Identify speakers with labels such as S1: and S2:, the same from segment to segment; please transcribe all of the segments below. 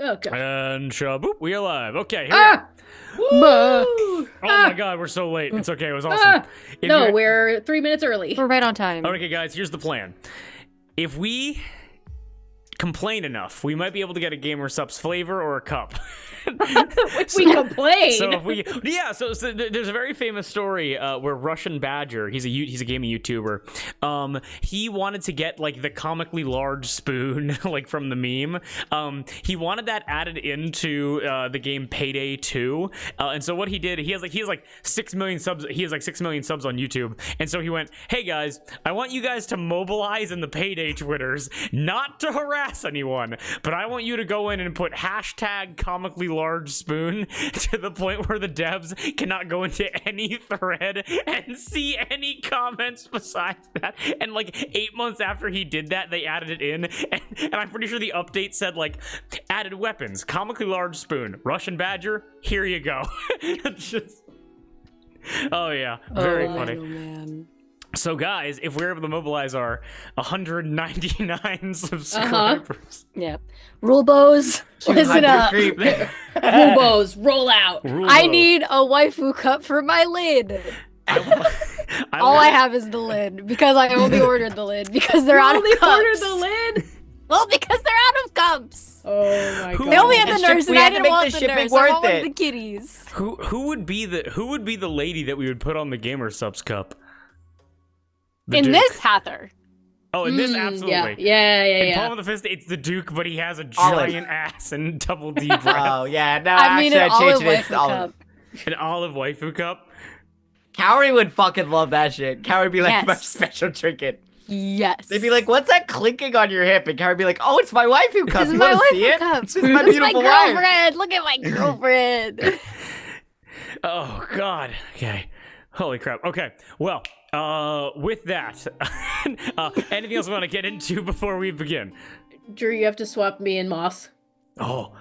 S1: Oh, God.
S2: And shaboop, we are live. Okay, here
S1: Ah!
S2: we
S1: Woo!
S2: are. Oh my god, we're so late. It's okay, it was awesome. If
S1: No,
S2: you're-
S1: we're 3 minutes early.
S3: We're right on time.
S2: Okay, guys, here's the plan. If we complain enough, we might be able to get a Gamer Subs flavor or a cup.
S1: If we complain.
S2: So if we, so there's a very famous story where Russian Badger, he's a gaming YouTuber, he wanted to get like the comically large spoon, like from the meme. He wanted that added into the game Payday 2, and so what he did, he has like 6 million subs. He has like 6 million subs on YouTube, and so he went, "Hey guys, I want you guys to mobilize in the Payday Twitters, not to harass anyone, but I want you to go in and put hashtag comically large spoon to the point where the devs cannot go into any thread and see any comments besides that." And like 8 months after he did that, they added it in, and I'm pretty sure the update said like added weapons, comically large spoon, Russian Badger, here you go. It's just, oh yeah, very funny.
S3: Oh, man.
S2: So guys, if we're able to mobilize our 199 subscribers,
S3: Yeah. Rule bows, listen up.
S1: Rubos, roll out.
S3: I need a waifu cup for my lid. All I have is the lid because I only ordered the lid because they're out of cups.
S1: Ordered the lid.
S3: Well, because they're out of cups.
S1: Oh my god.
S3: They only had the nurse, and
S4: we
S3: I
S4: had to
S3: didn't
S4: make
S3: want
S4: the
S3: the
S4: shipping
S3: nurse. I
S4: worth
S3: wanted
S4: it.
S3: the kitties.
S2: Who would be the lady that we would put on the Gamer Subs cup? The
S3: In
S2: Duke.
S3: this Hather.
S2: Oh, in this, absolutely.
S1: Yeah.
S2: In Palm of the Fist, it's the Duke, but he has a giant ass and double D breath.
S4: Oh yeah, no,
S3: I mean,
S4: actually,
S3: an
S4: I
S3: olive
S4: changed it. It's
S3: waifu
S4: olive.
S3: cup.
S2: An olive waifu cup.
S4: Cowrie would fucking love that shit. Cowrie would be like,
S3: Yes.
S4: my special trinket.
S3: Yes.
S4: They'd be like, what's that clinking on your hip? And Cowrie would be like, oh, it's my waifu cup.
S3: This is
S4: You
S3: my
S4: want to see
S3: waifu
S4: it?
S3: cup.
S4: This is my
S3: This is my
S4: beautiful wife.
S3: girlfriend. Look at my girlfriend.
S2: Oh God. Okay. Holy crap. Okay. Well, with that, anything else we want to get into before we begin?
S1: Drew, you have to swap me and Moss.
S2: Oh,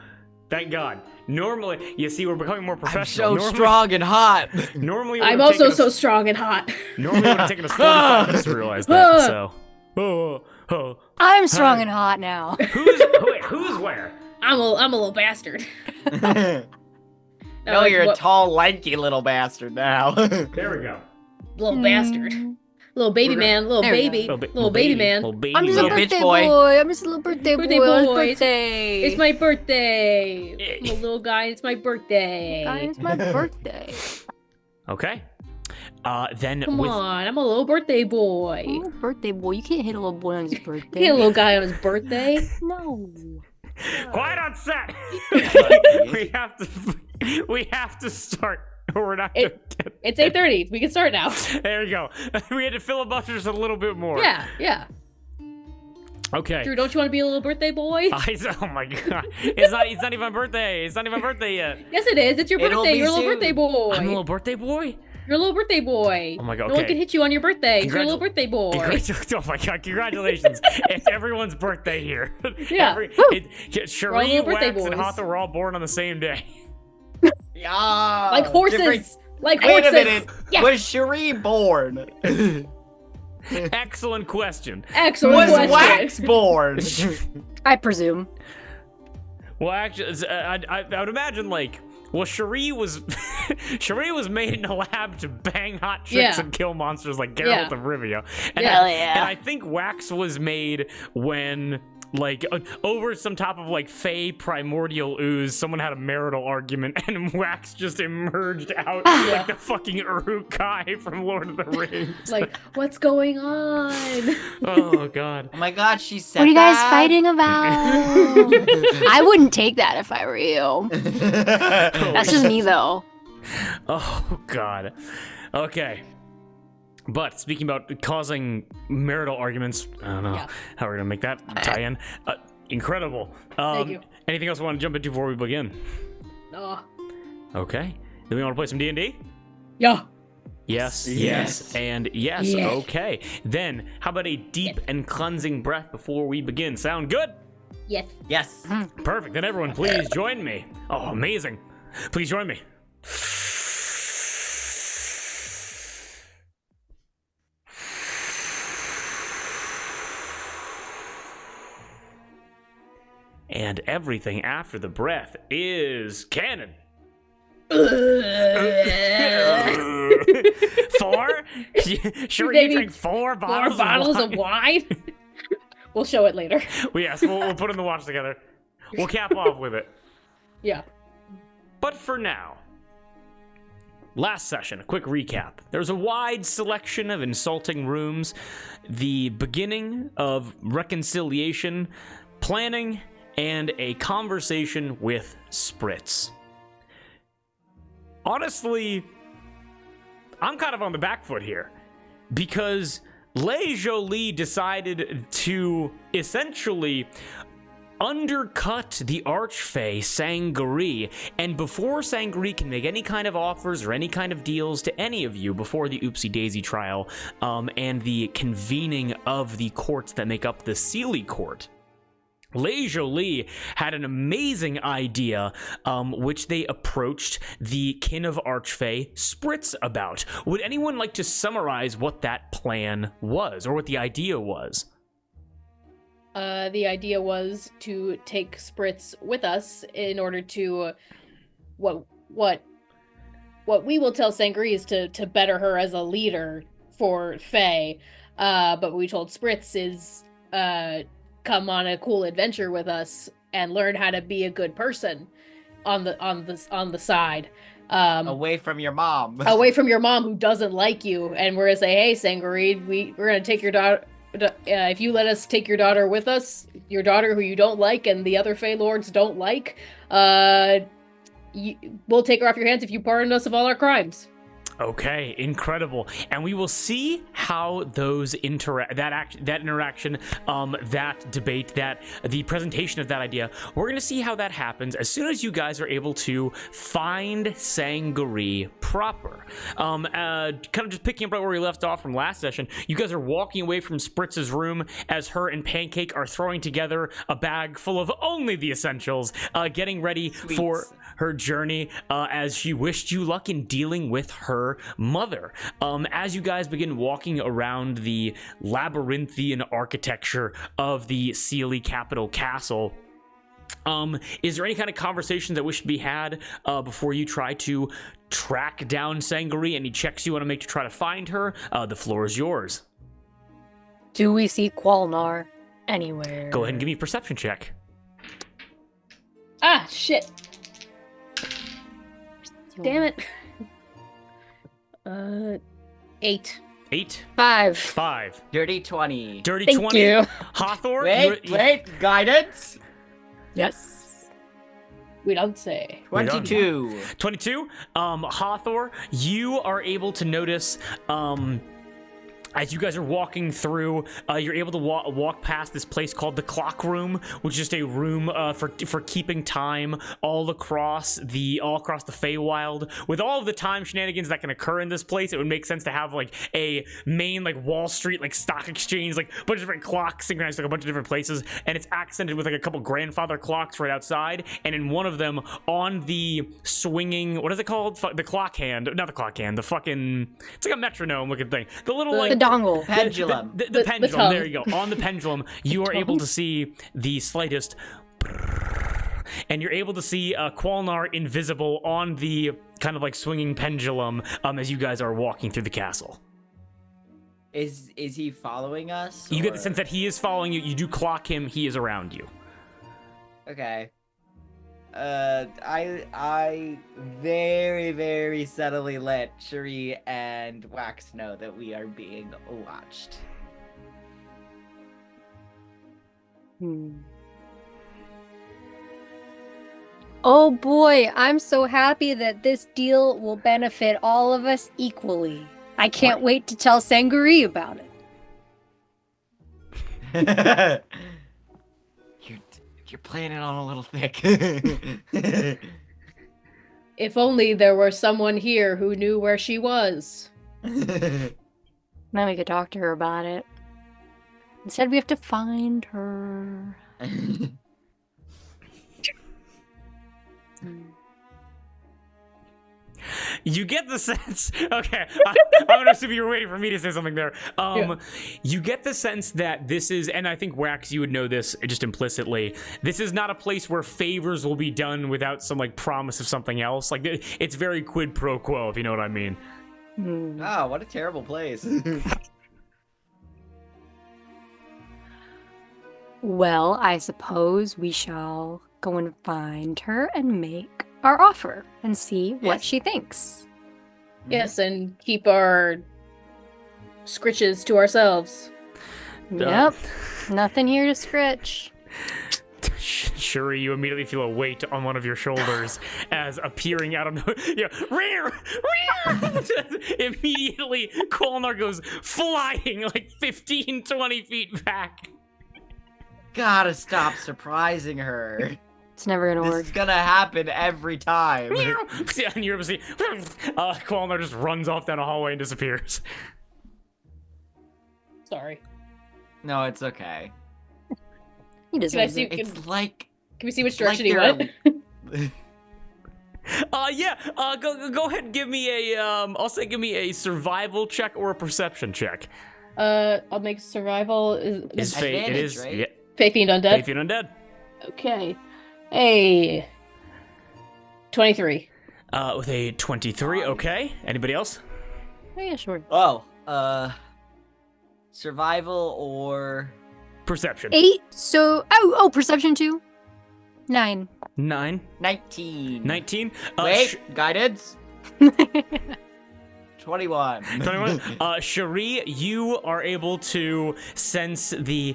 S2: thank God. Normally, you see, we're becoming more
S4: I'm
S2: professional.
S4: so strong and hot.
S2: Normally, it
S1: I'm
S2: would've
S1: also
S2: taken
S1: so
S2: us-
S1: strong and hot.
S2: Normally, it would have taken us 45 minutes to realize that. So, oh.
S3: I'm strong and hot now.
S2: Who's where?
S1: I'm a little bastard.
S4: No, you're a
S1: what-
S4: tall, lanky little bastard now.
S2: There we go.
S1: little bastard. Little baby man, little
S3: There we
S1: baby,
S3: go.
S1: little baby man.
S2: Little baby
S3: I'm just a
S4: Little
S2: man.
S4: bitch
S3: birthday
S4: boy.
S3: boy. I'm just a little birthday boy.
S1: Birthday
S3: on his
S1: boy.
S3: birthday.
S1: It's my birthday. I'm a little guy. It's my birthday.
S3: Guys, it's my birthday.
S2: Okay. Then
S1: Come
S2: with
S1: on, I'm a little birthday boy.
S3: Oh, birthday boy. You can't hit a little boy on his birthday.
S1: Hey, a little guy on his birthday.
S3: No.
S2: quiet on set. we have to start. Or we're not gonna get.
S1: It's 8:30. We can start now.
S2: There we go. We had to filibuster just a little bit more.
S1: Yeah.
S2: Okay.
S1: Drew, don't you want to be a little birthday boy?
S2: Oh my god. It's not even my birthday. It's not even my birthday yet.
S1: Yes, it is. It's your
S4: It'll
S1: birthday.
S4: be
S1: You're a little
S4: soon.
S1: birthday boy.
S2: I'm a little birthday boy?
S1: You're a little birthday boy.
S2: Oh my god,
S1: No one
S2: okay.
S1: can hit you on your birthday. You're a little
S2: Congratu-
S1: birthday boy.
S2: Oh my god, congratulations. It's everyone's birthday here.
S1: Yeah.
S2: Cherie,
S1: little birthday
S2: Wax, and
S1: boys.
S2: Hotha were all born on the same day.
S4: Yeah.
S1: Like horses.
S4: different-
S1: Like
S4: Wait
S1: horses.
S4: a minute.
S1: Yes.
S4: Was Cherie born?
S2: Excellent question.
S1: Excellent
S4: Was
S1: question.
S4: Wax born?
S3: I presume.
S2: Well, actually, I would imagine, like, well, Cherie was Cherie was made in a lab to bang hot chicks
S1: Yeah.
S2: and kill monsters like Geralt
S1: Yeah.
S2: of Rivia. And,
S1: Yeah.
S2: and I think Wax was made when, like, over some top of, like, Fey primordial ooze, someone had a marital argument, and Wax just emerged out like the fucking Uruk-hai from Lord of the Rings.
S1: Like, what's going on?
S2: Oh, God.
S4: Oh my god, she said
S3: What are you guys
S4: that?
S3: fighting about? I wouldn't take that if I were you. That's just me, though.
S2: Oh, God. Okay. But speaking about causing marital arguments, I don't know
S1: Yeah.
S2: how we're going to make that tie in. Incredible.
S1: Thank you.
S2: Anything else we want to jump into before we begin?
S1: Oh.
S2: Okay. Do we want to play some D&D?
S1: Yeah.
S2: Yes,
S4: Yes.
S2: and yes.
S1: Yes.
S2: Okay. Then, how about a deep and cleansing breath before we begin? Sound good?
S1: Yes.
S4: Yes.
S2: Perfect. Then everyone, please join me. Oh, amazing. Please join me. and everything after the breath is canon. 4? Sure, you drink 4 bottles
S1: of wine? We'll show it later.
S2: Well, yes, we'll put in the watch together. We'll cap off with it.
S1: Yeah.
S2: But for now, last session, a quick recap. There's a wide selection of insulting rooms, the beginning of reconciliation, planning, and a conversation with Spritz. Honestly, I'm kind of on the back foot here, because Lei Jolie decided to essentially undercut the Archfey Sangaree, and before Sangaree can make any kind of offers or any kind of deals to any of you before the Oopsie Daisy trial and the convening of the courts that make up the Sealy Court, Lei Jolie had an amazing idea, which they approached the kin of Archfey, Spritz, about. Would anyone like to summarize what that plan was, or what the idea was?
S1: The idea was to take Spritz with us in order to what we will tell Sangaree is to better her as a leader for Faye. But we told Spritz is come on a cool adventure with us and learn how to be a good person on the side.
S4: Away from your mom.
S1: Away from your mom who doesn't like you. And we're gonna say, hey, Sangaree, we're gonna take your daughter. If you let us take your daughter with us, your daughter who you don't like and the other Fey Lords don't like, we'll take her off your hands if you pardon us of all our crimes.
S2: Okay, incredible. And we will see how those that interaction, that debate, that the presentation of that idea, we're going to see how that happens as soon as you guys are able to find Sangaree proper. Kind of just picking up right where we left off from last session, you guys are walking away from Spritz's room as her and Pancake are throwing together a bag full of only the essentials, getting ready for her journey as she wished you luck in dealing with her mother. As you guys begin walking around the labyrinthian architecture of the Sealy Capital Castle, is there any kind of conversation that should be had before you try to track down Sangaree? Any checks you want to make to try to find her? The floor is yours.
S3: Do we see Qualnar anywhere?
S2: Go ahead and give me a perception check.
S1: Ah, shit. Damn it. 8.
S2: 8.
S3: 5.
S2: 5.
S4: Dirty 20.
S2: Dirty
S3: Thank
S2: 20.
S3: you.
S2: Hawthorne?
S4: Wait, guidance?
S3: Yes.
S1: We don't say.
S4: 22.
S2: 22. Hawthorne, you are able to notice, as you guys are walking through, you're able to walk past this place called the Clock Room, which is just a room for keeping time all across the Feywild. With all of the time shenanigans that can occur in this place, it would make sense to have like a main like Wall Street like stock exchange, like a bunch of different clocks synchronized like a bunch of different places, and it's accented with like a couple grandfather clocks right outside. And in one of them, on the swinging, what is it called? The clock hand, not the clock hand, the fucking, it's like a metronome looking thing. The little like
S3: dongle.
S4: Pendulum.
S2: The pendulum.
S1: tongue.
S2: There you go. On the pendulum, you are able to see the slightest, and you're able to see Qualnar invisible on the kind of like swinging pendulum as you guys are walking through the castle.
S4: Is he following us?
S2: You get the sense that he is following you. You do clock him. He is around you.
S4: Okay. I very, very subtly let Cherie and Wax know that we are being watched.
S3: Oh boy, I'm so happy that this deal will benefit all of us equally. I can't wait to tell Sangaree about it.
S4: You're playing it on a little thick.
S1: If only there were someone here who knew where she was.
S3: Then we could talk to her about it. Instead, we have to find her.
S2: You get the sense. Okay, I'm gonna assume you were waiting for me to say something there. You get the sense that this is, and I think Wax, you would know this just implicitly. This is not a place where favors will be done without some like promise of something else. Like it's very quid pro quo, if you know what I mean.
S4: Oh, what a terrible place.
S3: Well, I suppose we shall go and find her and make our offer and see what
S4: Yes.
S3: she thinks.
S1: Yes, and keep our scritches to ourselves.
S3: Yep. Nothing here to scritch.
S2: Shuri, you immediately feel a weight on one of your shoulders as appearing out of nowhere. Immediately, Kolnar goes flying like 15, 20 feet back.
S4: Gotta stop surprising her.
S3: It's never gonna
S4: This
S3: work.
S4: is gonna happen every time.
S2: And you're able to see Kolnar just runs off down a hallway and disappears.
S1: Sorry.
S4: No, it's okay.
S3: He
S1: Can I
S3: deserves
S1: see?
S3: it.
S1: Can,
S4: It's like
S1: can we see which
S4: like
S1: direction he
S4: they're
S1: went?
S2: Go ahead and give me a give me a survival check or a perception check.
S1: I'll make survival.
S2: Is fate? It
S4: advantage,
S2: is.
S4: right?
S2: Yeah,
S1: Faith Fiend Undead?
S2: Faith and Undead.
S1: Okay. Hey. 23.
S2: With a 23. Okay. Anybody else?
S3: Oh, yeah, sure.
S4: Survival or
S2: Perception.
S3: 8. So, perception 2. 9.
S2: 9.
S4: 19.
S2: 19.
S4: Wait, guidance. 21.
S2: 21. Cherie, you are able to sense the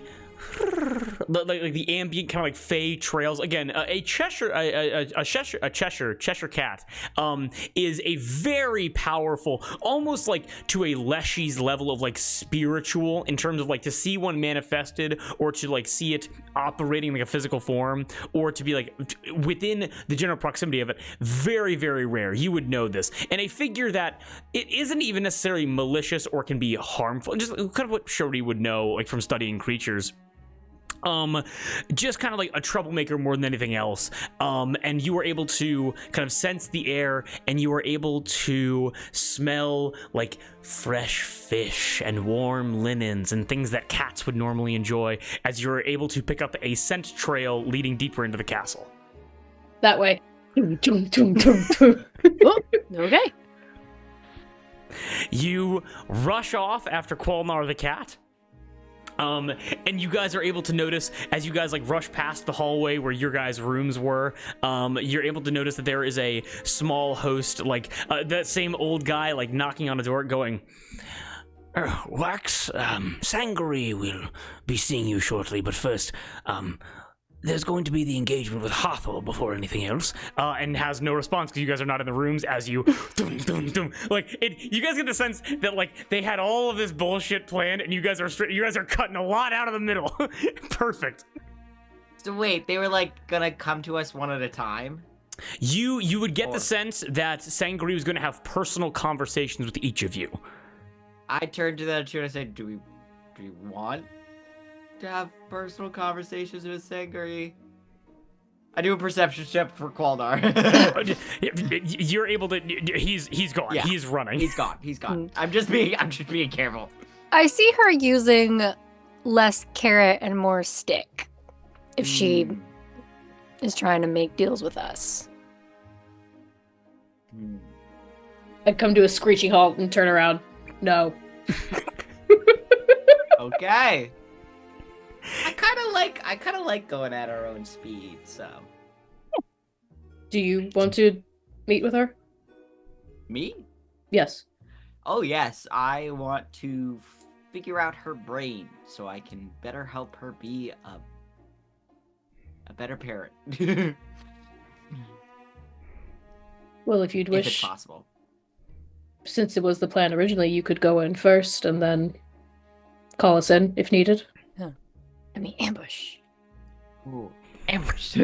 S2: ambient kind of like fey trails. Again, a Cheshire cat is a very powerful, almost like to a Leshy's level of like spiritual in terms of like to see one manifested or to like see it operating like a physical form or to be like within the general proximity of it. Very, very rare. You would know this. And a figure that it isn't even necessarily malicious or can be harmful. Just kind of what Shodi would know like from studying creatures. Just kind of like a troublemaker more than anything else. And you were able to kind of sense the air and you were able to smell like fresh fish and warm linens and things that cats would normally enjoy as you were able to pick up a scent trail leading deeper into the castle.
S1: That way.
S3: Oh, okay.
S2: You rush off after Qualnar the cat. And you guys are able to notice as you guys like rush past the hallway where your guys' rooms were, you're able to notice that there is a small host, like that same old guy, like knocking on a door going, Wax, Sangari will be seeing you shortly, but first, there's going to be the engagement with Hathor before anything else, and has no response because you guys are not in the rooms as you like it. You guys get the sense that like they had all of this bullshit planned, and you guys are cutting a lot out of the middle. Perfect.
S4: So wait, they were like gonna come to us one at a time?
S2: You would get the sense that Sangari was going to have personal conversations with each of you.
S4: I turned to the two and I said, do we want to have personal conversations with Sangari? I do a perception check for Qualdar.
S2: You're able to. He's gone.
S4: Yeah.
S2: He's running.
S4: He's gone. I'm just being careful.
S3: I see her using less carrot and more stick if she is trying to make deals with us.
S1: I'd come to a screeching halt and turn around. No.
S4: Okay. I kind of like going at our own speed, so.
S1: Do you want to meet with her?
S4: Me?
S1: Yes.
S4: Oh yes, I want to figure out her brain so I can better help her be a better parent.
S1: Well, if you'd
S4: If it's
S1: wish,
S4: possible.
S1: since it was the plan originally, you could go in first and then call us in if needed.
S3: I mean, ambush.
S4: Ooh. Ambush.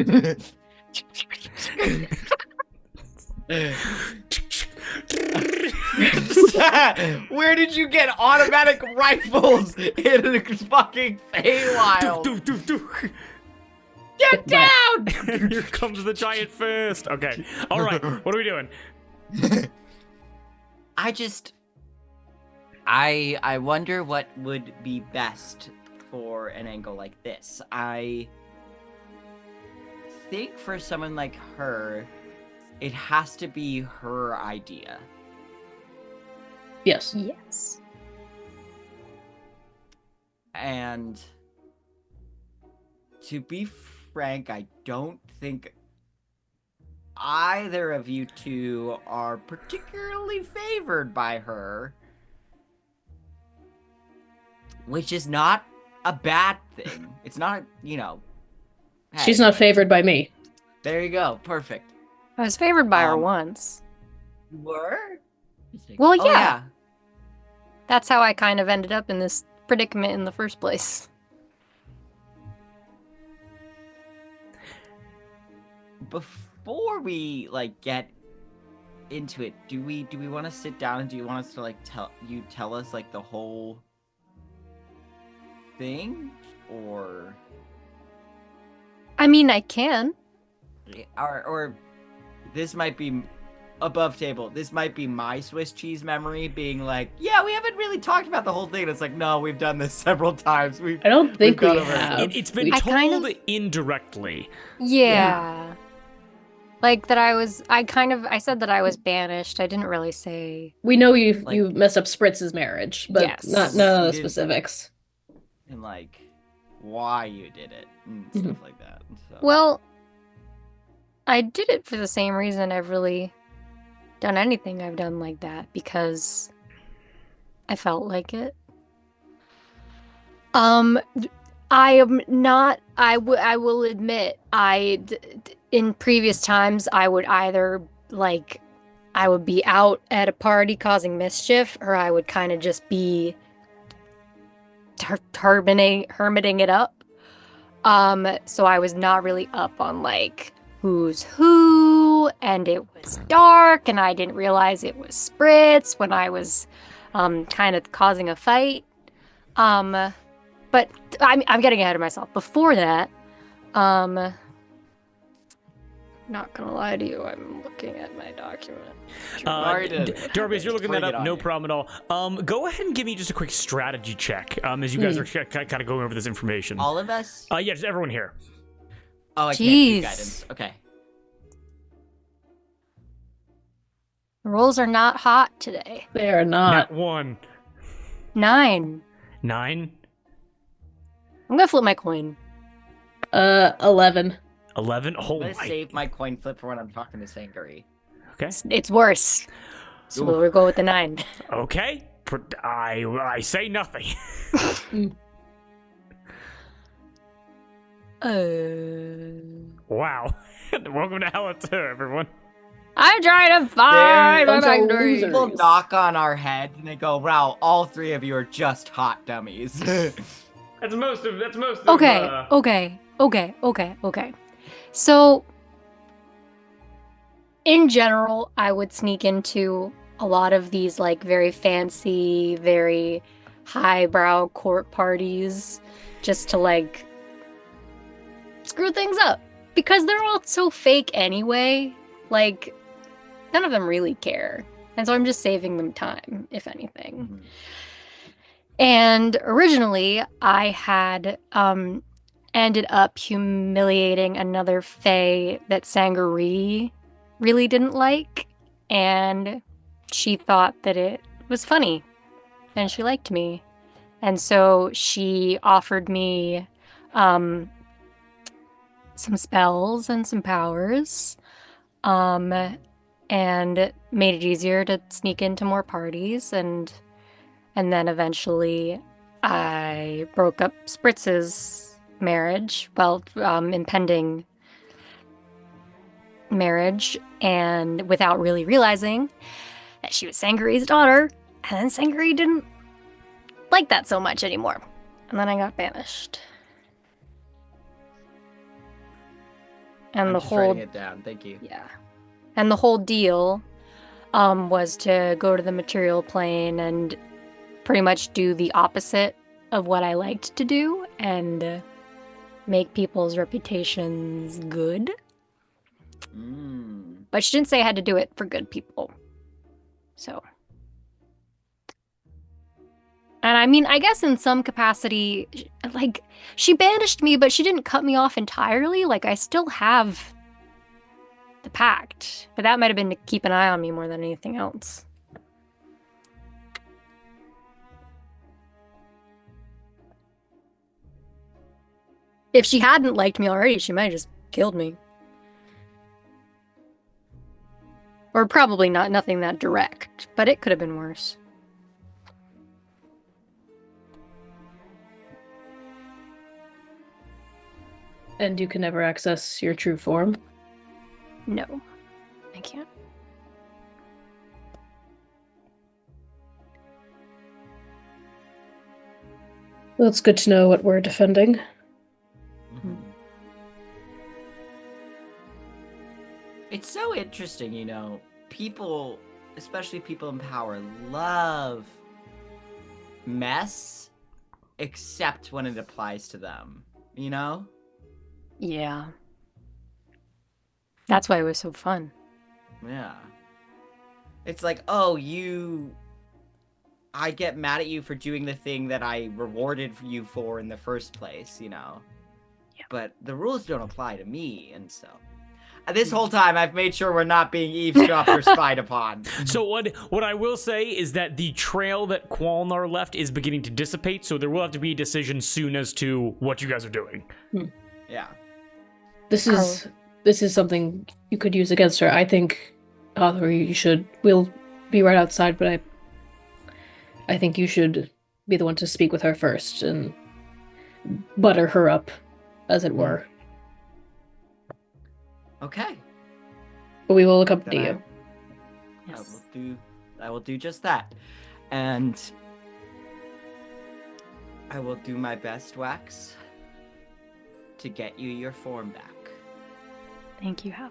S4: Where did you get automatic rifles in a fucking Feywild? Get down!
S2: Here comes the giant fist. Okay. All right. What are we doing?
S4: I wonder what would be best for an angle like this. I think for someone like her, it has to be her idea.
S1: Yes.
S3: Yes.
S4: And to be frank, I don't think either of you two are particularly favored by her. Which is not a bad thing. It's not, hey,
S1: She's not favored by me.
S4: There you go. Perfect.
S3: I was favored by her once.
S4: You were?
S3: Well,
S4: Oh,
S3: yeah. That's how I kind of ended up in this predicament in the first place.
S4: Before we get into it, do we want to sit down and do you want us to tell us the whole thing, or
S3: I mean, I can.
S4: Or this might be above table. This might be my Swiss cheese memory being yeah, we haven't really talked about the whole thing. And it's no, we've done this several times.
S1: I don't think we have.
S2: It's been told indirectly.
S3: Yeah. That I said that I was banished. I didn't really say.
S1: We know you messed up Spritz's marriage, but
S3: yes.
S1: not none of the specifics.
S4: And why you did it and stuff like that. So.
S3: Well, I did it for the same reason I've really done anything I've done like that, because I felt like it. I am not. I will admit, in previous times, I would either I would be out at a party causing mischief, or I would kind of just be hermiting it up. So I was not really up on who's who, and it was dark, and I didn't realize it was Spritz when I was kind of causing a fight. But I'm getting ahead of myself. Before that, not gonna lie to you, I'm looking at my document.
S2: Darby, as you're looking that up, no problem at all. Go ahead and give me just a quick strategy check as you guys are kind of going over this information.
S4: All of us?
S2: Yeah, just everyone here.
S4: Oh, I can't do guidance. Okay.
S3: The rolls are not hot today.
S1: They are not.
S2: Nat 1.
S3: 9.
S2: 9?
S3: I'm gonna flip my coin.
S1: 11.
S2: 11? Oh,
S4: I'm gonna save my coin flip for when I'm talking to Sangari.
S2: Okay.
S3: It's worse. So we'll go with the 9.
S2: Okay. I say nothing. Wow. Welcome to Allatour, everyone.
S3: I'm trying to find my
S1: backstory.
S4: People knock on our heads and they go, "Wow, all three of you are just hot dummies."
S2: That's most of.
S3: Okay. So, in general, I would sneak into a lot of these very fancy, very highbrow court parties just to screw things up, because they're all so fake anyway. None of them really care. And so I'm just saving them time, if anything. Mm-hmm. And originally, I had ended up humiliating another fae that Sangari really didn't like. And she thought that it was funny. And she liked me. And so she offered me some spells and some powers. And made it easier to sneak into more parties, and then eventually I broke up Spritz's marriage, impending marriage, and without really realizing that she was Sangari's daughter, and then Sangari didn't like that so much anymore, and then I got banished. And
S4: I'm
S3: the
S4: just
S3: whole
S4: writing it down. Thank you.
S3: Yeah. And the whole deal was to go to the material plane and pretty much do the opposite of what I liked to do, and make people's reputations good. But she didn't say I had to do it for good people. So And I mean, I guess in some capacity, like, she banished me, but she didn't cut me off entirely. Like, I still have the pact. But that might have been to keep an eye on me more than anything else. If she hadn't liked me already, she might have just killed me. Or probably nothing that direct, but it could have been worse.
S1: And you can never access your true form?
S3: No, I can't.
S1: Well, it's good to know what we're defending.
S4: It's so interesting, you know. People, especially people in power, love mess, except when it applies to them, you know?
S3: Yeah. That's why it was so fun.
S4: Yeah. It's like, oh, I get mad at you for doing the thing that I rewarded you for in the first place, you know?
S3: Yeah.
S4: But the rules don't apply to me, and so... This whole time, I've made sure we're not being eavesdropped or spied upon.
S2: So what I will say is that the trail that Qualnar left is beginning to dissipate, so there will have to be a decision soon as to what you guys are doing.
S4: Yeah.
S1: This is something you could use against her. I think, Allatour, we'll be right outside, but I think you should be the one to speak with her first and butter her up, as it were.
S4: Okay.
S1: But we will accompany you.
S3: Yes.
S4: I will do just that. And I will do my best, Wax, to get you your form back.
S3: Thank you, Heather.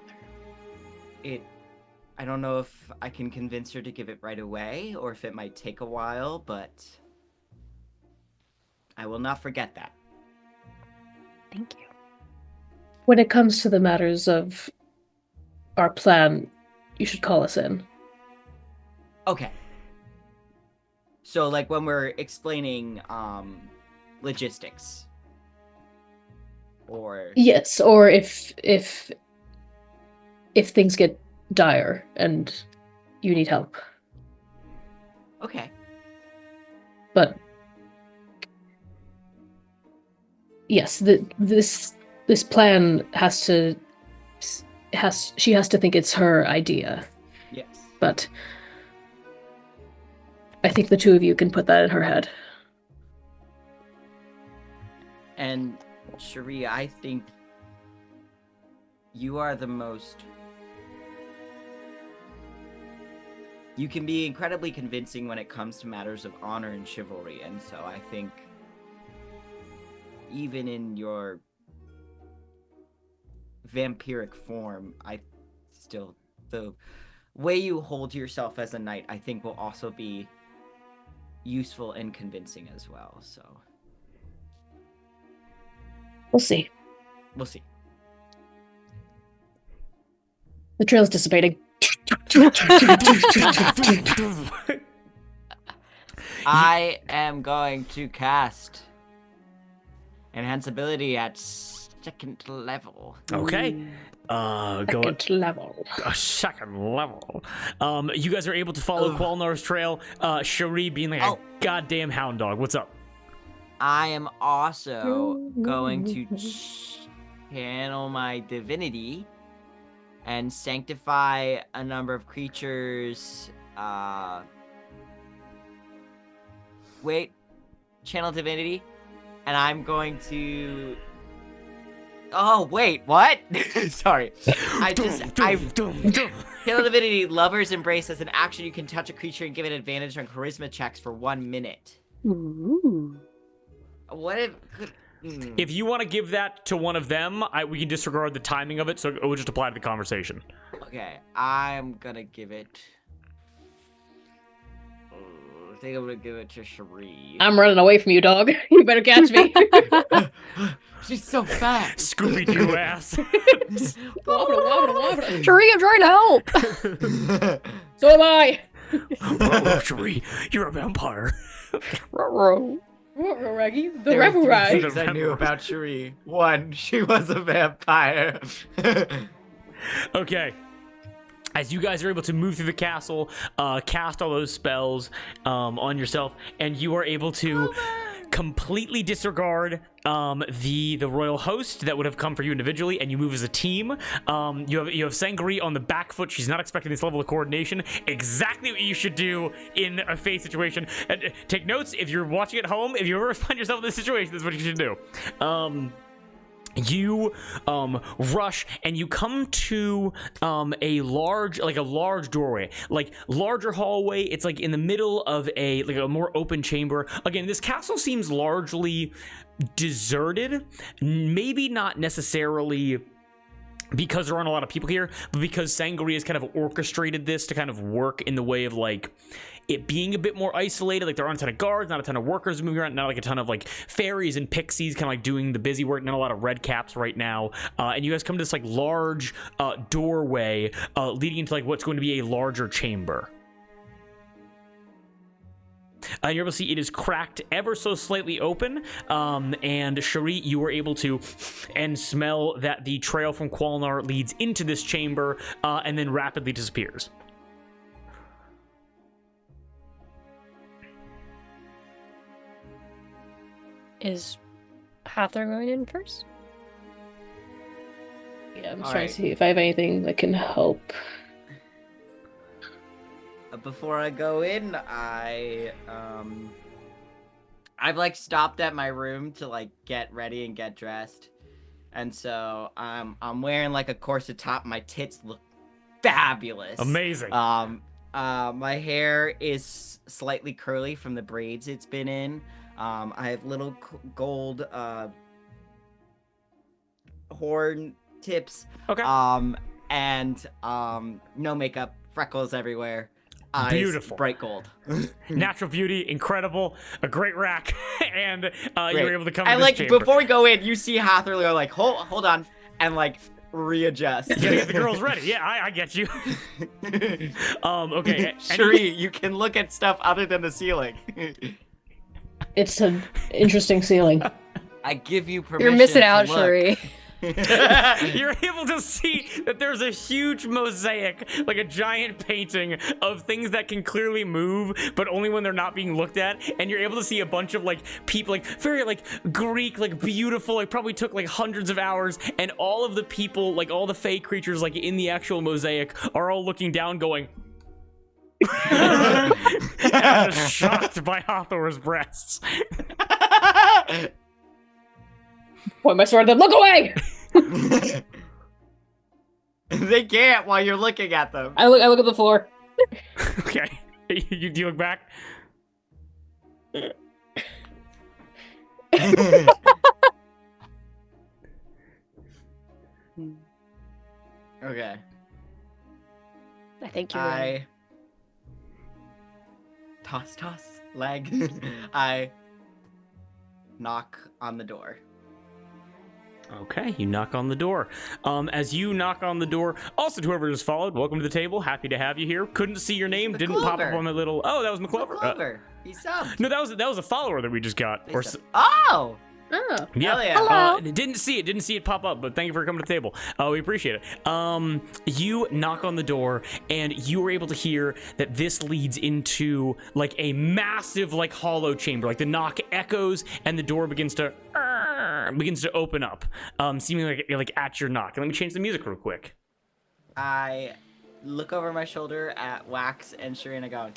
S4: I don't know if I can convince her to give it right away, or if it might take a while, but I will not forget that.
S3: Thank you.
S1: When it comes to the matters of our plan, you should call us in.
S4: Okay. So, like, when we're explaining, logistics. Or...
S1: Yes, or if things get dire and you need help.
S4: Okay.
S1: But yes, this plan she has to think it's her idea.
S4: Yes.
S1: But I think the two of you can put that in her head.
S4: And Cherie, I think you are the most... You can be incredibly convincing when it comes to matters of honor and chivalry, and so I think even in your vampiric form, the way you hold yourself as a knight, I think will also be useful and convincing as well, so...
S1: We'll see.
S4: We'll see.
S1: The trail's dissipating.
S4: I am going to cast Enhance ability at second level.
S2: Okay.
S1: Second level.
S2: Second level. You guys are able to follow Qualnar's trail. Cherie being like a goddamn hound dog. What's up?
S4: I am also going to channel my divinity and sanctify a number of creatures. Channel divinity, and I'm going to... Oh, wait, what? Sorry. Channel divinity, Lover's Embrace. As an action, you can touch a creature and give it advantage on charisma checks for 1 minute.
S3: Ooh.
S4: What if...
S2: If you want to give that to one of them, we can disregard the timing of it, so it will just apply to the conversation.
S4: Okay, I'm gonna give it... I think I'm gonna give it to Cherie.
S1: I'm running away from you, dog. You better catch me.
S4: She's so fast.
S2: Scooby-Doo ass.
S3: Cherie, I'm trying to help.
S1: So am I.
S2: Whoa, Cherie, you're a vampire.
S3: Ruh-roh.
S1: Raggy, the
S4: There are
S1: rebel
S4: three
S1: ride.
S4: things I knew about Cherie. One, she was a vampire.
S2: Okay. As you guys are able to move through the castle, cast all those spells on yourself, and you are able to completely disregard the royal host that would have come for you individually, and you move as a team. You have Sangri on the back foot. She's not expecting this level of coordination. Exactly what you should do in a phase situation. And take notes if you're watching at home. If you ever find yourself in this situation, this is what you should do. You rush and you come to a large doorway, like larger hallway. It's like in the middle of a more open chamber. Again, this castle seems largely deserted, maybe not necessarily because there aren't a lot of people here, but because Sangria has kind of orchestrated this to kind of work in the way of like it being a bit more isolated. Like there aren't a ton of guards, not a ton of workers moving around, not like a ton of like fairies and pixies kind of like doing the busy work, not a lot of red caps right now. And you guys come to this like large doorway leading into like what's going to be a larger chamber. And you're able to see it is cracked ever so slightly open. And Cherie, you were able to and smell that the trail from Qualnar leads into this chamber and then rapidly disappears.
S3: Is Hathor going in first?
S1: Yeah, I'm
S4: All
S1: trying
S4: right.
S1: to see if I have anything that can help.
S4: Before I go in, I've like stopped at my room to like get ready and get dressed, and so I'm wearing like a corset top. My tits look fabulous.
S2: Amazing.
S4: My hair is slightly curly from the braids it's been in. I have little gold horn tips.
S2: Okay.
S4: And no makeup, freckles everywhere. Eyes,
S2: Beautiful.
S4: bright gold.
S2: Natural beauty, incredible, a great rack, and you were able to come to
S4: And
S2: this
S4: like
S2: chamber.
S4: before we go in, you see Hathor like hold on, and like readjust.
S2: You gotta get the girls ready. Yeah, I get you. Okay.
S4: Cherie, you can look at stuff other than the ceiling.
S1: It's an interesting ceiling.
S4: I give you permission.
S3: You're missing
S4: to
S3: out,
S4: look.
S3: Cherie.
S2: You're able to see that there's a huge mosaic, like a giant painting of things that can clearly move, but only when they're not being looked at. And you're able to see a bunch of like people, like very like Greek, like beautiful, like probably took like hundreds of hours. And all of the people, like all the fey creatures, like in the actual mosaic, are all looking down, going. And I'm just shocked by Hathor's breasts.
S1: Point my sword at them. Look away!
S4: They can't while you're looking at them.
S1: I look at the floor.
S2: Okay. Do you look back?
S4: Okay.
S3: I think you're right.
S4: Toss leg. I knock on the door.
S2: Okay, you knock on the door. As you knock on the door, also to whoever just followed, welcome to the table. Happy to have you here. Couldn't see your name, didn't pop up on my little. Oh, that was McClover.
S4: Clover. He subbed.
S2: No, that was a follower that we just got.
S4: They
S2: Or
S4: subbed. Oh!
S1: Oh.
S2: yeah.
S4: Hell yeah.
S3: Hello.
S2: Didn't see it pop up, but thank you for coming to the table. We appreciate it. You knock on the door, and you were able to hear that this leads into like a massive like hollow chamber. Like the knock echoes, and the door begins to open up, seeming like you're like at your knock. And let me change the music real quick.
S4: I look over my shoulder at Wax and Cherie and I go,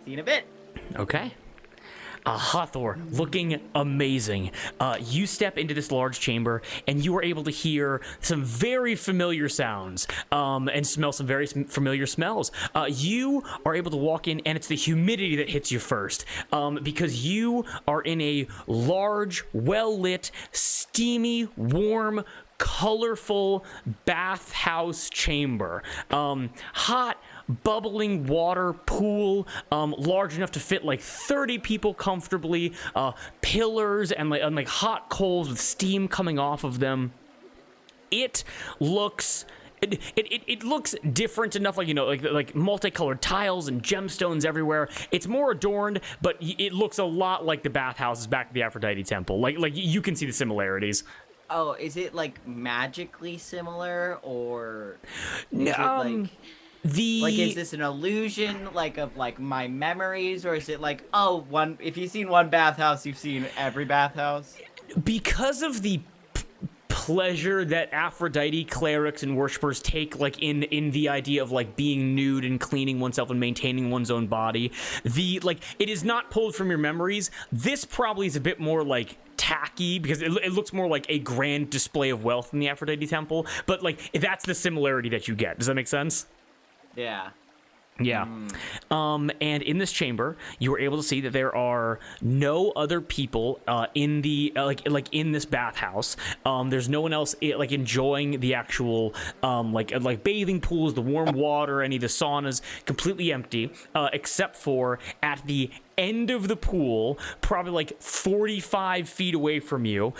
S4: see you in a bit.
S2: Okay. Hathor, looking amazing. You step into this large chamber, and you are able to hear some very familiar sounds and smell some very familiar smells. You are able to walk in, and it's the humidity that hits you first because you are in a large, well-lit, steamy, warm, colorful bathhouse chamber. Hot, bubbling water pool, large enough to fit like 30 people comfortably, pillars and like hot coals with steam coming off of them. It looks It looks different enough, like, you know, like multicolored tiles and gemstones everywhere. It's more adorned, but it looks a lot like the bathhouses back at the Aphrodite temple. Like you can see the similarities.
S4: Oh, is it like magically similar, or is it like is this an illusion, like of like my memories, or is it like, oh, if you've seen one bathhouse, you've seen every bathhouse?
S2: Because of the pleasure that Aphrodite clerics and worshippers take, like in the idea of like being nude and cleaning oneself and maintaining one's own body, it is not pulled from your memories. This probably is a bit more like tacky, because it looks more like a grand display of wealth in the Aphrodite temple, but like that's the similarity that you get. Does that make sense?
S4: Yeah.
S2: Yeah. And in this chamber, you were able to see that there are no other people in the like in this bathhouse. There's no one else like enjoying the actual like bathing pools, the warm water, any of the saunas. Completely empty, except for at the end of the pool, probably like 45 feet away from you,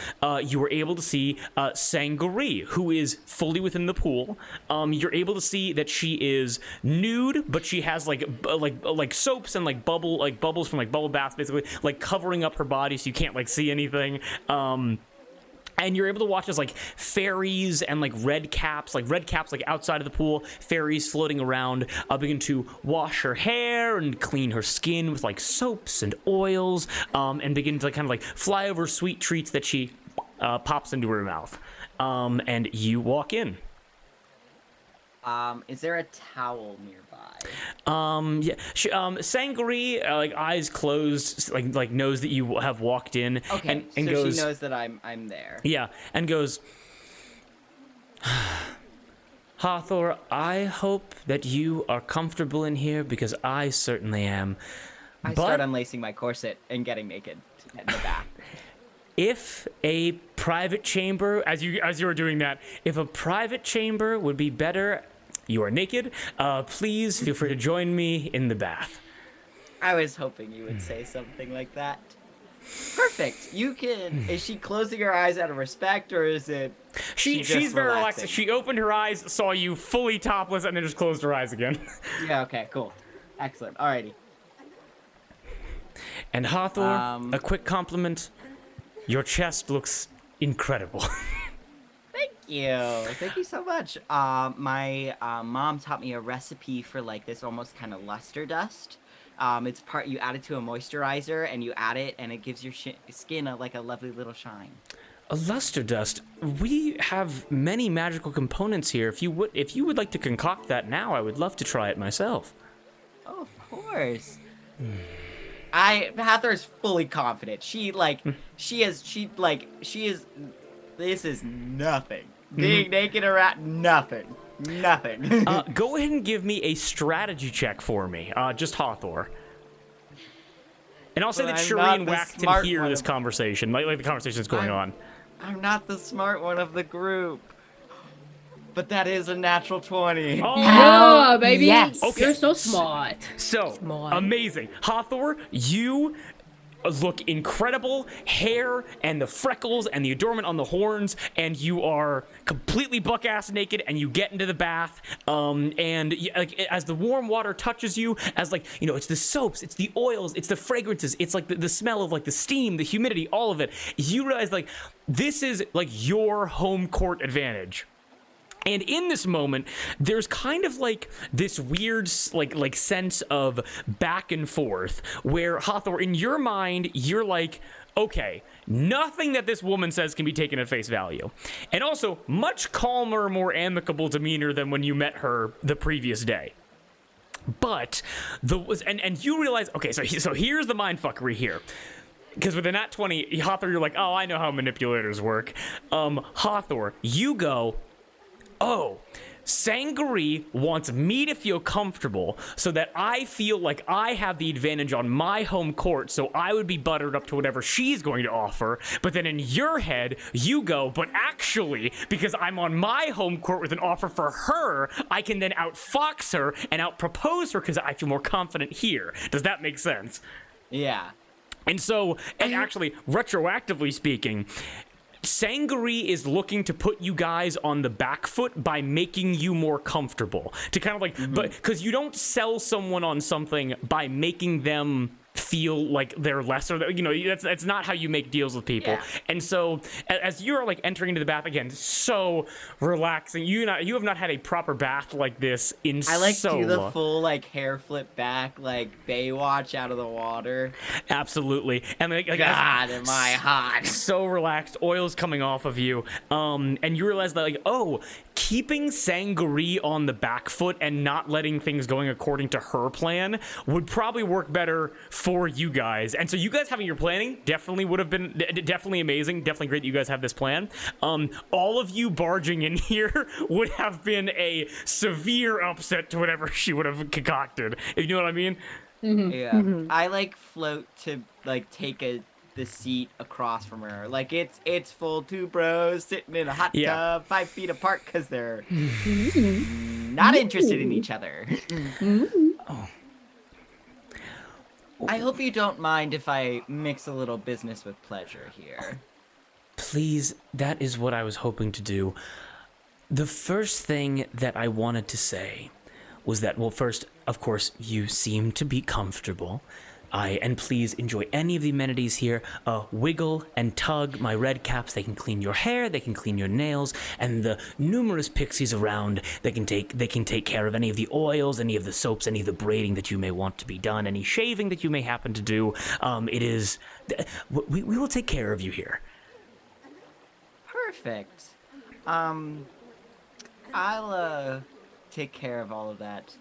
S2: you were able to see Sangaree, who is fully within the pool. You're able to see that she is nude, but she has like soaps and like bubbles from like bubble baths, basically like covering up her body so you can't like see anything. And you're able to watch as like fairies and like red caps like outside of the pool, fairies floating around, begin to wash her hair and clean her skin with like soaps and oils, and begin to like kind of like fly over sweet treats that she pops into her mouth. And you walk in.
S4: Is there a towel nearby?
S2: Yeah. Sangaree, like eyes closed, like knows that you have walked in.
S4: Okay,
S2: and
S4: so
S2: goes,
S4: she knows that I'm there.
S2: Yeah, and goes, Hathor, I hope that you are comfortable in here, because I certainly am.
S4: I start unlacing my corset and getting naked to get in the bath.
S2: If a private chamber, as you were doing that, if a private chamber would be better, you are naked, please feel free to join me in the bath.
S4: I was hoping you would say something like that. Perfect. You can. Is she closing her eyes out of respect, or is it?
S2: She's very relaxed. She opened her eyes, saw you fully topless, and then just closed her eyes again.
S4: Yeah. Okay. Cool. Excellent. Alrighty.
S2: And Hathor, a quick compliment. Your chest looks incredible.
S4: Thank you so much. My mom taught me a recipe for like this almost kind of luster dust. It's you add it to a moisturizer and you add it, and it gives your skin a lovely little shine.
S2: A luster dust. We have many magical components here. If you would like to concoct that now, I would love to try it myself.
S4: Oh, of course. Hathor is fully confident. She is. This is nothing. Being naked around, nothing.
S2: Go ahead and give me a strategy check for me. Just Hathor. And I'll say that Shireen and Wax can hear this conversation, like the conversation that's going on.
S4: I'm not the smart one of the group. But that is a natural 20.
S2: Oh,
S1: yeah, baby.
S3: Yes.
S1: Okay. You're so smart.
S2: So, amazing. Hathor, you look incredible. Hair and the freckles and the adornment on the horns, and you are completely buck-ass naked, and you get into the bath, and like as the warm water touches you, as like, you know, it's the soaps, it's the oils, it's the fragrances, it's like the smell of like the steam, the humidity, all of it. You realize like this is like your home court advantage. And in this moment, there's kind of like this weird like sense of back and forth where, Hathor, in your mind, you're like, okay, nothing that this woman says can be taken at face value. And also, much calmer, more amicable demeanor than when you met her the previous day. But, and you realize, okay, so here's the mindfuckery here. Because with a nat 20, Hathor, you're like, oh, I know how manipulators work. Hathor, you go, oh, Sangaree wants me to feel comfortable so that I feel like I have the advantage on my home court, so I would be buttered up to whatever she's going to offer. But then in your head, you go, but actually, because I'm on my home court with an offer for her, I can then outfox her and outpropose her because I feel more confident here. Does that make sense?
S4: Yeah.
S2: And so, and actually, retroactively speaking, Sangaree is looking to put you guys on the back foot by making you more comfortable. To kind of like, but because you don't sell someone on something by making them feel like they're lesser, you know, that's not how you make deals with people.
S4: Yeah.
S2: And so as you're like entering into the bath again, so relaxing, you have not had a proper bath like this in
S4: I like
S2: so
S4: do the
S2: long.
S4: full like hair flip back, like Baywatch out of the water.
S2: Absolutely. And like
S4: God, am I hot?
S2: So relaxed, oil's coming off of you, and you realize that like, oh, keeping Sangaree on the back foot and not letting things going according to her plan would probably work better for you guys. And so you guys having your planning definitely would have been definitely amazing, definitely great that you guys have this plan. All of you barging in here would have been a severe upset to whatever she would have concocted, if you know what I mean.
S4: Yeah, I like float to like take the seat across from her. Like it's full two bros sitting in a hot tub 5 feet apart because they're not interested in each other.
S2: Oh.
S4: I hope you don't mind if I mix a little business with pleasure here.
S2: Please, that is what I was hoping to do. The first thing that I wanted to say was that, well, first, of course, you seem to be comfortable. And please enjoy any of the amenities here. Wiggle and tug my red caps. They can clean your hair, they can clean your nails, and the numerous pixies around they can take care of any of the oils, any of the soaps, any of the braiding that you may want to be done, any shaving that you may happen to do. We will take care of you here.
S4: Perfect. I'll take care of all of that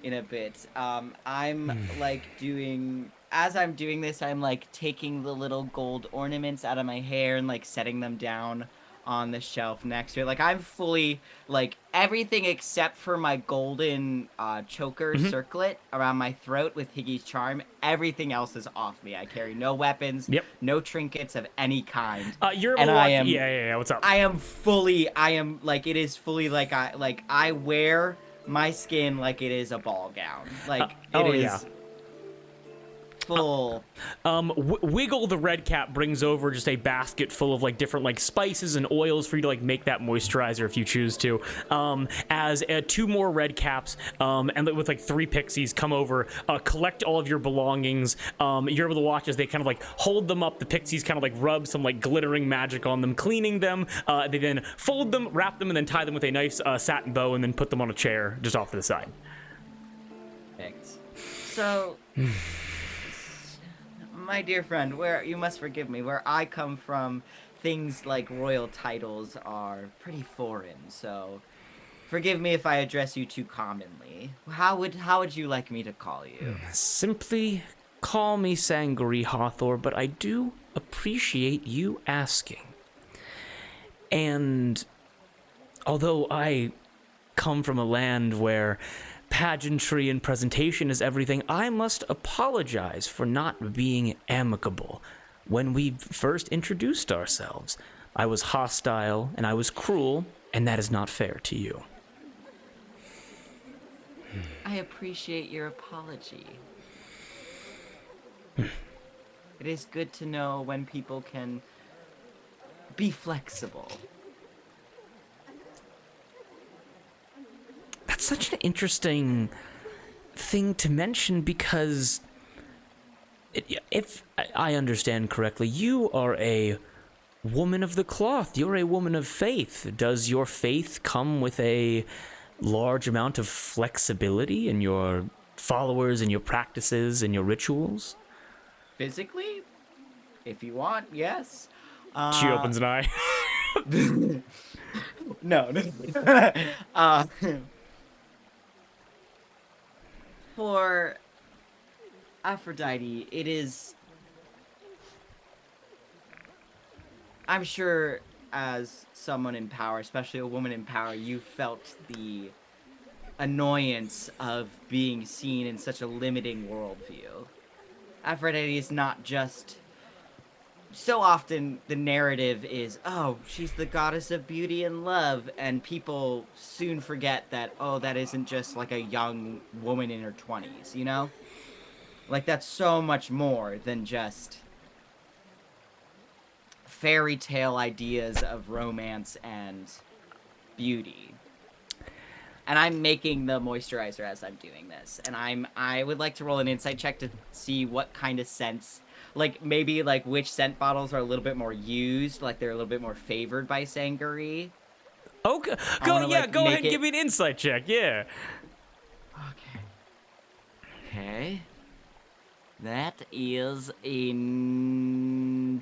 S4: in a bit. I'm like as I'm doing this, I'm like taking the little gold ornaments out of my hair and like setting them down on the shelf next to it. Like I'm fully like everything except for my golden choker circlet around my throat with Higgy's charm. Everything else is off me. I carry no weapons, no trinkets of any kind.
S2: You're
S4: and I am
S2: yeah. What's up?
S4: I am like it is fully like I wear my skin like it is a ball gown. Like it is full.
S2: Wiggle the red cap brings over just a basket full of like different like spices and oils for you to like make that moisturizer if you choose to. As 2 more red caps and with like 3 pixies come over, collect all of your belongings. You're able to watch as they kind of like hold them up. The pixies kind of like rub some like glittering magic on them, cleaning them. They then fold them, wrap them, and then tie them with a nice satin bow, and then put them on a chair just off to the side.
S4: Perfect. So. My dear friend, you must forgive me, where I come from, things like royal titles are pretty foreign, so forgive me if I address you too commonly. How would you like me to call you?
S2: Simply call me Sangaree Hawthor, but I do appreciate you asking. And although I come from a land where pageantry and presentation is everything, I must apologize for not being amicable. When we first introduced ourselves, I was hostile and I was cruel, and that is not fair to you.
S4: I appreciate your apology. It is good to know when people can be flexible.
S2: That's such an interesting thing to mention because, if I understand correctly, you are a woman of the cloth. You're a woman of faith. Does your faith come with a large amount of flexibility in your followers and your practices and your rituals?
S4: Physically? If you want, yes.
S2: She opens an eye.
S4: No. For Aphrodite, it is... I'm sure as someone in power, especially a woman in power, you felt the annoyance of being seen in such a limiting worldview. Aphrodite is not just... So often the narrative is, oh, she's the goddess of beauty and love, and people soon forget that, oh, that isn't just like a young woman in her 20s, you know? Like, that's so much more than just fairy tale ideas of romance and beauty. And I'm making the moisturizer as I'm doing this. And I would like to roll an insight check to see what kind of scents, like maybe like which scent bottles are a little bit more used, like they're a little bit more favored by Sangaree.
S2: Okay, go ahead and give me an insight check. Yeah.
S4: Okay. That is in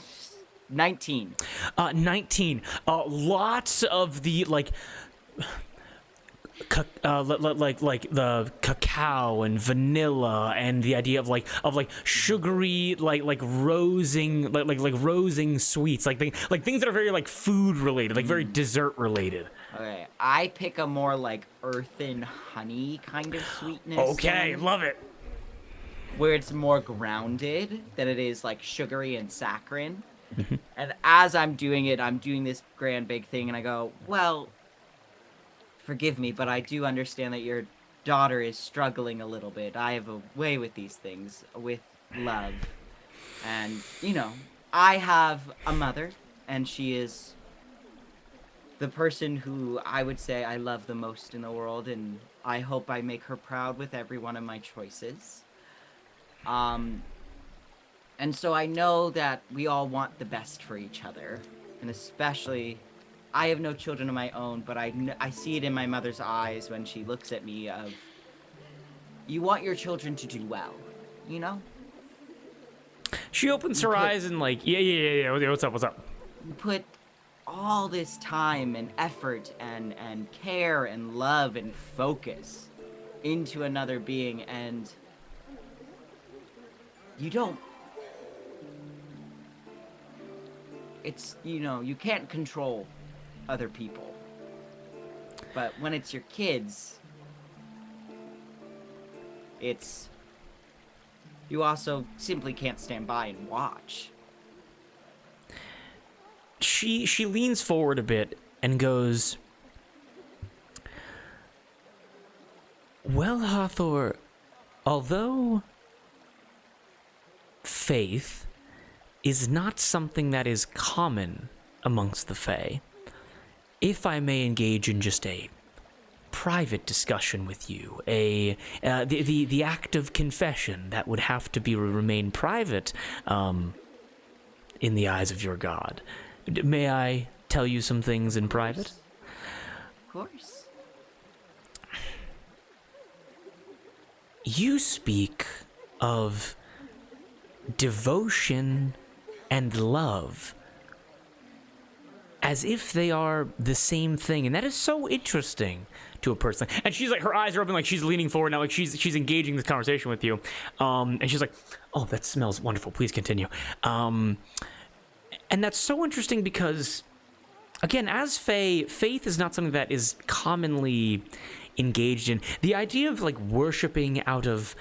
S4: 19.
S2: 19. Lots of the like the cacao and vanilla and the idea of like sugary like rosing rosing sweets, like things that are very like food related, like very dessert related.
S4: Okay, I pick a more like earthen honey kind of sweetness.
S2: Okay, love it.
S4: Where it's more grounded than it is like sugary and saccharine. And as I'm doing it, I'm doing this grand big thing, and I go, well, forgive me, but I do understand that your daughter is struggling a little bit. I have a way with these things, with love. And, you know, I have a mother, and she is the person who I would say I love the most in the world, and I hope I make her proud with every one of my choices. And so I know that we all want the best for each other, and especially, I have no children of my own, but I see it in my mother's eyes when she looks at me of, you want your children to do well, you know?
S2: She opens her eyes and like, yeah, what's up?
S4: You put all this time and effort and care and love and focus into another being, and you don't. It's, you know, you can't control other people. But when it's your kids, it's... you also simply can't stand by and watch.
S2: She leans forward a bit and goes, well, Hathor, although faith is not something that is common amongst the Fae, if I may engage in just a private discussion with you, the act of confession that would have to remain private in the eyes of your god. May I tell you some things in private?
S4: Of course.
S2: You speak of devotion and love as if they are the same thing, and that is so interesting to a person. And she's like, her eyes are open, like she's leaning forward now, like she's engaging this conversation with you. And she's like, oh, that smells wonderful. Please continue. And that's so interesting because, again, as Fae, faith is not something that is commonly engaged in. The idea of like worshiping out of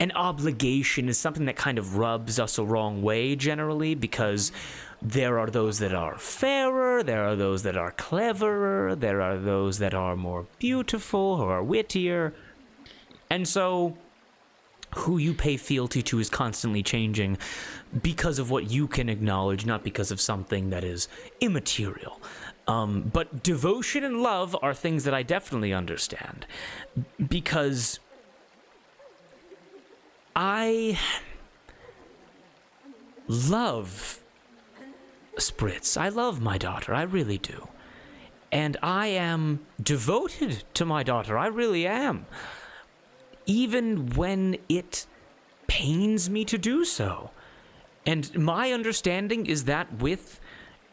S2: an obligation is something that kind of rubs us a wrong way generally, because there are those that are fairer, there are those that are cleverer, there are those that are more beautiful or are wittier. And so who you pay fealty to is constantly changing because of what you can acknowledge, not because of something that is immaterial. But devotion and love are things that I definitely understand, because I love Spritz. I love my daughter. I really do. And I am devoted to my daughter. I really am. Even when it pains me to do so. And my understanding is that with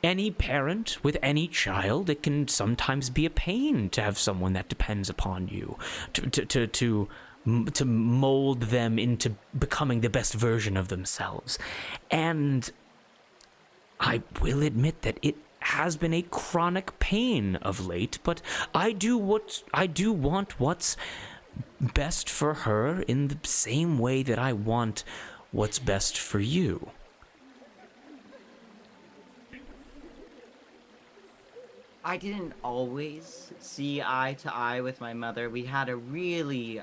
S2: any parent, with any child, it can sometimes be a pain to have someone that depends upon you to mold them into becoming the best version of themselves. And I will admit that it has been a chronic pain of late, but I do want what's best for her in the same way that I want what's best for you.
S4: I didn't always see eye to eye with my mother. We had a really,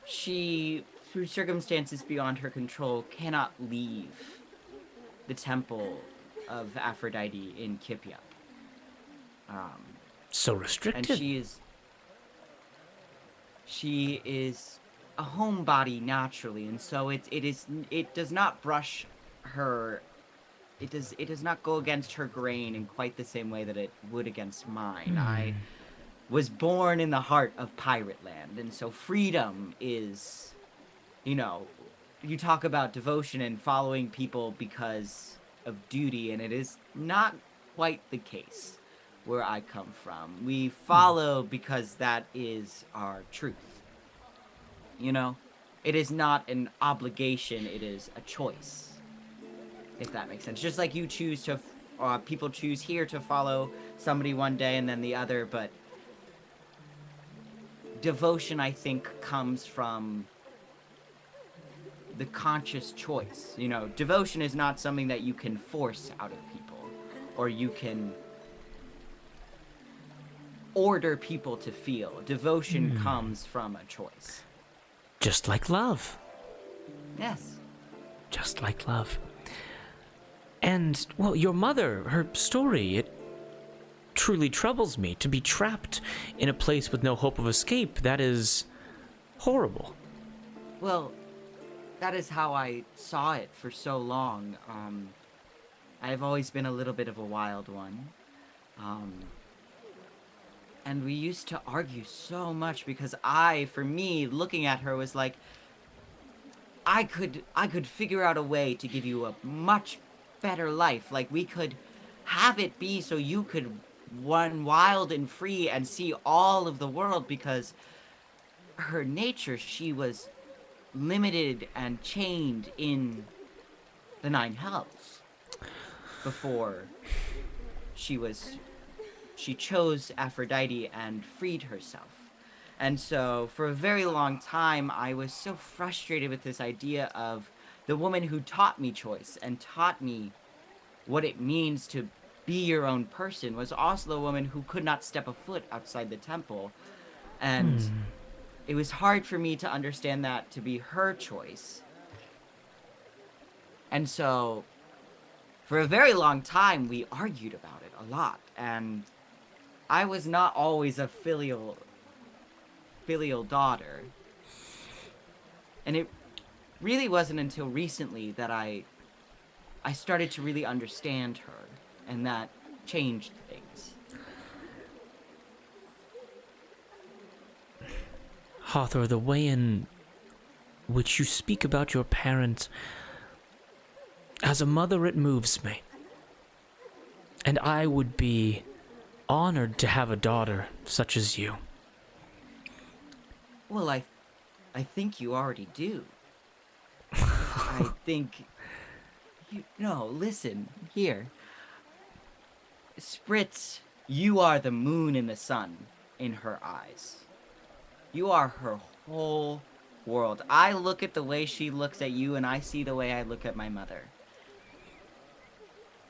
S4: she, through circumstances beyond her control, cannot leave the temple of Aphrodite in Kipia.
S2: So restricted.
S4: And she is a homebody naturally, and so it does not brush her. It does not go against her grain in quite the same way that it would against mine. I was born in the heart of pirate land, and so freedom is, you talk about devotion and following people because of duty, and it is not quite the case where I come from. We follow because that is our truth. It is not an obligation, it is a choice. If that makes sense. Just like you choose to, people choose here to follow somebody one day and then the other, but devotion, I think, comes from the conscious choice. Devotion is not something that you can force out of people, or you can order people to feel. Devotion comes from a choice.
S2: Just like love.
S4: Yes.
S2: Just like love. And, well, your mother, her story, it truly troubles me. To be trapped in a place with no hope of escape, that is horrible.
S4: Well, that is how I saw it for so long. I've always been a little bit of a wild one. And we used to argue so much because for me, looking at her was like, I could figure out a way to give you a much better life. Like, we could have it be so you could run wild and free and see all of the world, because her nature, she was limited and chained in the 9 hells before she chose Aphrodite and freed herself. And so for a very long time, I was so frustrated with this idea of the woman who taught me choice and taught me what it means to be your own person was also the woman who could not step a foot outside the temple. And it was hard for me to understand that to be her choice. And so for a very long time, we argued about it a lot. And I was not always a filial daughter. And it really wasn't until recently that I started to really understand her, and that changed things.
S2: Hathor, the way in which you speak about your parents, as a mother, it moves me. And I would be honored to have a daughter such as you.
S4: Well, I think you already do. I think... No, listen, here. Spritz, you are the moon and the sun in her eyes. You are her whole world. I look at the way she looks at you, and I see the way I look at my mother.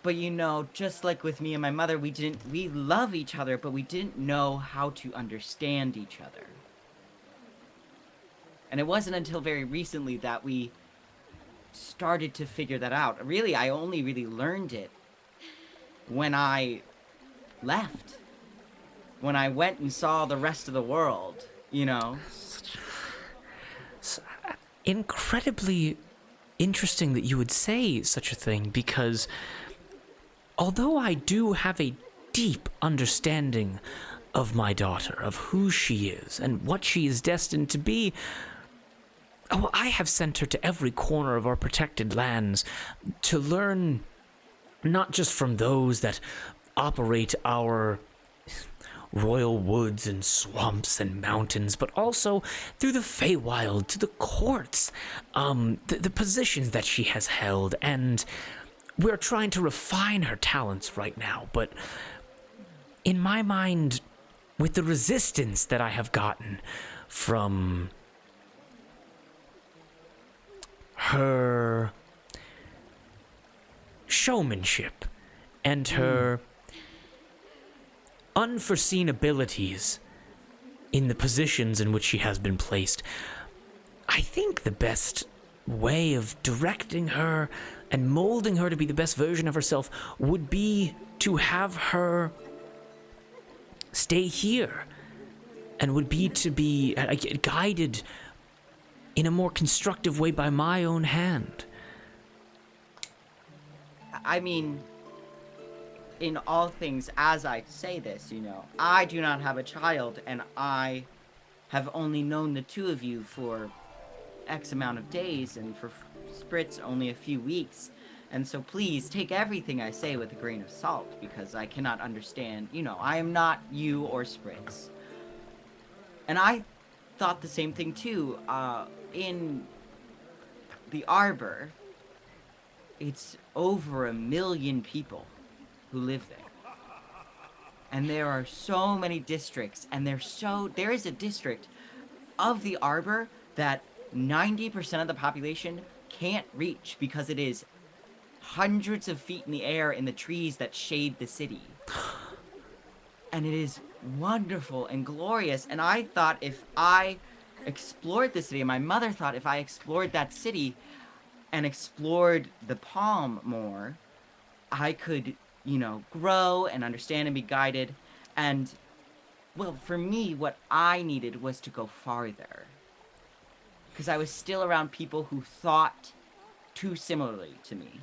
S4: But just like with me and my mother, we love each other, but we didn't know how to understand each other. And it wasn't until very recently that we started to figure that out. Really, I only really learned it when I left. When I went and saw the rest of the world,
S2: Incredibly interesting that you would say such a thing, because although I do have a deep understanding of my daughter, of who she is and what she is destined to be, I have sent her to every corner of our protected lands to learn not just from those that operate our royal woods and swamps and mountains, but also through the Feywild, to the courts, the positions that she has held, and we're trying to refine her talents right now. But in my mind, with the resistance that I have gotten from her showmanship and her unforeseen abilities in the positions in which she has been placed, I think the best way of directing her and molding her to be the best version of herself would be to have her stay here, and would be to be guided in a more constructive way by my own hand.
S4: I mean, in all things, as I say this, I do not have a child, and I have only known the two of you for X amount of days, and for Spritz only a few weeks. And so please take everything I say with a grain of salt, because I cannot understand, I am not you or Spritz. And I thought the same thing too. In the Arbor, it's over 1 million people who live there. And there are so many districts, and there is a district of the Arbor that 90% of the population can't reach because it is hundreds of feet in the air in the trees that shade the city. And it is wonderful and glorious. And I thought if I explored the city, and my mother thought if I explored that city and explored the Palm more, I could, grow and understand and be guided. And, well, for me, what I needed was to go farther. Because I was still around people who thought too similarly to me.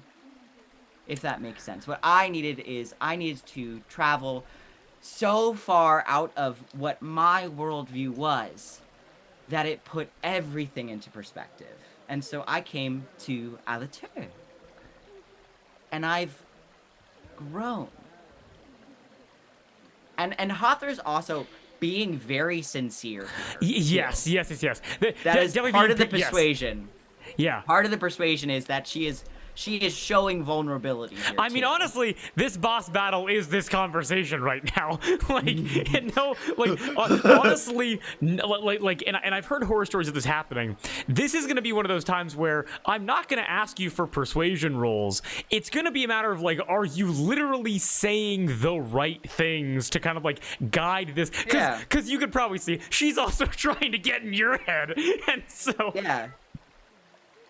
S4: If that makes sense. What I needed to travel so far out of what my worldview was that it put everything into perspective. And so I came to Allatour. And I've grown. And Hawthorne's also being very sincere here.
S2: Yes.
S4: That is part of the persuasion.
S2: Yes. Yeah.
S4: Part of the persuasion is that she is showing vulnerability here,
S2: I mean, honestly, this boss battle is this conversation right now. Honestly, and I've heard horror stories of this happening. This is going to be one of those times where I'm not going to ask you for persuasion rolls. It's going to be a matter of, are you literally saying the right things to kind of, guide this? Because you could probably see she's also trying to get in your head. And so...
S4: Yeah.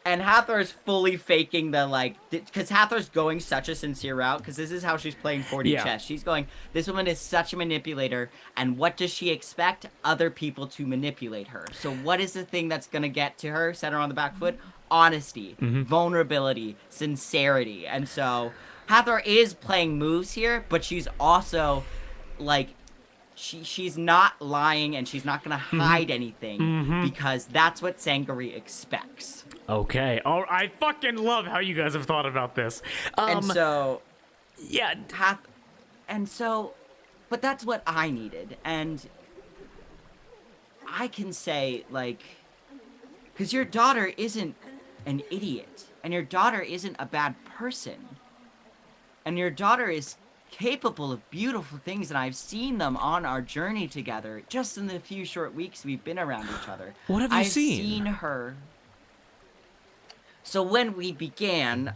S4: And Hathor's fully faking the, because Hathor's going such a sincere route, because this is how she's playing 4D chess. She's going, this woman is such a manipulator, and what does she expect? Other people to manipulate her. So what is the thing that's going to get to her, set her on the back foot? Honesty, vulnerability, sincerity. And so Hathor is playing moves here, but she's also, she's not lying, and she's not going to hide anything, because that's what Sangari expects.
S2: Okay. Oh, I fucking love how you guys have thought about this.
S4: And so...
S2: Yeah.
S4: But that's what I needed. And I can say, because your daughter isn't an idiot. And your daughter isn't a bad person. And your daughter is capable of beautiful things, and I've seen them on our journey together, just in the few short weeks we've been around each other.
S2: What have you seen?
S4: I've seen her... So when we began,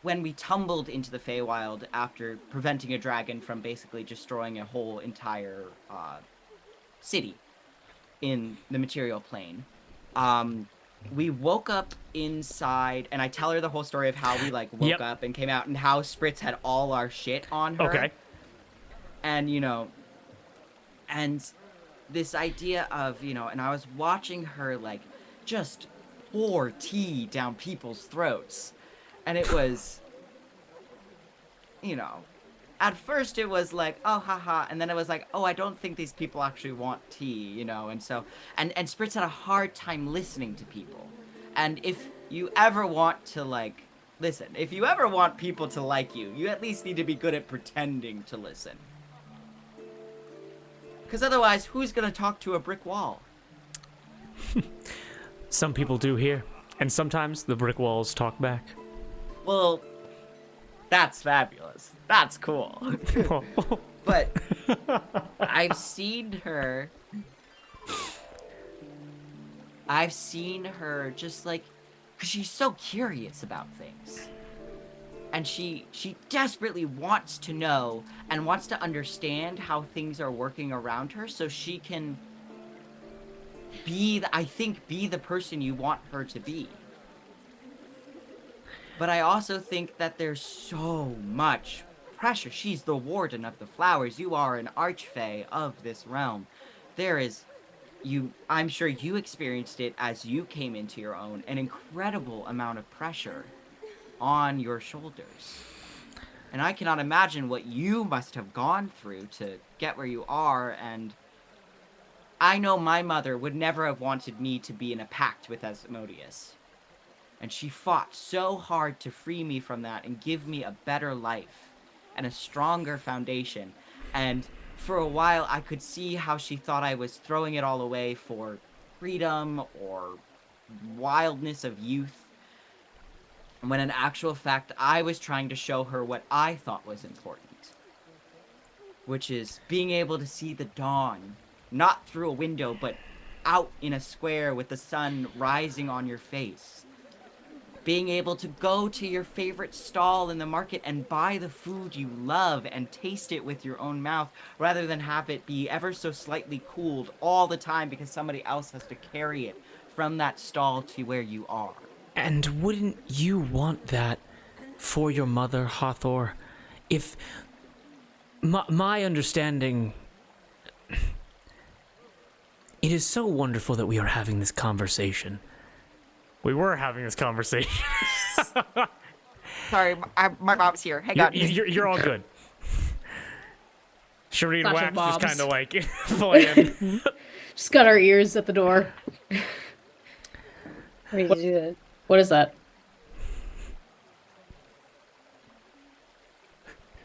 S4: when we tumbled into the Feywild after preventing a dragon from basically destroying a whole entire city in the material plane, we woke up inside, and I tell her the whole story of how we woke up and came out, and how Spritz had all our shit on her.
S2: Okay.
S4: And and this idea of, and I was watching her just pour tea down people's throats. And it was, at first it was oh, haha. And then it was oh, I don't think these people actually want tea, And so, and Spritz had a hard time listening to people. And if you ever want to, listen, if you ever want people to like you, you at least need to be good at pretending to listen. Because otherwise, who's going to talk to a brick wall?
S2: Some people do here, and sometimes the brick walls talk back.
S4: Well, that's fabulous. That's cool. But I've seen her just because she's so curious about things. And she desperately wants to know and wants to understand how things are working around her, so she can be the person you want her to be. But I also think that there's so much pressure. She's the warden of the flowers. You are an archfey of this realm. There is I'm sure you experienced it as you came into your own, an incredible amount of pressure on your shoulders. And I cannot imagine what you must have gone through to get where you are, and I know my mother would never have wanted me to be in a pact with Asmodeus. And she fought so hard to free me from that and give me a better life and a stronger foundation. And for a while, I could see how she thought I was throwing it all away for freedom or wildness of youth. When in actual fact, I was trying to show her what I thought was important. Which is being able to see the dawn, not through a window, but out in a square with the sun rising on your face. Being able to go to your favorite stall in the market and buy the food you love and taste it with your own mouth, rather than have it be ever so slightly cooled all the time because somebody else has to carry it from that stall to where you are.
S2: And wouldn't you want that for your mother, Hathor? If my understanding, it is so wonderful that we are having this conversation. We were having this conversation.
S5: Sorry, my mom's here. Hang on.
S2: You're all good. Shireen
S1: Sasha
S2: Wax
S1: Bobs.
S2: just kind of like playing.
S1: Just got our ears at the door.
S3: Why did you do that?
S1: What is that?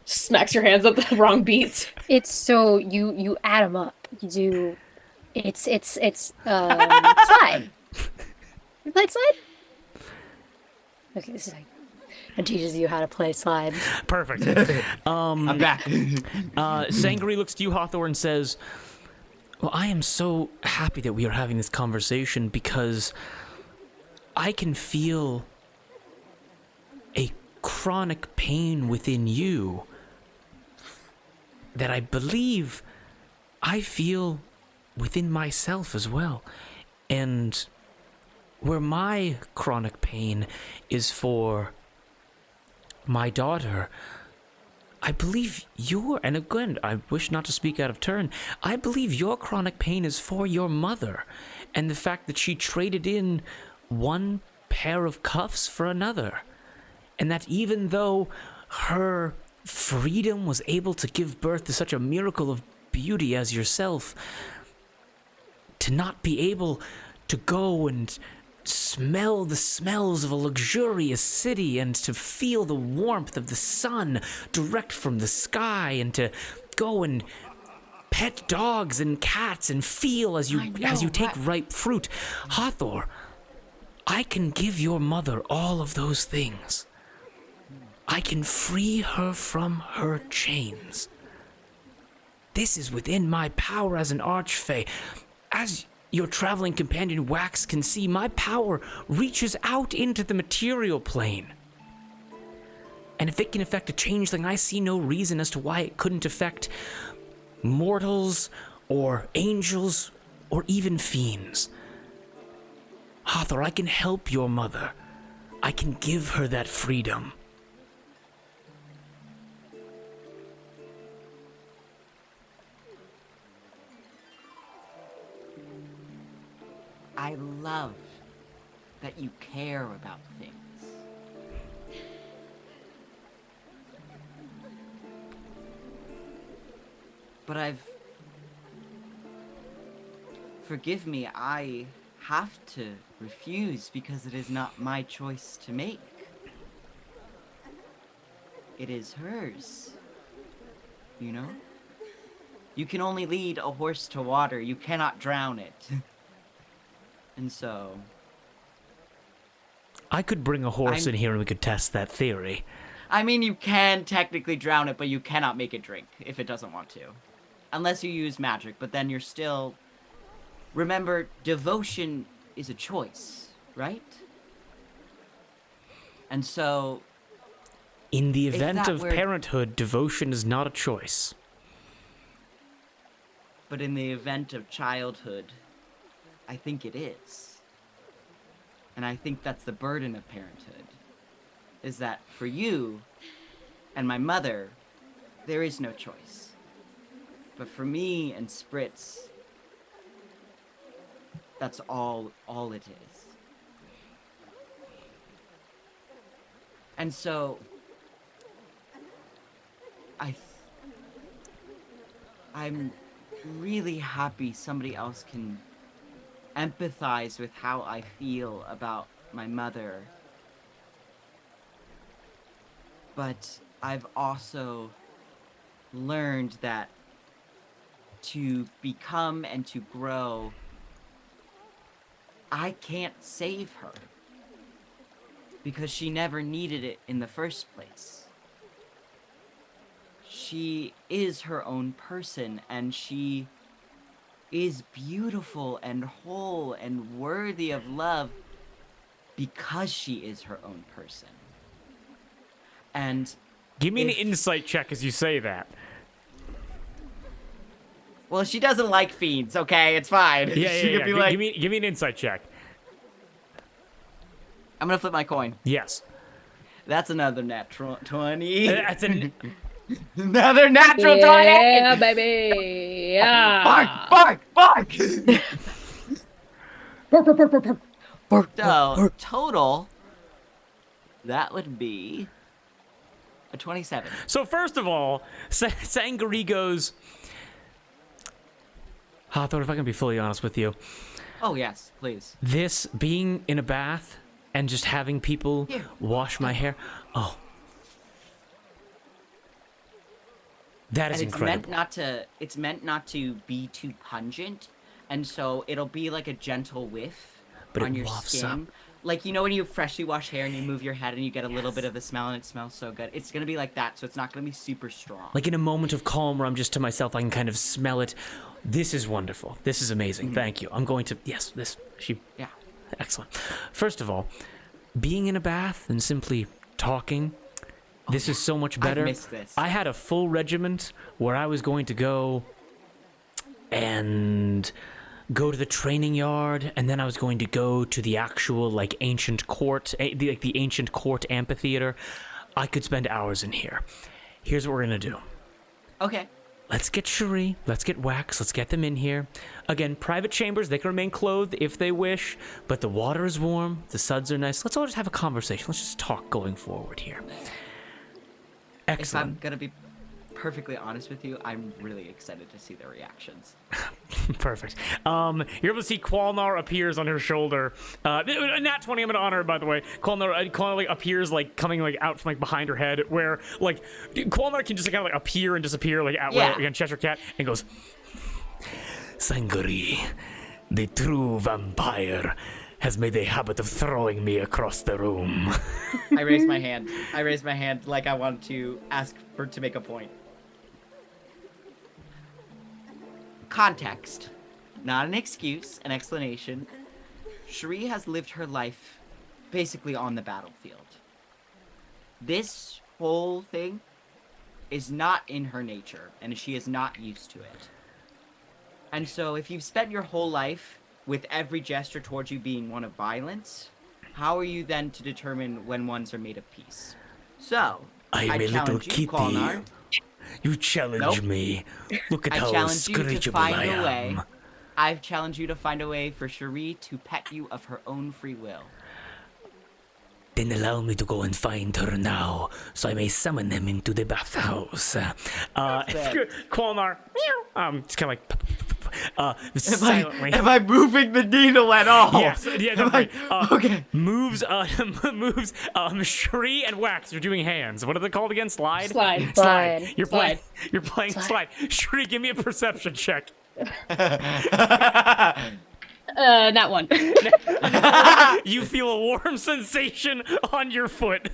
S1: Smacks your hands at the wrong beats.
S3: It's so you add them up. You do. It's slide. You played slide? Okay, this is and teaches you how to play slide.
S2: Perfect.
S4: I'm back.
S2: Sangri looks to you, Hathor, and says, well, I am so happy that we are having this conversation because I can feel a chronic pain within you that I believe I feel within myself as well. And where my chronic pain is for my daughter, I believe and again, I wish not to speak out of turn, I believe your chronic pain is for your mother, and the fact that she traded in one pair of cuffs for another, and that even though her freedom was able to give birth to such a miracle of beauty as yourself, to not be able to go and smell the smells of a luxurious city and to feel the warmth of the sun direct from the sky and to go and pet dogs and cats and feel as you take ripe fruit. Hathor, I can give your mother all of those things. I can free her from her chains. This is within my power as an archfey. As your traveling companion Wax can see, my power reaches out into the material plane. And if it can affect a changeling, I see no reason as to why it couldn't affect mortals or angels or even fiends. Hathor, I can help your mother. I can give her that freedom.
S4: I love that you care about things. But forgive me, I have to refuse because it is not my choice to make. It is hers. You know? You can only lead a horse to water, you cannot drown it. And so...
S2: I could bring a horse in here and we could test that theory.
S4: I mean, you can technically drown it, but you cannot make it drink if it doesn't want to. Unless you use magic, but then you're still... Remember, devotion is a choice, right? And so...
S2: In the event of parenthood, devotion is not a choice.
S4: But in the event of childhood, I think it is. And I think that's the burden of parenthood. is that for you and my mother, there is no choice. But for me and Spritz, that's all it is. And so, I'm really happy somebody else can empathize with how I feel about my mother. But I've also learned that to become and to grow, I can't save her. Because she never needed it in the first place. She is her own person, and she is beautiful and whole and worthy of love because she is her own person. And
S2: give me an insight check as you say that.
S4: Well, she doesn't like fiends, okay? It's fine.
S2: Yeah. Give me an insight check.
S4: I'm gonna flip my coin.
S2: Yes.
S4: That's another natural 20.
S2: That's
S4: another natural 20!
S1: Yeah, baby! Yeah!
S4: Bark!
S1: Bark.
S4: So, total, that would be a 27.
S2: So first of all, Sangari goes, Hathor, if I can be fully honest with you.
S4: Oh, yes, please.
S2: This being in a bath and just having people wash my hair. Oh. That is incredible.
S4: It's meant not to be too pungent, and so it'll be like a gentle whiff on your skin. Up. Like, you know when you freshly wash hair and you move your head and you get a little bit of the smell and it smells so good? It's gonna be like that, so it's not gonna be super strong.
S2: Like in a moment of calm where I'm just to myself, I can kind of smell it. This is wonderful. This is amazing. Thank you. I'm going to,
S4: Yeah.
S2: Excellent. First of all, being in a bath and simply talking, this is so much better.
S4: I've missed this.
S2: I had a full regiment where I was going to go and go to the training yard, and then I was going to go to the actual like ancient court, the ancient court amphitheater. I could spend hours in here. Here's what we're gonna do.
S4: Okay.
S2: Let's get Cherie, let's get Wax, let's get them in here. Again, private chambers, they can remain clothed if they wish, but the water is warm, the suds are nice. Let's all just have a conversation. Let's just talk going forward here. Excellent.
S4: If I'm gonna be perfectly honest with you, I'm really excited to see their reactions.
S2: Perfect. You're able to see Qualnar appears on her shoulder. Nat 20, I'm gonna honor her, by the way. Qualnar like appears like coming like out from like behind her head, where like Qualnar can just kind of like appear and disappear like at where again Cheshire Cat, and goes, Sangari, the true vampire, has made a habit of throwing me across the room.
S4: I raised my hand like I wanted to ask her to make a point. Context. Not an excuse, an explanation. Cherie has lived her life basically on the battlefield. This whole thing is not in her nature, and she is not used to it. And so if you've spent your whole life with every gesture towards you being one of violence, how are you then to determine when ones are made of peace? So, I challenge you, Qualnar.
S2: You challenge me. Look at how screechable I am.
S4: I've challenged you to find a way for Cherie to pet you of her own free will.
S2: Then allow me to go and find her now, so I may summon them into the bathhouse. Qualnar, it's kind of like, silently.
S4: Am I moving the needle at all?
S2: Yes, yeah,
S4: okay.
S2: Moves Cherie and Wax, you're doing hands. What are they called again? Slide?
S1: Slide.
S2: You're playing slide. Cherie, give me a perception check.
S1: Not one.
S2: You feel a warm sensation on your foot.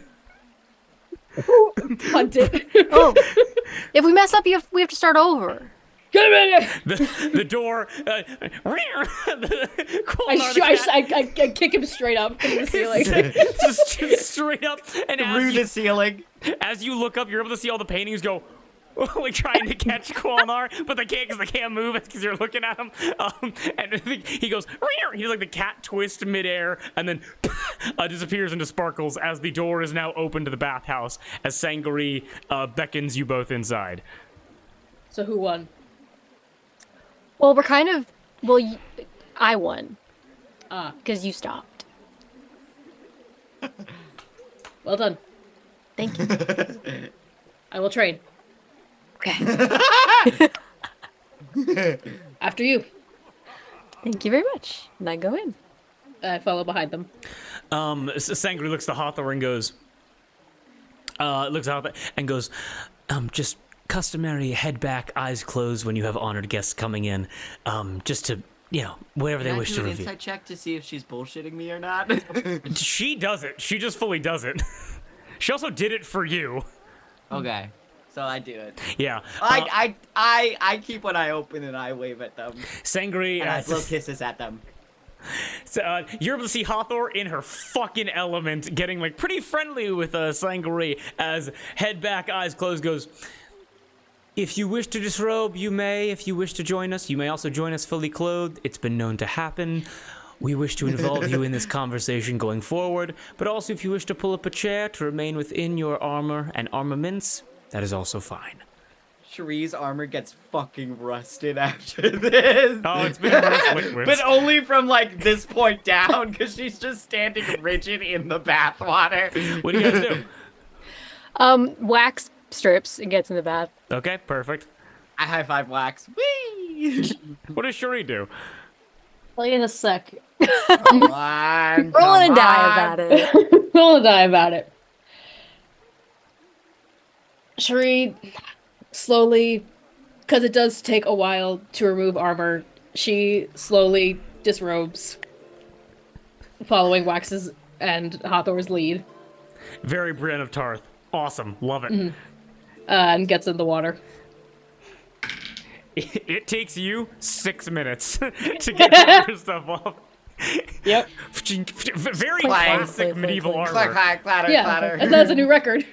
S1: Punt it.
S3: Oh, if we mess up, we have to start over.
S2: The door.
S1: I kick him straight up from the ceiling.
S2: just straight up, and
S4: through the ceiling.
S2: As you look up, you're able to see all the paintings go. like trying to catch Qualnar, but they can't because they can't move because you're looking at him. And he goes, Rear! He's like the cat twist midair, and then disappears into sparkles as the door is now open to the bathhouse as Sangori beckons you both inside.
S1: So who won?
S3: Well, we're kind of... Well, I won. Because you stopped.
S1: Well done.
S3: Thank you.
S1: I will train.
S3: Okay.
S1: After you.
S3: Thank you very much. And I go in.
S1: I follow behind them.
S2: Sangri looks to Hathor and goes, just customary head back, eyes closed when you have honored guests coming in, just to, whatever they wish to review.
S4: Insight check to see if she's bullshitting me or not.
S2: She does it. She just fully does it. She also did it for you.
S4: Okay. So I do it.
S2: Yeah.
S4: I keep one eye open and I wave at them.
S2: Sangri.
S4: And I blow kisses at them.
S2: So, you're able to see Hathor in her fucking element, getting like pretty friendly with Sangri as head back, eyes closed, goes, if you wish to disrobe, you may. If you wish to join us, you may also join us fully clothed. It's been known to happen. We wish to involve you in this conversation going forward, but also if you wish to pull up a chair to remain within your armor and armaments, that is also fine.
S4: Cherie's armor gets fucking rusted after this.
S2: Oh, it's been rusted.
S4: But only from, like, this point down, because she's just standing rigid in the bathwater.
S2: What do you guys do?
S3: Wax strips and gets in the bath.
S2: Okay, perfect.
S4: I high-five Wax. Whee!
S2: What does Cherie do?
S1: Tell you in a sec.
S4: Come on.
S3: Roll and die about it.
S1: Roll and die about it. Cherie, slowly, because it does take a while to remove armor, she slowly disrobes, following Wax's and Hathor's lead.
S2: Very Brienne of Tarth. Awesome. Love it.
S1: Mm-hmm. And gets in the water.
S2: It takes you 6 minutes to get all your stuff off.
S1: Yep.
S2: Very classic medieval armor.
S4: Clatter, clatter,
S1: Yeah,
S4: clatter.
S1: and that's a new record.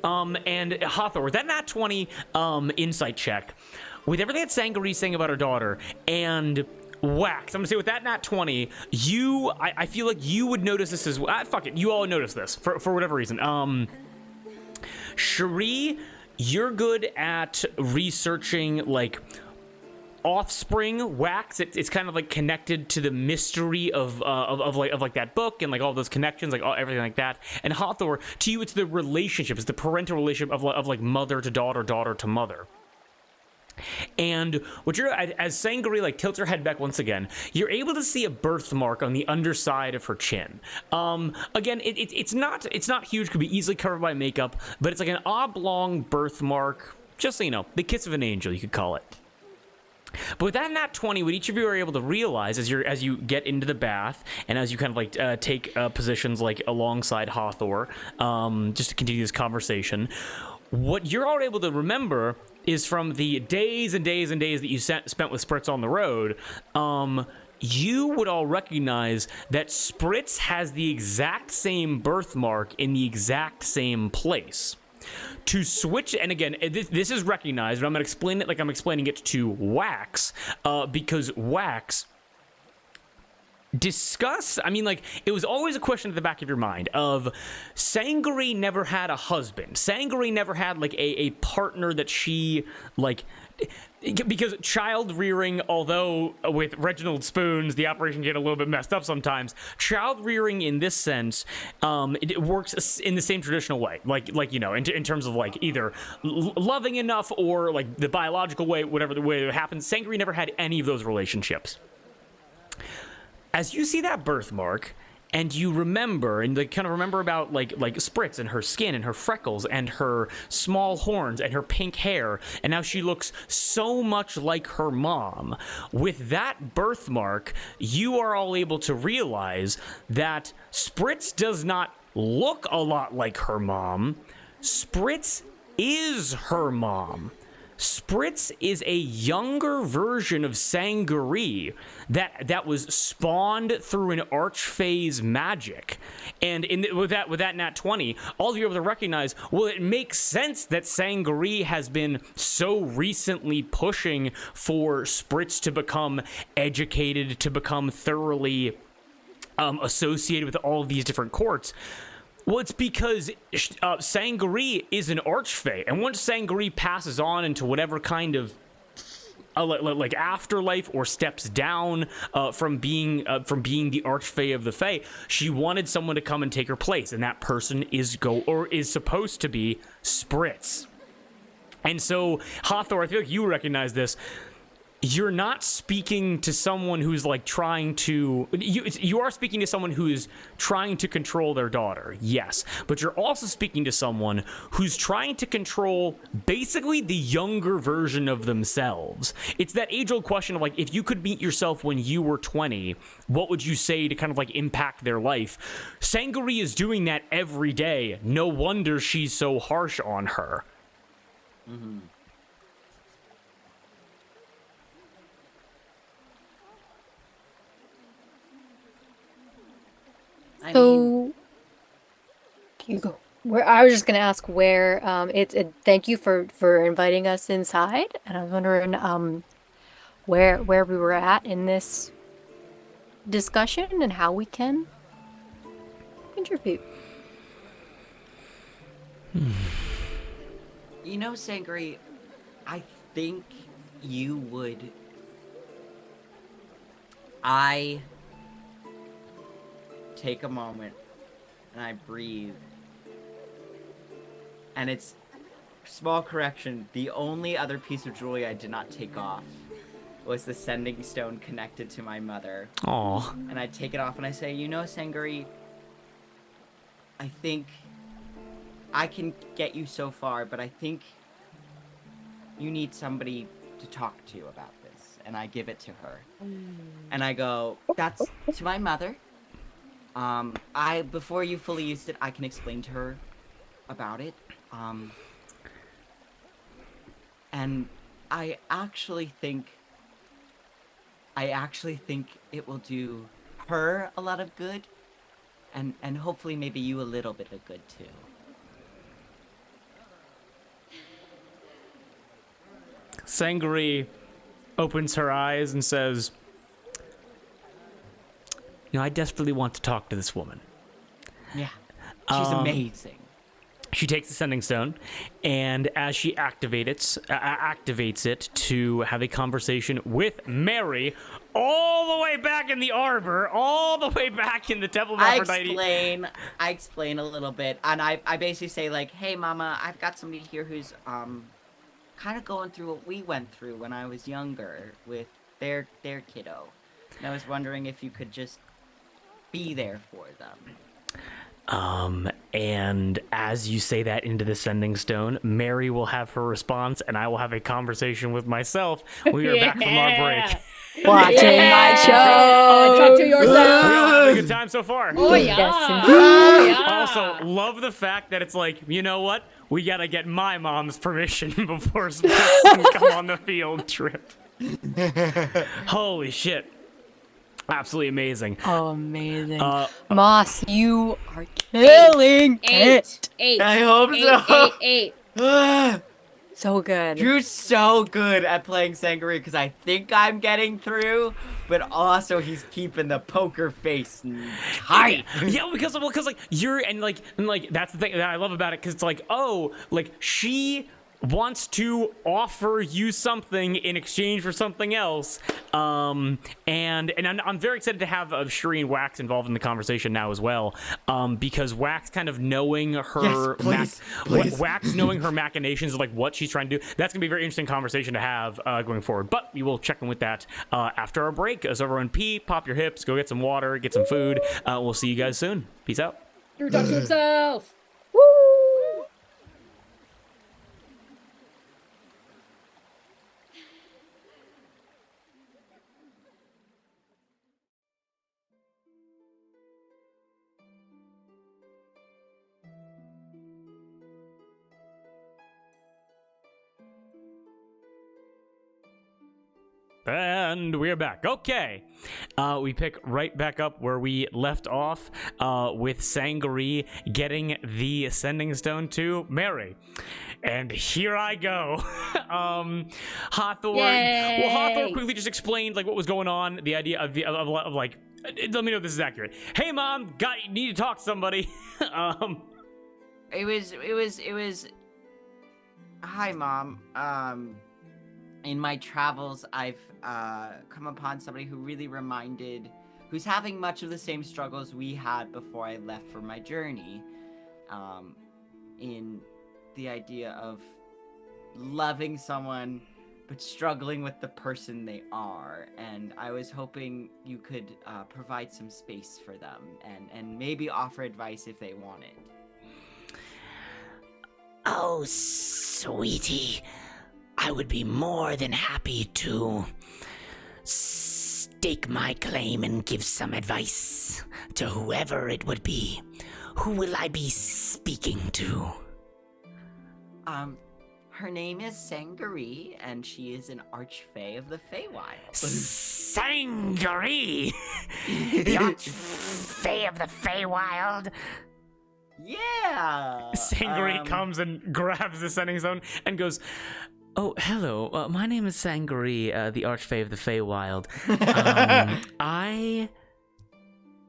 S2: And Hathor, that nat 20 insight check, with everything that Sangari's saying about her daughter, and Wax, I'm gonna say with that nat 20, I feel like you would notice this as well. Fuck it, you all notice this for whatever reason. Cherie, you're good at researching, like, offspring. Wax, it's kind of like connected to the mystery of that book and like all those connections, like everything like that. And Hathor, to you, it's the relationship, it's the parental relationship of like mother to daughter, daughter to mother. And what you're, as Sangari like tilts her head back once again, you're able to see a birthmark on the underside of her chin. Again, it's not huge, could be easily covered by makeup, but it's like an oblong birthmark, just so you know, the kiss of an angel, you could call it. But with that nat 20, what each of you are able to realize as you get into the bath and as you kind of like take positions like alongside Hathor, just to continue this conversation, what you're all able to remember is from the days and days and days that you spent with Spritz on the road, you would all recognize that Spritz has the exact same birthmark in the exact same place. To switch, and again, this is recognized, but I'm going to explain it like I'm explaining it to Wax, because Wax... it was always a question at the back of your mind of Sangari never had a husband. Sangari never had, like, a partner that she, like... Because child rearing, although with Reginald Spoons, the operation get a little bit messed up sometimes, child rearing in this sense, it works in the same traditional way. Like you know, in terms of like either loving enough or like the biological way, whatever the way it happens. Sangari never had any of those relationships. As you see that birthmark, and you remember, and like kind of remember about like Spritz and her skin and her freckles and her small horns and her pink hair, and now she looks so much like her mom. With that birthmark, you are all able to realize that Spritz does not look a lot like her mom. Spritz is her mom. Spritz is a younger version of Sangaree that was spawned through an archphase magic. And with that nat 20, all of you are able to recognize, well, it makes sense that Sangaree has been so recently pushing for Spritz to become educated, to become thoroughly associated with all of these different courts. Well, it's because Sangaree is an archfey, and once Sangaree passes on into whatever kind of like afterlife or steps down from being the archfey of the Fae, she wanted someone to come and take her place, and that person is supposed to be Spritz. And so, Hathor, I feel like you recognize this. You're not speaking to someone who's like trying to... You are speaking to someone who's trying to control their daughter, yes. But you're also speaking to someone who's trying to control basically the younger version of themselves. It's that age-old question of like, if you could meet yourself when you were 20, what would you say to kind of like impact their life? Sangaree is doing that every day. No wonder she's so harsh on her.
S4: Mm-hmm.
S3: So, you go. I was just gonna ask where. Thank you for inviting us inside, and I was wondering where we were at in this discussion and how we can contribute.
S4: You know, Sangaree, I think you would... I take a moment and I breathe. And it's... Small correction, the only other piece of jewelry I did not take off was the sending stone connected to my mother.
S2: Aww.
S4: And I take it off and I say, you know, Sangaree, I think I can get you so far, but I think you need somebody to talk to about this. And I give it to her. And I go, that's to my mother. Before you fully used it, I can explain to her about it. And I actually think it will do her a lot of good, and hopefully maybe you a little bit of good too.
S2: Sangaree opens her eyes and says, you know, I desperately want to talk to this woman.
S4: Yeah, she's amazing.
S2: She takes the sending stone, and as she activates it to have a conversation with Mary, all the way back in the Arbor, all the way back in the Temple of Aphrodite.
S4: I explain a little bit, and I basically say, like, hey, Mama, I've got somebody here who's kind of going through what we went through when I was younger with their kiddo. And I was wondering if you could just be there for them.
S2: And as you say that into the sending stone, Mary will have her response, and I will have a conversation with myself. We are back from our break.
S3: Watching my show.
S1: Talk to yourself.
S2: We all having a good time so far.
S1: Oh yeah.
S3: Yes,
S1: Oh, yeah.
S2: Also, love the fact that it's like, you know what? We gotta get my mom's permission before Spritz can come on the field trip. Holy shit. Absolutely amazing.
S3: Oh, amazing. Moss, you are killing it.
S1: Eight.
S4: I hope so.
S1: Eight.
S3: So good.
S4: Drew's so good at playing Sangaree because I think I'm getting through, but also he's keeping the poker face tight.
S2: Yeah, because like you're and that's the thing that I love about it, because it's like, oh, like she wants to offer you something in exchange for something else, and I'm very excited to have Shireen Wax involved in the conversation now as well, because Wax kind of knowing her Wax knowing her machinations of like what she's trying to do, that's gonna be a very interesting conversation to have going forward. But we will check in with that after our break. So everyone pee, pop your hips, go get some water, get some food. We'll see you guys soon. Peace out.
S1: Drew talks to himself.
S2: And we're back. Okay. We pick right back up where we left off with Sangaree getting the Ascending Stone to Mary. And here I go. Hawthorne.
S1: Yay!
S2: Well, Hawthorne quickly just explained like what was going on, the idea of like, let me know if this is accurate. Hey, Mom, need to talk to somebody.
S4: It was. Hi, Mom. In my travels, I've come upon somebody who's having much of the same struggles we had before I left for my journey. In the idea of loving someone, but struggling with the person they are. And I was hoping you could provide some space for them and maybe offer advice if they want it.
S6: Oh, sweetie. I would be more than happy to stake my claim and give some advice to whoever it would be. Who will I be speaking to?
S4: Her name is Sangaree, and she is an archfey of the Feywild.
S6: Sangaree! The archfey of the Feywild?
S4: Yeah!
S2: Sangaree comes and grabs the Ascending Stone and goes, "Oh, hello. My name is Sangaree, the Archfey of the Feywild.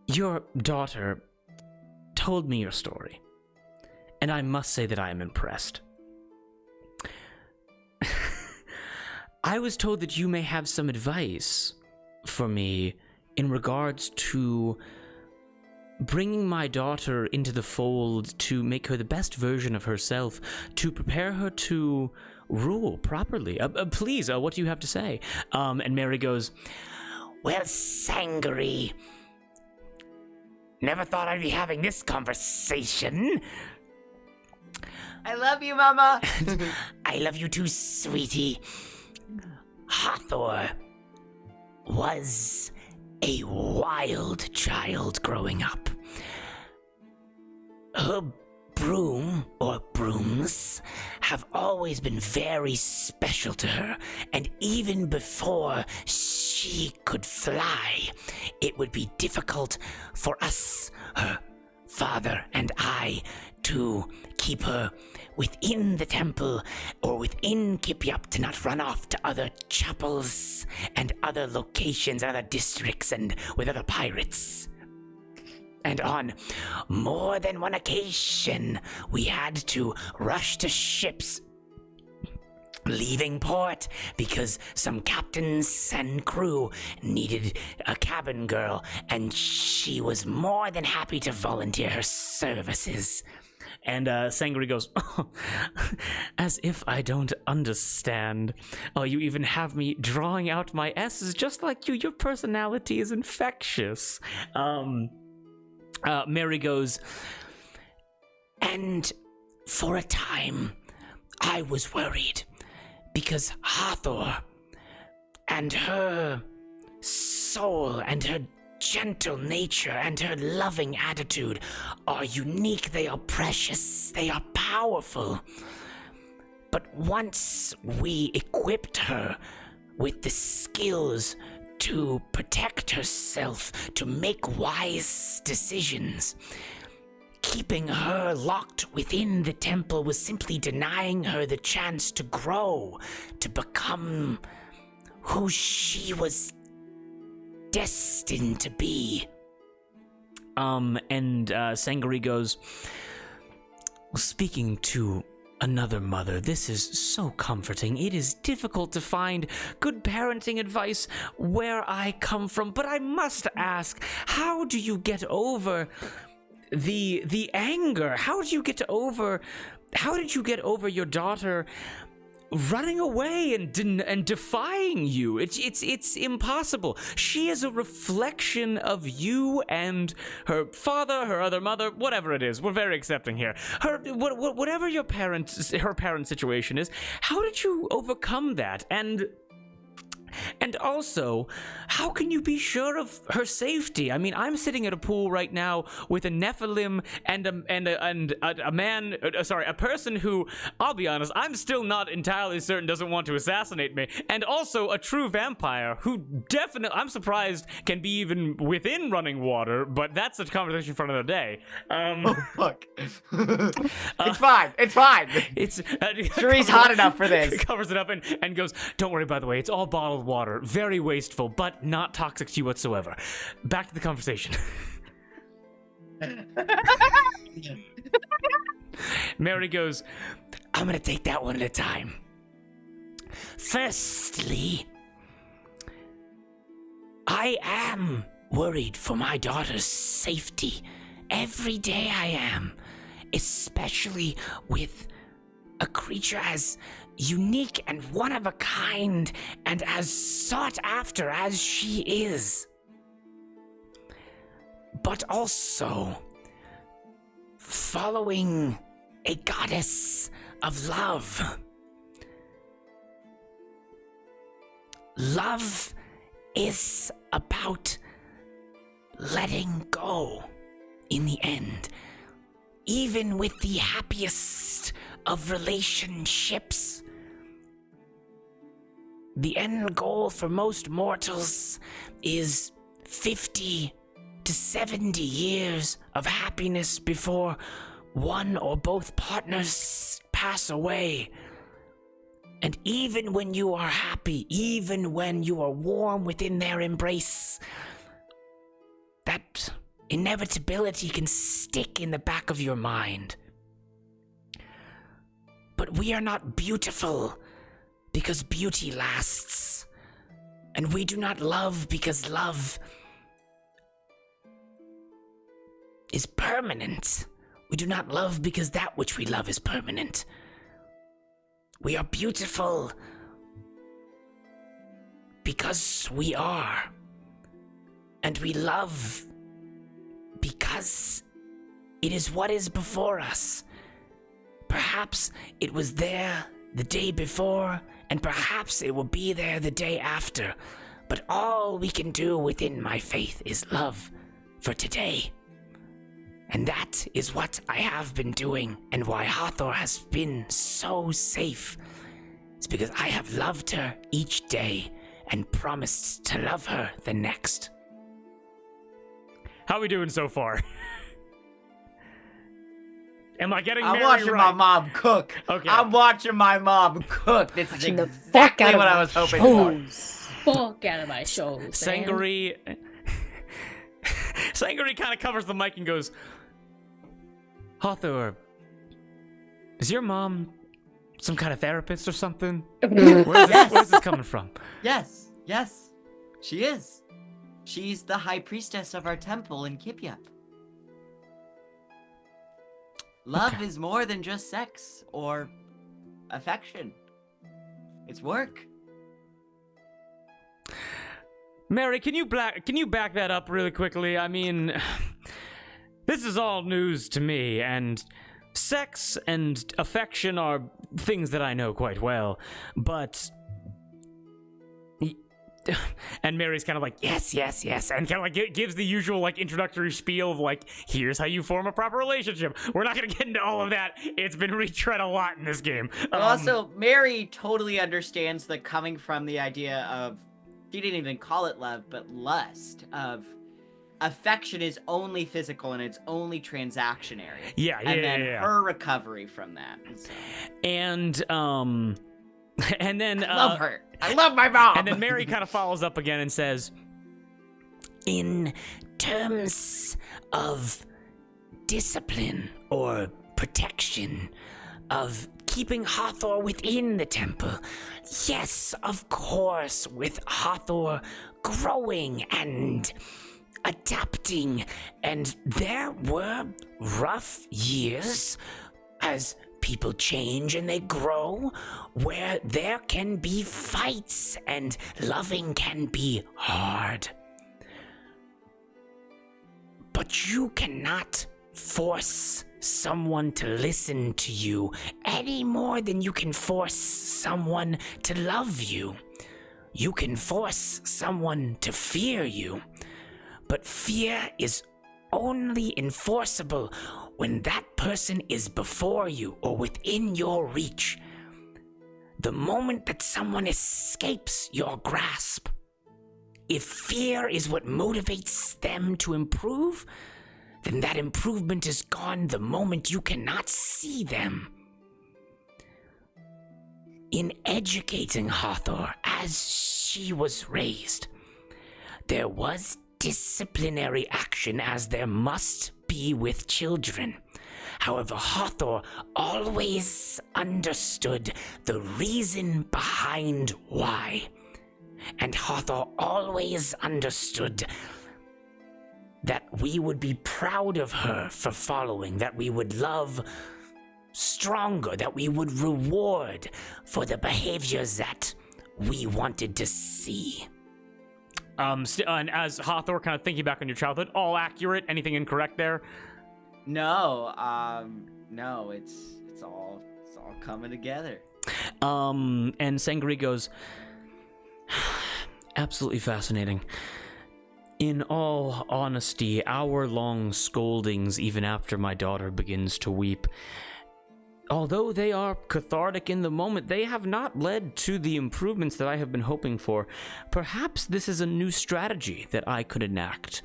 S2: Your daughter told me your story, and I must say that I am impressed. I was told that you may have some advice for me in regards to bringing my daughter into the fold to make her the best version of herself, to prepare her to rule properly. Please, what do you have to say?" And Mary goes,
S6: "Well, Sangaree, never thought I'd be having this conversation.
S4: I love you, Mama!
S6: I love you too, sweetie. Hathor was a wild child growing up. Her broom, or brooms, have always been very special to her, and even before she could fly, it would be difficult for us, her father and I, to keep her within the temple or within Kipyup to not run off to other chapels and other locations, other districts, and with other pirates. And on more than one occasion, we had to rush to ships leaving port because some captains and crew needed a cabin girl, and she was more than happy to volunteer her services."
S2: And Sangaree goes, "Oh, as if I don't understand. Oh, you even have me drawing out my S's just like you. Your personality is infectious." Mary goes,
S6: "And for a time, I was worried because Hathor and her soul and her gentle nature and her loving attitude are unique, they are precious, they are powerful. But once we equipped her with the skills to protect herself, to make wise decisions, keeping her locked within the temple was simply denying her the chance to grow, to become who she was destined to be."
S2: And Sangaree goes, "Speaking to another mother, this is so comforting. It is difficult to find good parenting advice where I come from, but I must ask, how do you get over the anger? How did you get over your daughter running away and defying you? It's impossible. She is a reflection of you and her father, her other mother, whatever it is. We're very accepting here. Whatever her parent situation is. How did you overcome that? And also, how can you be sure of her safety? I mean, I'm sitting at a pool right now with a Nephilim and a person who, I'll be honest, I'm still not entirely certain doesn't want to assassinate me, and also a true vampire who definitely, I'm surprised, can be even within running water, but that's a conversation for another day.
S4: Oh, fuck.
S5: It's fine. It's fine.
S2: It's
S5: Sure, he's hot enough for this.
S2: Covers it up and goes, don't worry, by the way, it's all bottled water. Very wasteful, but not toxic to you whatsoever. Back to the conversation. Mary goes,
S6: I'm gonna take that one at a time. Firstly, I am worried for my daughter's safety. Every day I am. Especially with a creature as unique and one of a kind and as sought after as she is. But also, following a goddess of love. Love is about letting go in the end. Even with the happiest of relationships, the end goal for most mortals is 50 to 70 years of happiness before one or both partners pass away. And even when you are happy, even when you are warm within their embrace, that inevitability can stick in the back of your mind. But we are not beautiful because beauty lasts. And we do not love because love is permanent. We do not love because that which we love is permanent. We are beautiful because we are. And we love because it is what is before us. Perhaps it was there the day before, and perhaps it will be there the day after. But all we can do within my faith is love for today. And that is what I have been doing, and why Hathor has been so safe. It's because I have loved her each day and promised to love her the next.
S2: how are we doing so far? Am I getting
S5: I'm
S2: Mary
S5: watching
S2: right?
S5: my mom cook.
S2: Okay.
S5: I'm watching my mom cook. This is
S3: Watching the fuck
S5: exactly
S3: out of
S5: what I
S3: my
S5: was hoping for.
S3: shows.
S1: Fuck out of my shows, man.
S2: Sangari kind of covers the mic and goes, Hathor, is your mom some kind of therapist or something? Where's this coming from?
S4: Yes, yes, she is. She's the high priestess of our temple in Kibyup. Love
S2: Okay.
S4: is more than just sex or affection. It's work.
S2: Mary, can you back that up really quickly? I mean, this is all news to me, and sex and affection are things that I know quite well, but... And Mary's kind of like, yes, and kind of like gives the usual like introductory spiel of like, here's how you form a proper relationship. We're not gonna get into all of that. It's been retread a lot in this game.
S4: But also, Mary totally understands the coming from the idea of, she didn't even call it love, but lust, of affection is only physical and it's only transactionary.
S2: Yeah,
S4: And then
S2: yeah.
S4: her recovery from that. And so.
S2: And then
S5: I love her. I love my mom.
S2: And then Mary kind of follows up again and says,
S6: In terms of discipline or protection, of keeping Hathor within the temple, yes, of course, with Hathor growing and adapting, and there were rough years as people change and they grow, where there can be fights and loving can be hard. But you cannot force someone to listen to you any more than you can force someone to love you. You can force someone to fear you, but fear is only enforceable when that person is before you or within your reach. The moment that someone escapes your grasp, if fear is what motivates them to improve, then that improvement is gone the moment you cannot see them. In educating Allatour as she was raised, there was disciplinary action as there must be with children. However, Allatour always understood the reason behind why. And Allatour always understood that we would be proud of her for following, that we would love stronger, that we would reward for the behaviors that we wanted to see.
S2: And as Allatour, kind of thinking back on your childhood, all accurate? Anything incorrect there?
S4: No, no, it's all coming together.
S2: And Sangri goes, absolutely fascinating. In all honesty, hour-long scoldings even after my daughter begins to weep, although they are cathartic in the moment, they have not led to the improvements that I have been hoping for. Perhaps this is a new strategy that I could enact.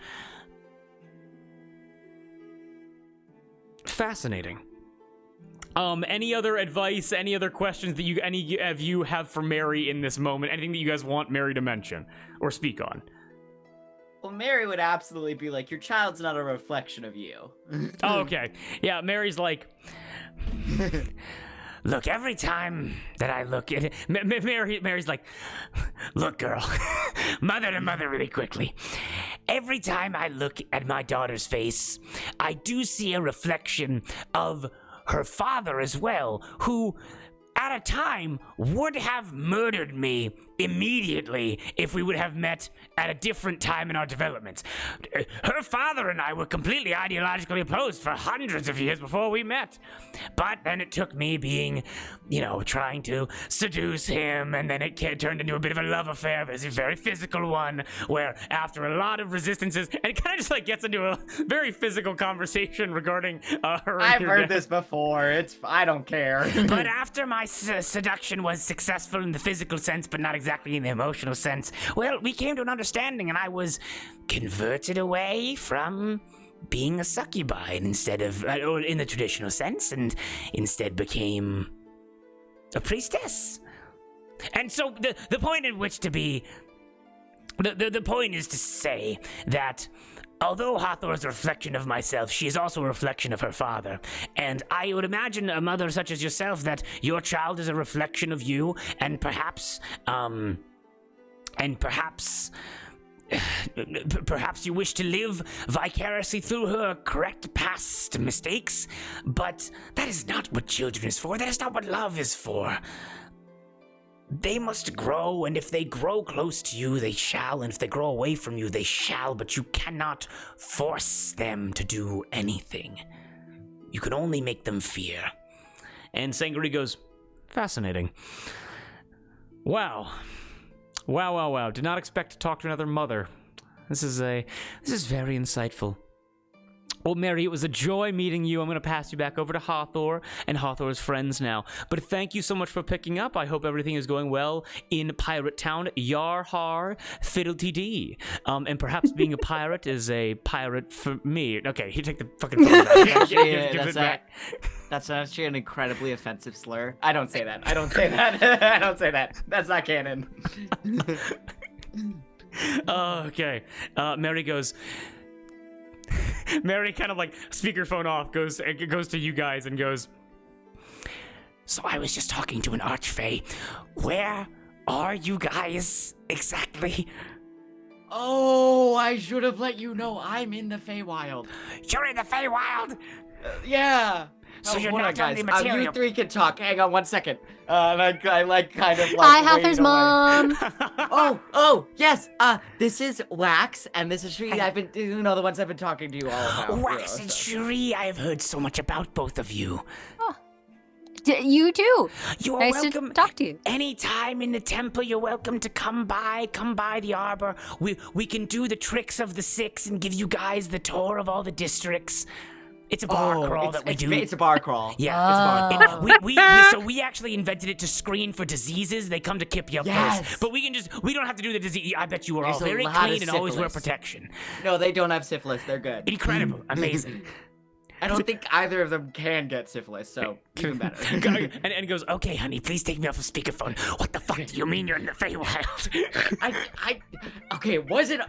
S2: Fascinating. Any other advice, any other questions that any of you have for Mary in this moment? Anything that you guys want Mary to mention or speak on?
S4: Well, Mary would absolutely be like, your child's not a reflection of you.
S2: Oh, okay. Yeah, Mary's like,
S6: look, every time that I look at it,
S2: Mary's like,
S6: look, girl, mother to mother really quickly. Every time I look at my daughter's face, I do see a reflection of her father as well, who at a time would have murdered me immediately if we would have met at a different time in our development. Her father and I were completely ideologically opposed for hundreds of years before we met. But then it took me being, trying to seduce him, and then it turned into a bit of a love affair. It was a very physical one, where after a lot of resistances, and it kind of just gets into a very physical conversation regarding her.
S4: I've heard this before. I don't care.
S6: But after my seduction was successful in the physical sense, but not exactly in the emotional sense, well, we came to an understanding, and I was converted away from being a succubi instead of, or in the traditional sense, and instead became a priestess. And so the point at which to be, the point is to say that although Allatour is a reflection of myself, she is also a reflection of her father. And I would imagine a mother such as yourself that your child is a reflection of you, and perhaps you wish to live vicariously through her correct past mistakes, but that is not what children is for. That is not what love is for. They must grow, and if they grow close to you, they shall, and if they grow away from you, they shall, but you cannot force them to do anything. You can only make them fear.
S2: And Sangri goes, fascinating. Wow. Wow. Did not expect to talk to another mother. This is very insightful. Well, Mary, it was a joy meeting you. I'm going to pass you back over to Allatour and Hawthorne's friends now. But thank you so much for picking up. I hope everything is going well in Pirate Town. Yar har, fiddle-tee dee. And perhaps being a pirate is a pirate for me. Okay, you take the fucking phone back. Give it back.
S4: That's actually an incredibly offensive slur. I don't say that. I don't say that. That's not canon.
S2: Okay. Mary goes... Mary kind of speakerphone off, goes to you guys and goes,
S6: so I was just talking to an archfey. Where are you guys exactly?
S4: Oh, I should have let you know I'm in the Feywild.
S6: You're in the Feywild?
S4: Yeah.
S6: So you're not on the material.
S4: You three can talk. Hang on 1 second. And I kind of
S3: Hi, Heather's mom.
S4: Oh, yes. This is Wax, and this is Shree. I've been, the ones I've been talking to you all about.
S6: Wax and Shree, I have heard so much about both of you.
S3: Oh, You too.
S6: You are
S3: Nice
S6: welcome.
S3: to talk to you.
S6: Anytime in the temple, you're welcome to come by the arbor. We can do the tricks of the six and give you guys the tour of all the districts. It's a bar crawl that we do.
S4: It's a bar crawl.
S6: Yeah, it's a bar. So we actually invented it to screen for diseases. They come to kip you up first. But we don't have to do the disease. I bet you are all very clean and always wear protection.
S4: No, they don't have syphilis. They're good.
S6: Incredible. Amazing.
S4: I don't think either of them can get syphilis, so even better.
S6: and he goes, okay, honey, please take me off of speakerphone. What the fuck do you mean you're in the Feywild?
S4: Okay, it wasn't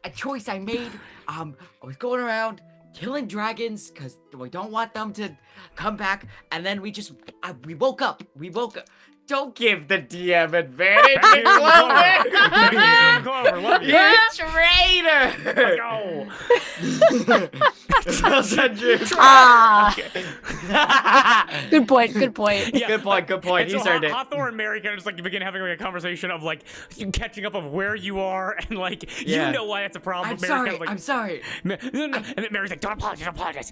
S4: a choice I made. I was going around killing dragons because we don't want them to come back, and then we woke up. Don't give the DM advantage, Clover! You traitor!
S2: Go.
S3: Good point.
S2: Yeah,
S4: Good point.
S2: And
S4: He
S2: so
S4: earned it.
S2: Hawthorne and Mary kind of just like begin having like a conversation of like you catching up of where you are and like
S4: Yeah.
S2: you know why it's a problem.
S4: I'm
S2: Mary
S4: sorry.
S2: kind of like,
S4: I'm sorry.
S2: No. And then Mary's like, don't apologize.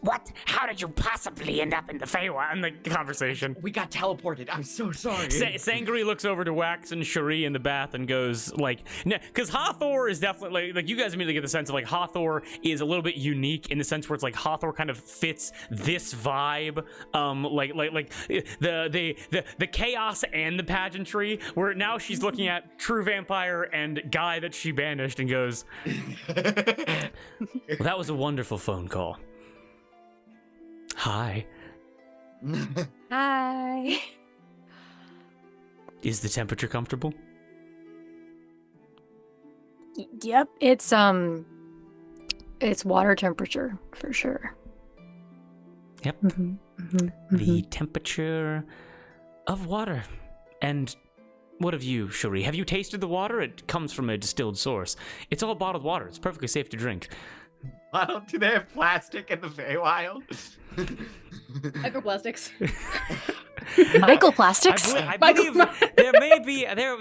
S6: What? How did you possibly end up in the Feywild?
S2: And the conversation.
S4: We got teleported. I'm so sorry.
S2: Sangri looks over to Wax and Cherie in the bath and goes like, because Hathor is definitely like you guys immediately get the sense of like Hathor is a little bit unique in the sense where it's like Hathor kind of fits this vibe, like the chaos and the pageantry. Where now she's looking at true vampire and guy that she banished and goes, well, that was a wonderful phone call. Hi.
S3: Hi.
S2: Is the temperature comfortable?
S3: Yep, it's water temperature for sure.
S2: Yep.
S3: Mm-hmm.
S2: The temperature of water. And what of you, Cherie? Have you tasted the water? It comes from a distilled source. It's all bottled water. It's perfectly safe to drink.
S5: Do they have plastic in the Feywild?
S1: Microplastics.
S3: Microplastics?
S2: I believe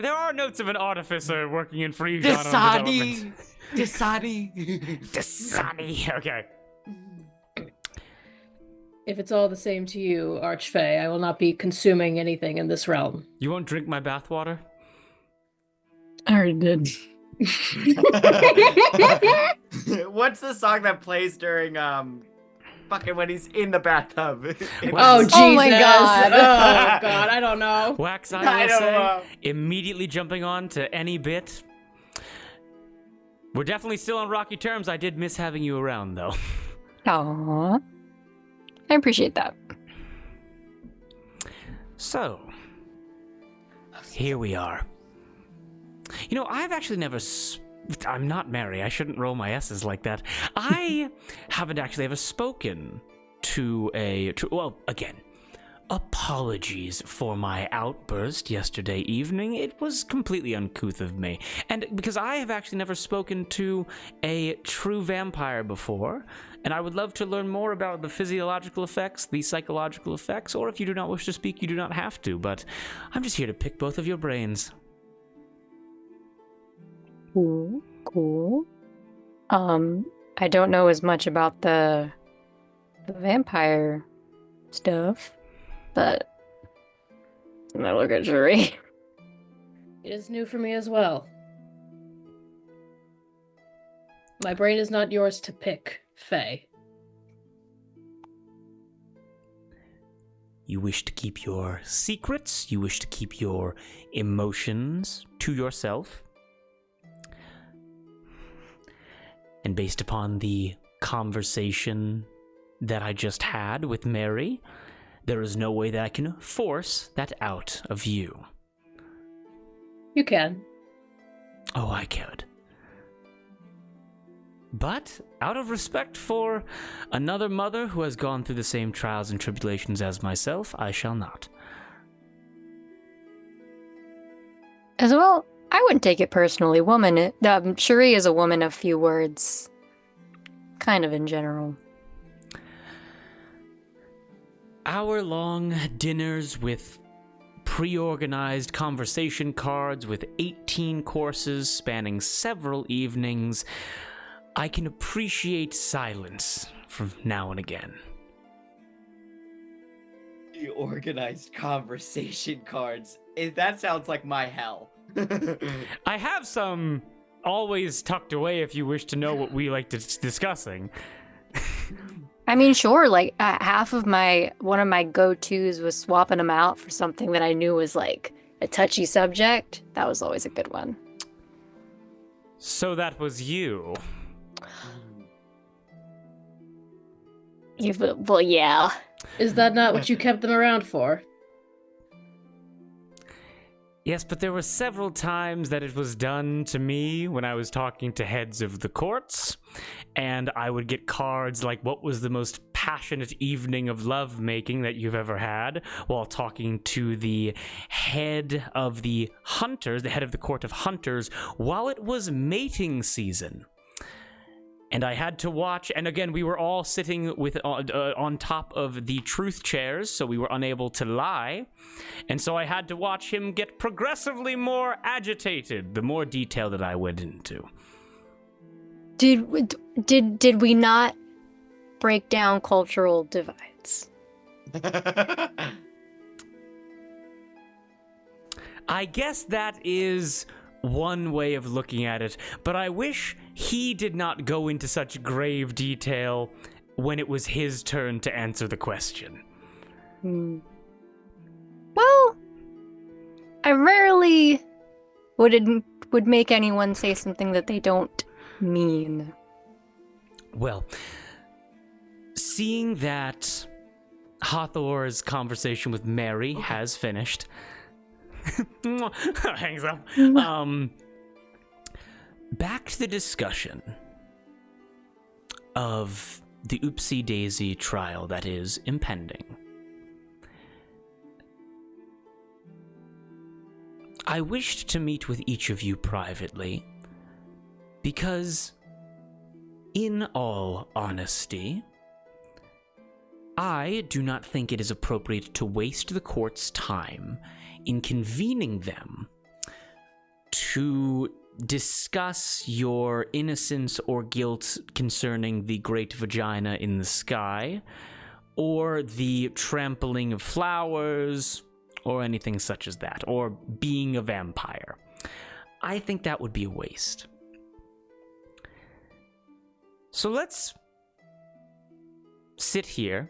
S2: there are notes of an artificer working in free genre development.
S6: Dasani.
S2: Okay.
S1: If it's all the same to you, Archfey, I will not be consuming anything in this realm.
S2: You won't drink my bathwater?
S3: I already did.
S5: What's the song that plays during fucking when he's in the bathtub?
S1: Oh, Jesus.
S3: Oh my God.
S1: Oh, God. I don't know.
S2: Wax,
S5: I
S2: I will
S5: don't
S2: say,
S5: know.
S2: immediately jumping on to any bit. We're definitely still on rocky terms. I did miss having you around, though.
S3: Aww. I appreciate that.
S2: So, here we are. You know, I've actually never... I'm not Mary. I shouldn't roll my S's like that. I haven't actually ever spoken to a... well, again, apologies for my outburst yesterday evening. It was completely uncouth of me. And because I have actually never spoken to a true vampire before, and I would love to learn more about the physiological effects, the psychological effects, or if you do not wish to speak, you do not have to, but I'm just here to pick both of your brains.
S3: Cool. I don't know as much about the vampire stuff, but I look at Shuri.
S1: It is new for me as well. My brain is not yours to pick, Faye.
S2: You wish to keep your secrets, you wish to keep your emotions to yourself. And based upon the conversation that I just had with Mary, there is no way that I can force that out of you.
S1: You can.
S2: Oh, I could. But, out of respect for another mother who has gone through the same trials and tribulations as myself, I shall not.
S3: As well, I wouldn't take it personally. Shuri is a woman of few words. Kind of in general.
S2: Hour-long dinners with pre-organized conversation cards with 18 courses spanning several evenings. I can appreciate silence from now and again.
S5: The organized conversation cards. That sounds like my hell.
S2: I have some always tucked away if you wish to know what we like discussing.
S3: I mean, sure, like half of one of my go-tos was swapping them out for something that I knew was like a touchy subject. That was always a good one.
S2: So that was you.
S3: Well, yeah.
S1: Is that not what you kept them around for?
S2: Yes, but there were several times that it was done to me when I was talking to heads of the courts, and I would get cards like, what was the most passionate evening of lovemaking that you've ever had, while talking to the head of the hunters, the head of the court of hunters, while it was mating season. And I had to watch, and again, we were all sitting on top of the truth chairs, so we were unable to lie. And so I had to watch him get progressively more agitated, the more detail that I went into.
S3: Did we not break down cultural divides?
S2: I guess that is one way of looking at it, but I wish he did not go into such grave detail when it was his turn to answer the question.
S3: Well, I rarely would make anyone say something that they don't mean.
S2: Well, seeing that Hathor's conversation with Mary has finished, hangs up. Back to the discussion of the Oopsie Daisy trial that is impending. I wished to meet with each of you privately because, in all honesty, I do not think it is appropriate to waste the court's time in convening them to discuss your innocence or guilt concerning the great vagina in the sky, or the trampling of flowers, or anything such as that, or being a vampire. I think that would be a waste. So let's sit here,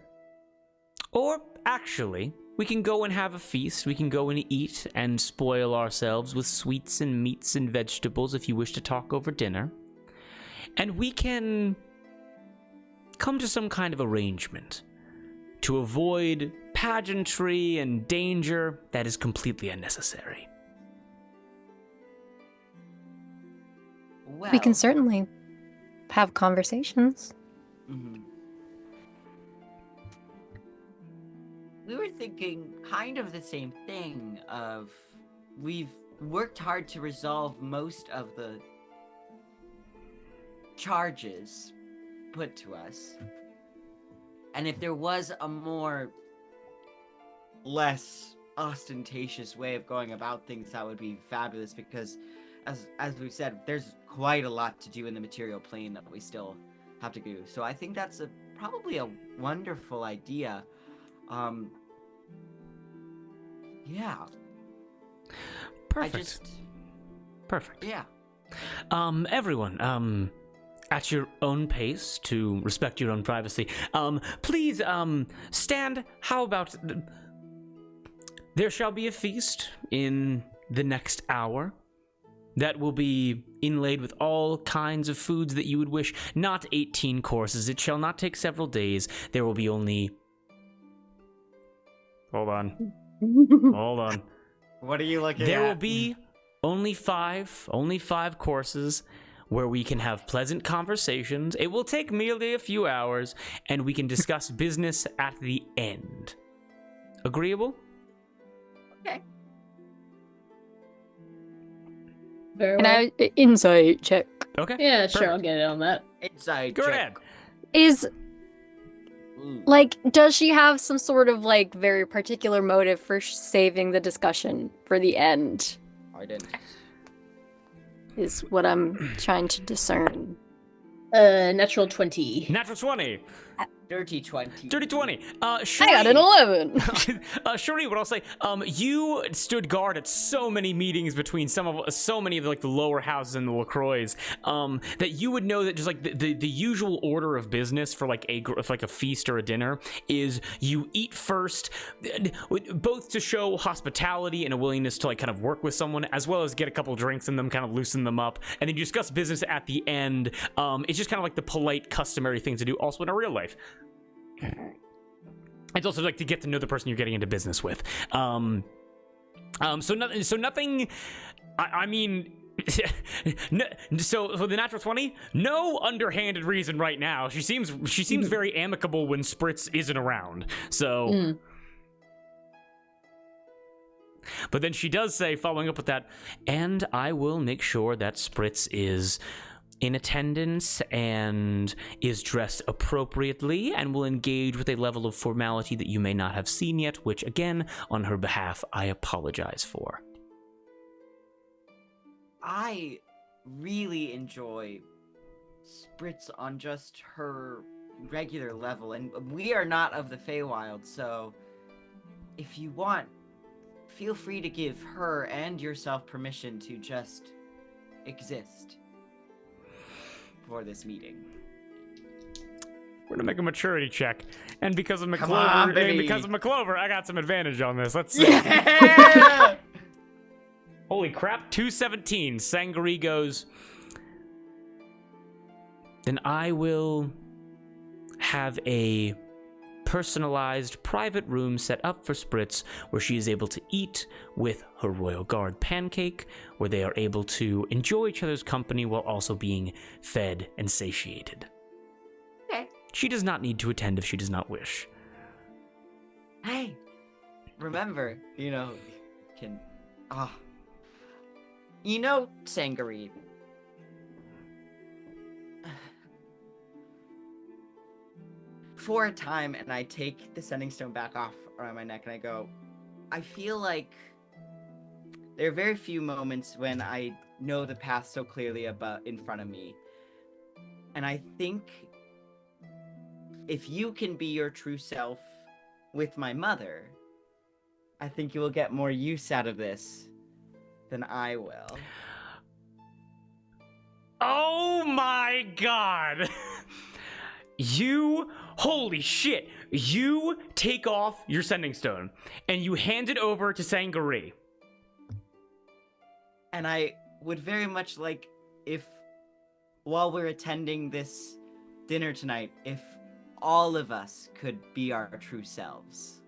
S2: or actually, we can go and have a feast, we can go and eat and spoil ourselves with sweets and meats and vegetables if you wish to talk over dinner. And we can come to some kind of arrangement to avoid pageantry and danger that is completely unnecessary.
S5: Well,
S3: We can certainly have conversations.
S5: mhm. We were thinking kind of the same thing of we've worked hard to resolve most of the charges put to us. And if there was a more less ostentatious way of going about things, that would be fabulous, because as we've said, there's quite a lot to do in the material plane that we still have to do. So I think that's probably a wonderful idea. Yeah.
S2: Perfect. Perfect.
S5: Yeah.
S2: Everyone, at your own pace, to respect your own privacy, please, stand. How about... There shall be a feast in the next hour that will be inlaid with all kinds of foods that you would wish. Not 18 courses. It shall not take several days. There will be only... Hold on. Hold on.
S5: What are you looking at?
S2: There will be only five courses where we can have pleasant conversations. It will take merely a few hours, and we can discuss business at the end. Agreeable?
S5: Okay.
S1: Very
S3: Can
S1: well.
S3: I insight check?
S2: Okay.
S1: Yeah, sure,
S2: Perfect.
S1: I'll get it on that.
S5: Inside
S2: Go
S5: check.
S2: ahead.
S3: Is
S5: Ooh.
S3: like, does she have some sort of like very particular motive for saving the discussion for the end?
S5: I didn't.
S3: Is what I'm trying to discern.
S1: Natural 20.
S2: Natural 20.
S5: Dirty 20.
S2: Dirty 20.
S1: I got an 11.
S2: Shuri, what I'll say, you stood guard at so many meetings between so many of like the lower houses in the LaCroix, that you would know that just like the usual order of business for like a feast or a dinner is you eat first, both to show hospitality and a willingness to like kind of work with someone, as well as get a couple drinks in them, kind of loosen them up, and then you discuss business at the end. It's just kind of like the polite, customary thing to do also in a real life. It's also like to get to know the person you're getting into business with. So nothing. I mean, so for the natural 20, no underhanded reason right now. She seems very amicable when Spritz isn't around. So, but then she does say, following up with that, and I will make sure that Spritz is in attendance and is dressed appropriately and will engage with a level of formality that you may not have seen yet, which again, on her behalf, I apologize for.
S5: I really enjoy Spritz on just her regular level, and we are not of the Feywild, so if you want, feel free to give her and yourself permission to just exist for this meeting.
S2: We're gonna make a maturity check, and because of
S5: Come on, baby.
S2: McClover, I got some advantage on this. Let's see.
S5: Yeah!
S2: Holy crap! 217. Sangari goes. Then I will have a personalized private room set up for Spritz where she is able to eat with her Royal Guard pancake, where they are able to enjoy each other's company while also being fed and satiated.
S5: Okay.
S2: She does not need to attend if she does not wish.
S5: Hey, remember, Sangari. For a time, and I take the sending stone back off around my neck and I go, I feel like there are very few moments when I know the path so clearly in front of me. And I think if you can be your true self with my mother, I think you will get more use out of this than I will.
S2: Oh my god! Holy shit! You take off your sending stone and you hand it over to Sangari.
S5: And I would very much like if, while we're attending this dinner tonight, if all of us could be our true selves.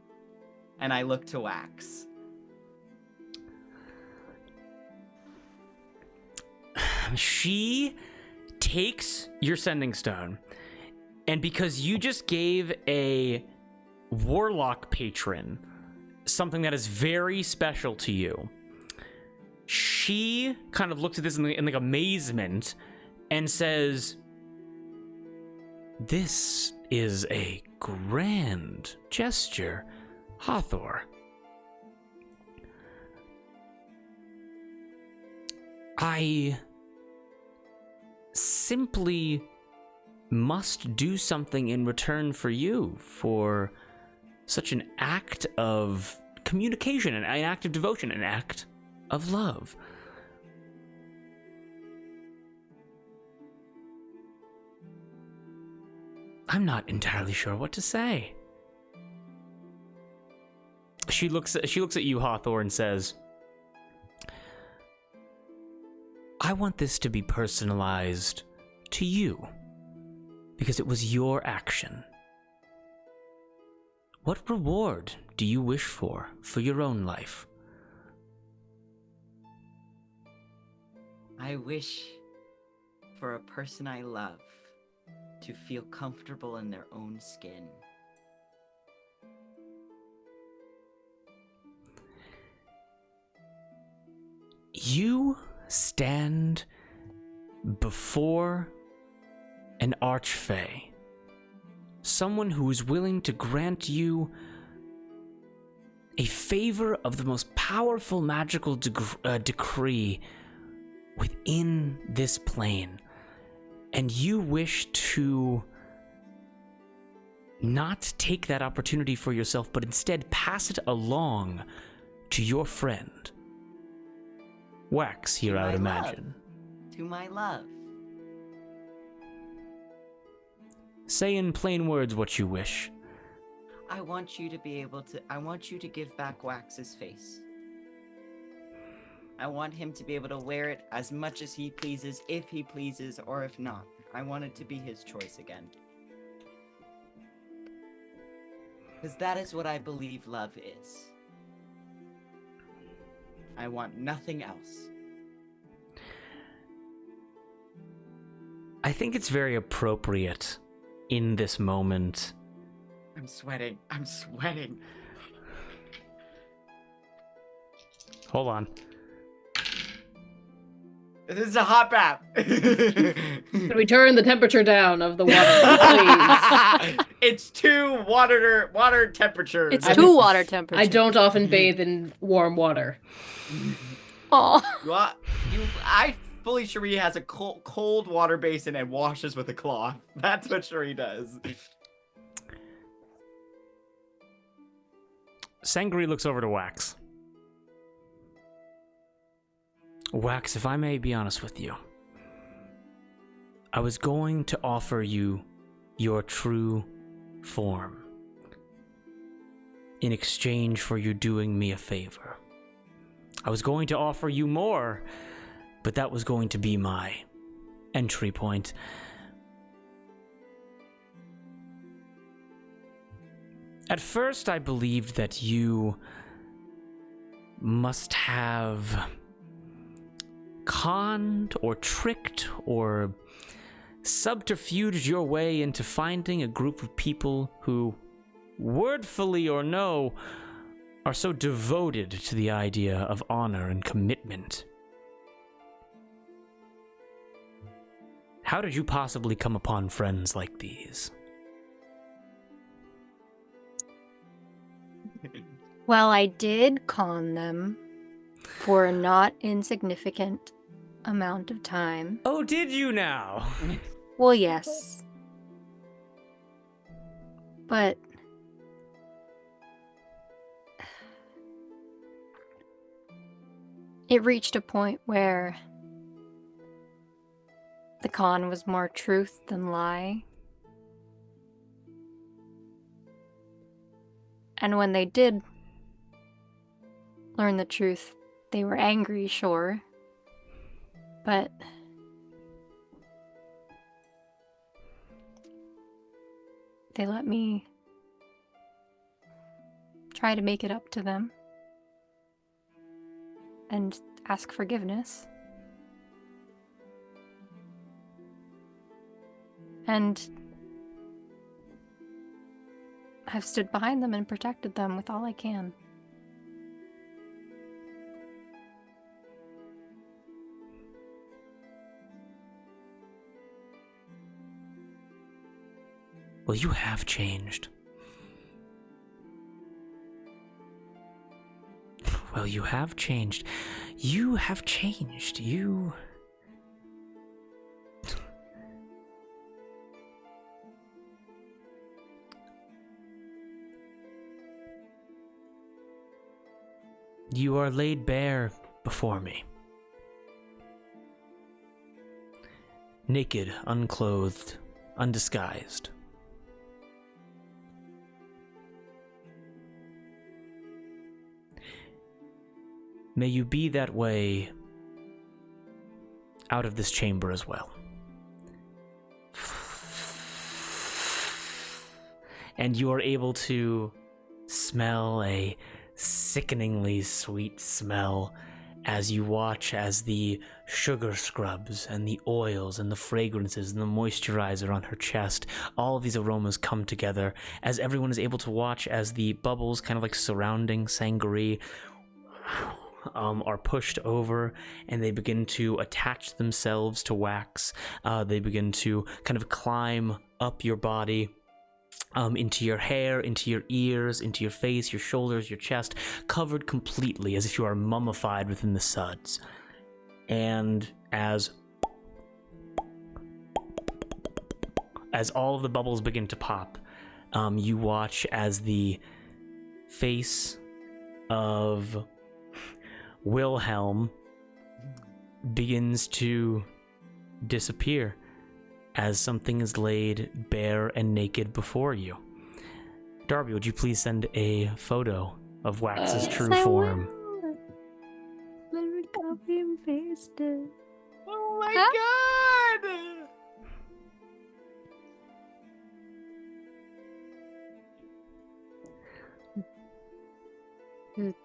S5: And I look to Wax.
S2: She takes your sending stone, and because you just gave a warlock patron something that is very special to you, she kind of looks at this in like amazement and says, "This is a grand gesture, Hathor. I simply must do something in return for you for such an act of communication, an act of devotion, an act of love." I'm not entirely sure what to say. She looks at you, Hathor, and says, "I want this to be personalized to you, because it was your action. What reward do you wish for your own life?"
S5: I wish for a person I love to feel comfortable in their own skin.
S2: You stand before an archfey, someone who is willing to grant you a favor of the most powerful magical decree within this plane, and you wish to not take that opportunity for yourself, but instead pass it along to your friend. Wax here, I would imagine.
S5: To my love.
S2: Say in plain words what you wish.
S5: I want you to give back Wax's face. I want him to be able to wear it as much as he pleases, if he pleases, or if not. I want it to be his choice again. Because that is what I believe love is. I want nothing else.
S2: I think it's very appropriate in this moment.
S5: I'm sweating. I'm sweating.
S2: Hold on.
S5: This is a hot bath.
S1: Could we turn the temperature down of the water, please?
S5: It's too water temperature.
S3: It's too water temperature.
S1: I don't often bathe in warm water.
S3: Aw.
S5: I fully Cherie has a cold water basin and washes with a cloth. That's what Cherie does.
S2: Sangri looks over to Wax. Wax, if I may be honest with you, I was going to offer you your true form in exchange for you doing me a favor. I was going to offer you more, but that was going to be my entry point. At first, I believed that you must have conned or tricked or subterfuged your way into finding a group of people who, wordfully or no, are so devoted to the idea of honor and commitment. How did you possibly come upon friends like these?
S3: Well, I did con them for a not insignificant amount of time.
S2: Oh, did you now?
S3: Well, yes. But it reached a point where the con was more truth than lie. And when they did learn the truth, they were angry, sure, but they let me try to make it up to them and ask forgiveness. And I've stood behind them and protected them with all I can.
S2: Well, you have changed. Well, you have changed. You have changed. You are laid bare before me. Naked, unclothed, undisguised. May you be that way out of this chamber as well. And you are able to smell a sickeningly sweet smell as you watch as the sugar scrubs and the oils and the fragrances and the moisturizer on her chest, all of these aromas come together as everyone is able to watch as the bubbles kind of like surrounding Sangaree are pushed over and they begin to attach themselves to Wax. They begin to kind of climb up your body, into your hair, into your ears, into your face, your shoulders, your chest, covered completely as if you are mummified within the suds. And as all of the bubbles begin to pop, you watch as the face of Wilhelm begins to disappear as something is laid bare and naked before you. Darby, would you please send a photo of Wax's true form?
S3: Let me copy and paste it.
S5: Oh my god!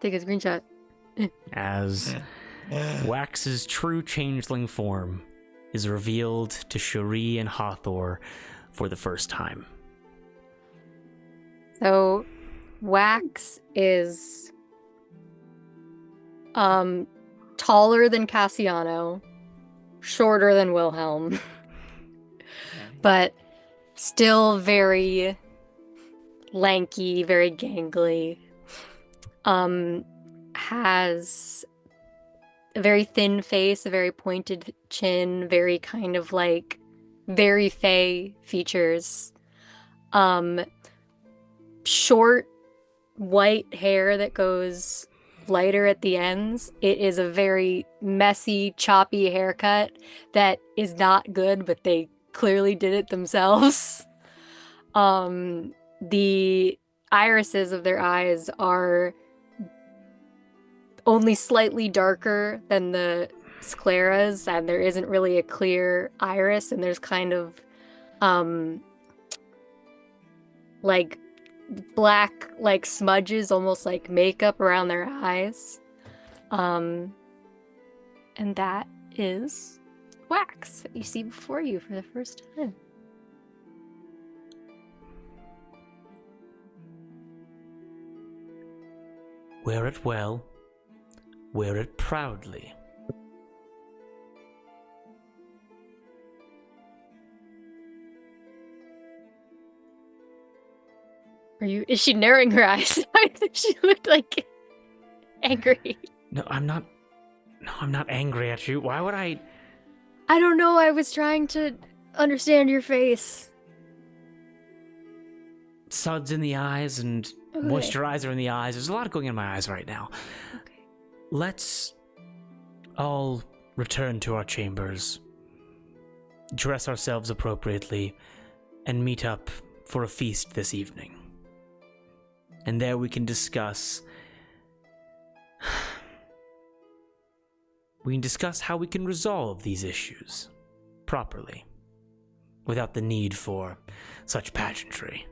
S3: Take a screenshot.
S2: As Wax's true changeling form is revealed to Cherie and Hathor for the first time.
S3: So, Wax is taller than Cassiano, shorter than Wilhelm, but still very lanky, very gangly. Has a very thin face, a very pointed chin, very kind of like very fey features. Short white hair that goes lighter at the ends. It is a very messy, choppy haircut that is not good, but they clearly did it themselves. The irises of their eyes are only slightly darker than the scleras, and there isn't really a clear iris, and there's kind of like black like smudges, almost like makeup around their eyes. And that is Wax that you see before you for the first time.
S2: Wear it well. Wear it proudly.
S3: Is she narrowing her eyes? I think she looked like angry.
S2: No, I'm not angry at you. Why would I?
S3: I don't know, I was trying to understand your face.
S2: Suds in the eyes and
S3: Okay.
S2: moisturizer in the eyes. There's a lot going in my eyes right now.
S3: Okay.
S2: Let's all return to our chambers, dress ourselves appropriately, and meet up for a feast this evening. And there we can discuss... how we can resolve these issues properly, without the need for such pageantry.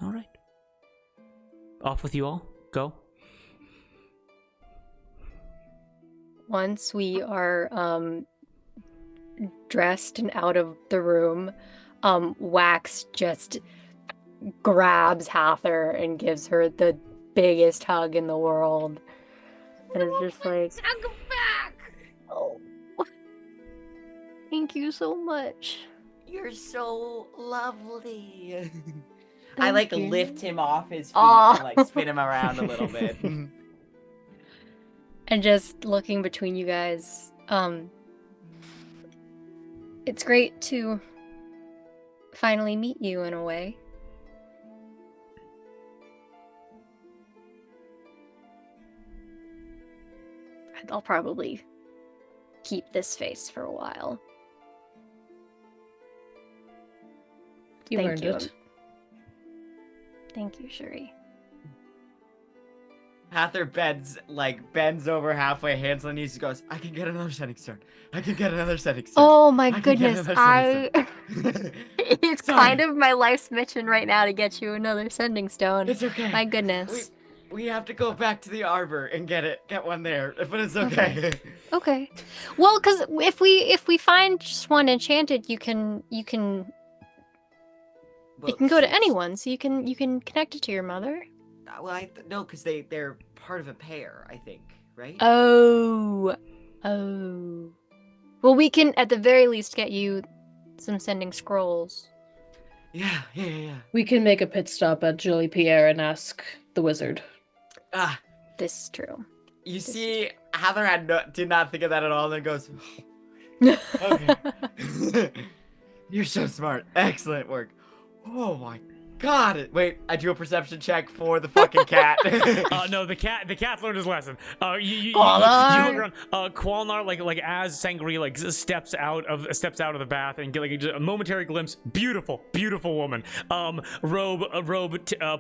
S2: All right. Off with you all. Go.
S3: Once we are dressed and out of the room, Wax just grabs Hathor and gives her the biggest hug in the world. And it's just like,
S1: Welcome back!
S3: oh, thank you so much.
S5: You're so lovely. I
S3: Thank
S5: like
S3: you.
S5: lift him off his feet
S3: Aw.
S5: and like spin him around a little bit.
S3: And just looking between you guys, it's great to finally meet you in a way. I'll probably keep this face for a while.
S1: You
S3: Thank
S1: earned
S3: you.
S1: it.
S3: Thank you, Cherie.
S5: Hathor bends over halfway, hands on knees, goes, I can get another setting stone. I can get another setting stone.
S3: Oh my
S5: I can get
S3: goodness,
S5: another setting stone."
S3: it's
S5: Sorry.
S3: kind of my life's mission right now to get you another sending stone.
S5: It's okay.
S3: My goodness.
S5: We have to go back to the arbor and get one there, but it's okay.
S3: Okay. Well, because if we find just one enchanted, you can it can go to anyone, so you can connect it to your mother.
S5: Well, no, because they're part of a pair, I think, right?
S3: Oh. Well, we can at the very least get you some sending scrolls.
S5: Yeah.
S1: We can make a pit stop at Julie Pierre and ask the wizard.
S5: Ah,
S3: This is true.
S5: you see, Hathor did not think of that at all, and then goes, Okay. You're so smart. Excellent work. Oh my god. Wait, I do a perception check for the fucking cat.
S2: No, the cat learned his lesson. You
S3: Qualnar!
S2: look around. Qualnar, like as Sangri like steps out of the bath and get like a momentary glimpse. Beautiful woman. Robe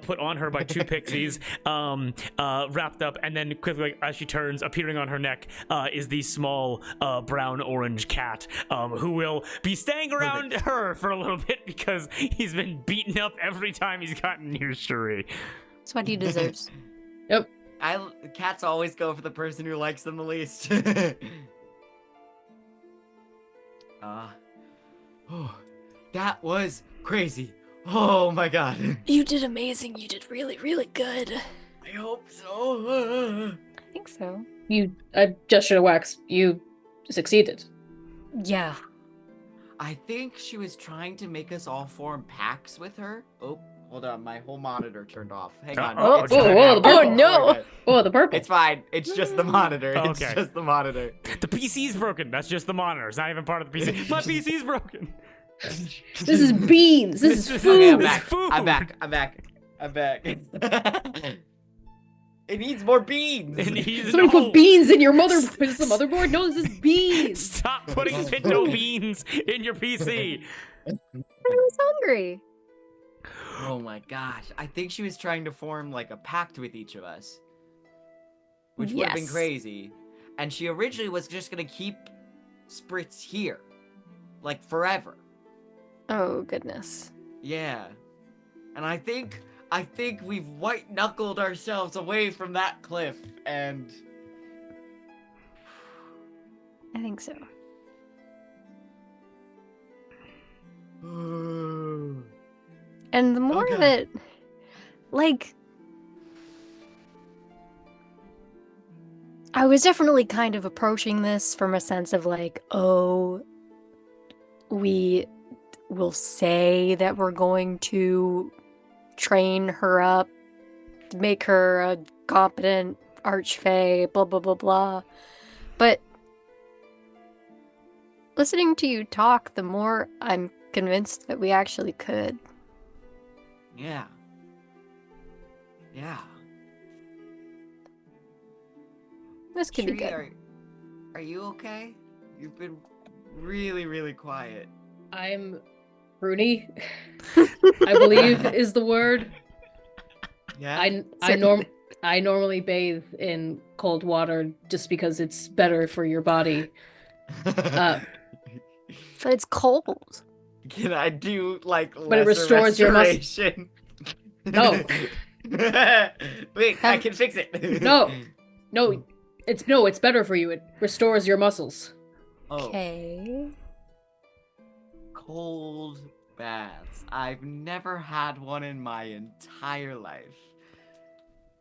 S2: put on her by two pixies. Wrapped up, and then quickly, like, as she turns, appearing on her neck, is the small brown orange cat. Who will be staying around her for a little bit because he's been beaten up every time he's gotten near Shuri.
S3: That's what he deserves.
S1: Yep.
S5: Cats always go for the person who likes them the least. That was crazy. Oh my god.
S3: You did amazing. You did really, really good.
S5: I hope so.
S3: I think so.
S1: I just should have waxed. You succeeded.
S3: Yeah.
S5: I think she was trying to make us all form packs with her. Oh, hold on, my whole monitor turned off. Hang on.
S2: Oh,
S5: It's
S1: whoa,
S5: fine
S1: whoa,
S5: now.
S1: the purple.
S5: Oh,
S3: no.
S5: we're good.
S1: Oh, the purple.
S5: It's fine. It's just the monitor. It's
S2: Okay.
S5: just the monitor.
S2: The PC's broken. That's just the monitor. It's not even part of the PC. My PC's broken.
S1: This is beans. This is
S5: Okay, I'm
S1: food.
S5: back.
S2: food.
S5: I'm back. It needs more beans.
S2: And he's
S1: Somebody put beans in your Is this the motherboard? No, this is beans.
S2: Stop putting pinto beans in your PC.
S3: I was hungry.
S5: Oh my gosh. I think she was trying to form like a pact with each of us. Which would have been
S3: Yes.
S5: crazy. And she originally was just gonna keep Spritz here. Like forever.
S3: Oh, goodness.
S5: Yeah. And I think we've white knuckled ourselves away from that cliff and
S3: I think so. And the more
S5: Okay.
S3: that, like, I was definitely kind of approaching this from a sense of like, oh, we will say that we're going to train her up, make her a competent archfey, blah, blah, blah, blah. But listening to you talk, the more I'm convinced that we actually could.
S5: yeah. Yeah.
S3: This could be
S5: Shuri,
S3: good.
S5: are you okay? You've been really, really quiet.
S1: I'm Rooney, I believe is the word.
S5: Yeah.
S1: I normally bathe in cold water just because it's better for your body.
S3: But it's cold.
S5: Can I do like
S1: But it restores your
S5: restoration?
S1: No.
S5: Wait, I can fix it.
S1: No, it's better for you. It restores your muscles.
S5: Oh,
S3: Okay.
S5: cold baths. I've never had one in my entire life.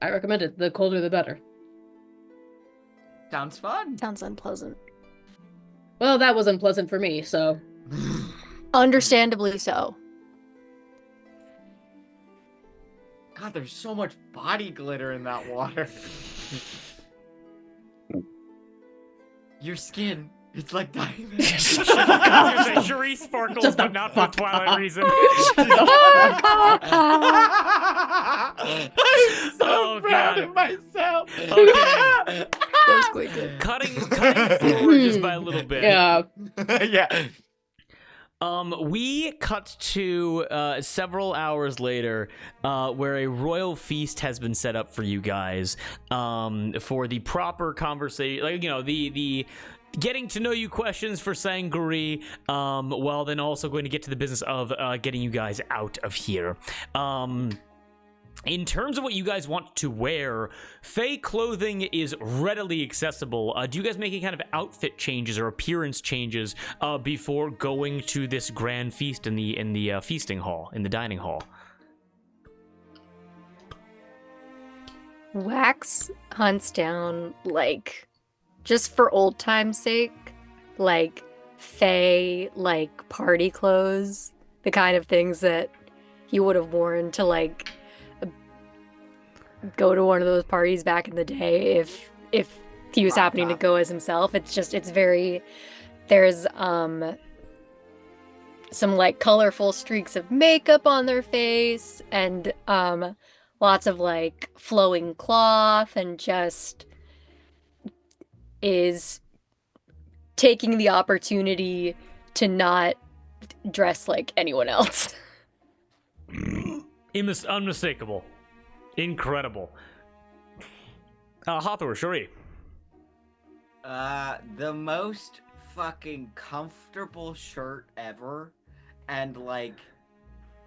S1: I recommend it. The colder, the better.
S5: Sounds fun.
S3: Sounds unpleasant.
S1: Well, that was unpleasant for me, so
S3: Understandably so.
S5: God, there's so much body glitter in that water. Your skin, it's like diamond.
S2: Shuri sparkles,
S1: Just
S2: but
S1: the
S2: not for
S1: fuck
S2: Twilight
S1: up.
S2: reason.
S5: I'm so
S2: Oh,
S5: proud
S2: God.
S5: of myself.
S2: Okay.
S3: That's quite good.
S2: Cutting forward just by a little bit.
S1: yeah.
S5: Yeah.
S2: We cut to several hours later, where a royal feast has been set up for you guys, for the proper conversation, like, you know, the getting to know you questions for Sangri, while then also going to get to the business of getting you guys out of here. In terms of what you guys want to wear, Fae clothing is readily accessible. Do you guys make any kind of outfit changes or appearance changes before going to this grand feast in the feasting hall, in the dining hall?
S3: Wax hunts down, like, just for old time's sake, like, Fae, like, party clothes, the kind of things that he would have worn to, like, go to one of those parties back in the day if he was happening to go as himself. It's very There's some like colorful streaks of makeup on their face and lots of like flowing cloth, and just is taking the opportunity to not dress like anyone else.
S2: Unmistakable. Incredible. Allatour, Cherie.
S5: The most fucking comfortable shirt ever, and like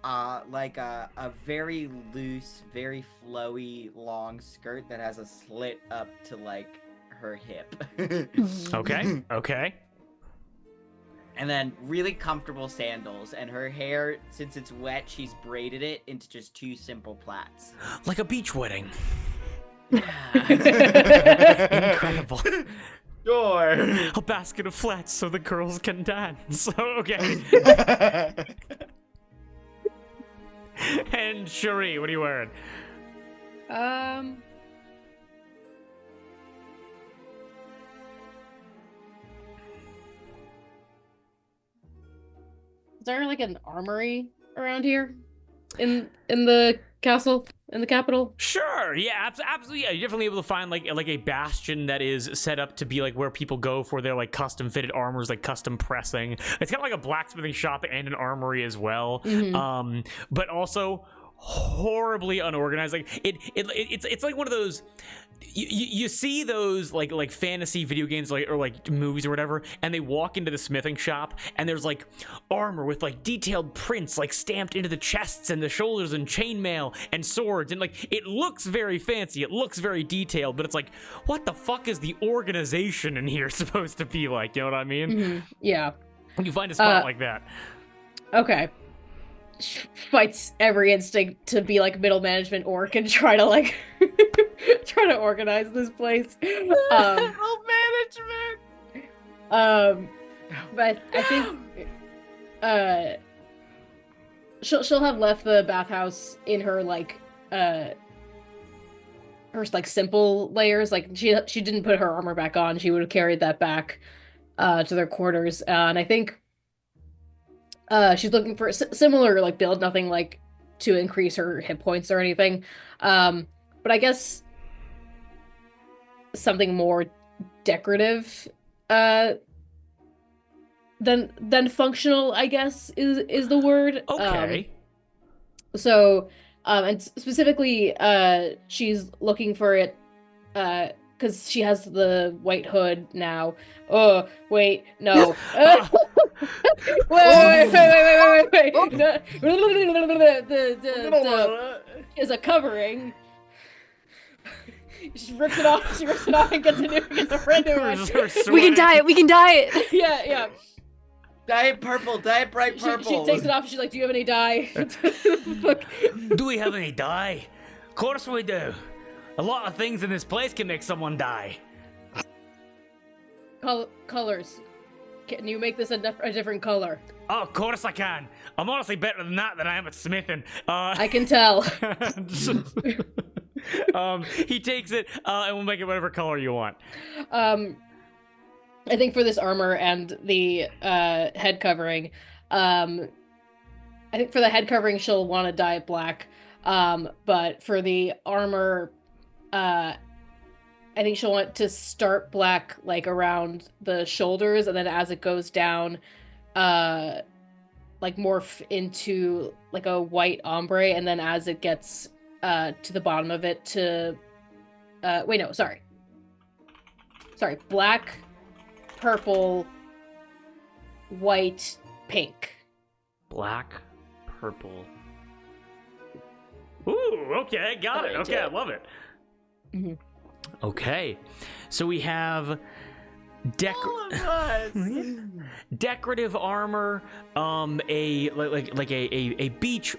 S5: a very loose, very flowy, long skirt that has a slit up to like her hip.
S2: Okay.
S5: And then really comfortable sandals, and her hair, since it's wet, she's braided it into just 2 simple plaits.
S2: Like a beach wedding.
S5: Yeah.
S2: Incredible.
S5: Sure.
S2: A basket of flats so the girls can dance. Okay. And Cherie, what are you wearing?
S1: Is there like an armory around here? In the castle? In the capital?
S2: Sure, yeah, absolutely. Yeah, you're definitely able to find like a bastion that is set up to be like where people go for their like custom fitted armors, like custom pressing. It's kind of like a blacksmithing shop and an armory as well.
S1: Mm-hmm.
S2: But also horribly unorganized. Like it's like one of those. You see those like fantasy video games or like movies or whatever, and they walk into the smithing shop and there's like armor with like detailed prints like stamped into the chests and the shoulders and chainmail and swords, and like it looks very fancy, it looks very detailed, but it's like, what the fuck is the organization in here supposed to be like? You know what I mean?
S1: Mm-hmm. Yeah.
S2: You find a spot like that.
S1: Okay. Fights every instinct to be like middle management orc and try to like try to organize this place.
S5: Middle management.
S1: But I think she'll have left the bathhouse in her like her like simple layers. Like she didn't put her armor back on. She would have carried that back to their quarters, and I think she's looking for similar like build, nothing like to increase her hit points or anything. But I guess something more decorative than functional, I guess, is the word.
S2: Okay.
S1: And specifically, she's looking for it because she has the white hood now. Oh, wait, no. Wait. The is a covering. She rips it off. And gets a brand new one.
S3: We can dye it.
S1: Yeah.
S5: Dye it purple. Dye it bright purple.
S1: She takes it off. And she's like, "Do you have any dye?"
S2: Do we have any dye? Of course we do. A lot of things in this place can make someone die.
S1: Colors. Can you make this a different color?
S2: Oh, of course I can. I'm honestly better than that than I am at smithing.
S1: I can tell.
S2: He takes it and we'll make it whatever color you want.
S1: I think for this armor and the head covering, I think for the head covering she'll want to dye it black. But for the armor, I think she'll want to start black like around the shoulders, and then as it goes down, like morph into like a white ombre, and then as it gets to the bottom of it to black, purple, white, pink.
S2: Black, purple. Ooh, okay, got it. Okay, I love it.
S1: Mm-hmm.
S2: Okay, so we have decorative armor, a beach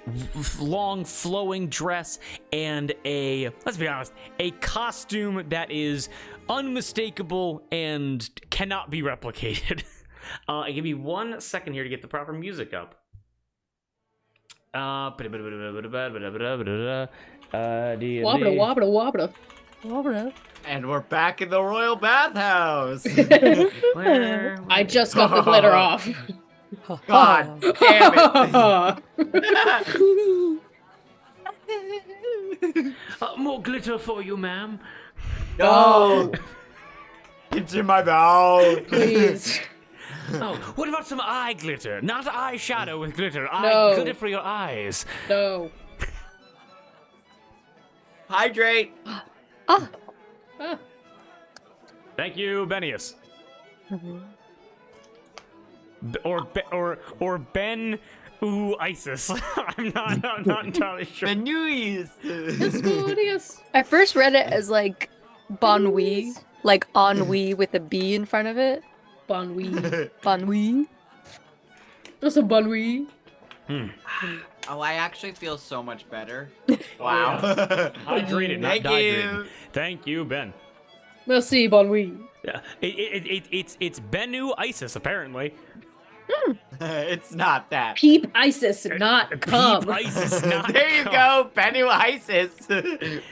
S2: long flowing dress, and let's be honest, a costume that is unmistakable and cannot be replicated. Give me 1 second here to get the proper music up.
S1: Wabba.
S5: And we're back in the royal bathhouse.
S1: I just got the glitter off.
S5: God damn it.
S2: More glitter for you, ma'am.
S5: No. It's in my mouth.
S1: Please.
S2: Oh, what about some eye glitter? Not eyeshadow with glitter.
S1: No.
S2: Glitter for your eyes.
S1: No.
S5: Hydrate.
S1: Ah.
S2: Thank you, Benius. Or Ben Isis. I'm not entirely sure.
S5: Benuis.
S1: Yes.
S3: I first read it as like Bonui, like ennui with a B in front of it.
S1: Bonui.
S3: Bonui.
S1: That's a bonui.
S5: Oh, I actually feel so much better.
S2: Wow. Hydrated, not
S5: Thank
S2: dehydrated.
S5: you.
S2: Thank you, Ben.
S1: Merci, bonui.
S2: Yeah, it's Benu Isis apparently.
S5: It's not that.
S1: Peep Isis, not cum.
S2: Peep Isis, not
S5: There you
S2: cum.
S5: go, Benu Isis.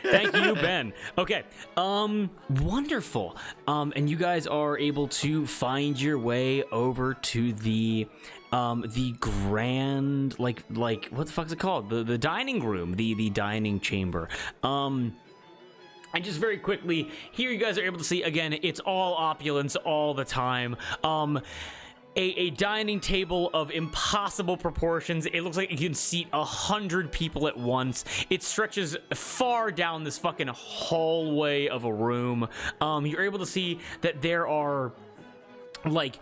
S2: Thank you, Ben. Okay, wonderful. And you guys are able to find your way over to the grand, like what the fuck is it called? The dining room, the dining chamber. And just very quickly, here you guys are able to see, again, it's all opulence all the time. A dining table of impossible proportions. It looks like it can seat 100 people at once. It stretches far down this fucking hallway of a room. You're able to see that there are like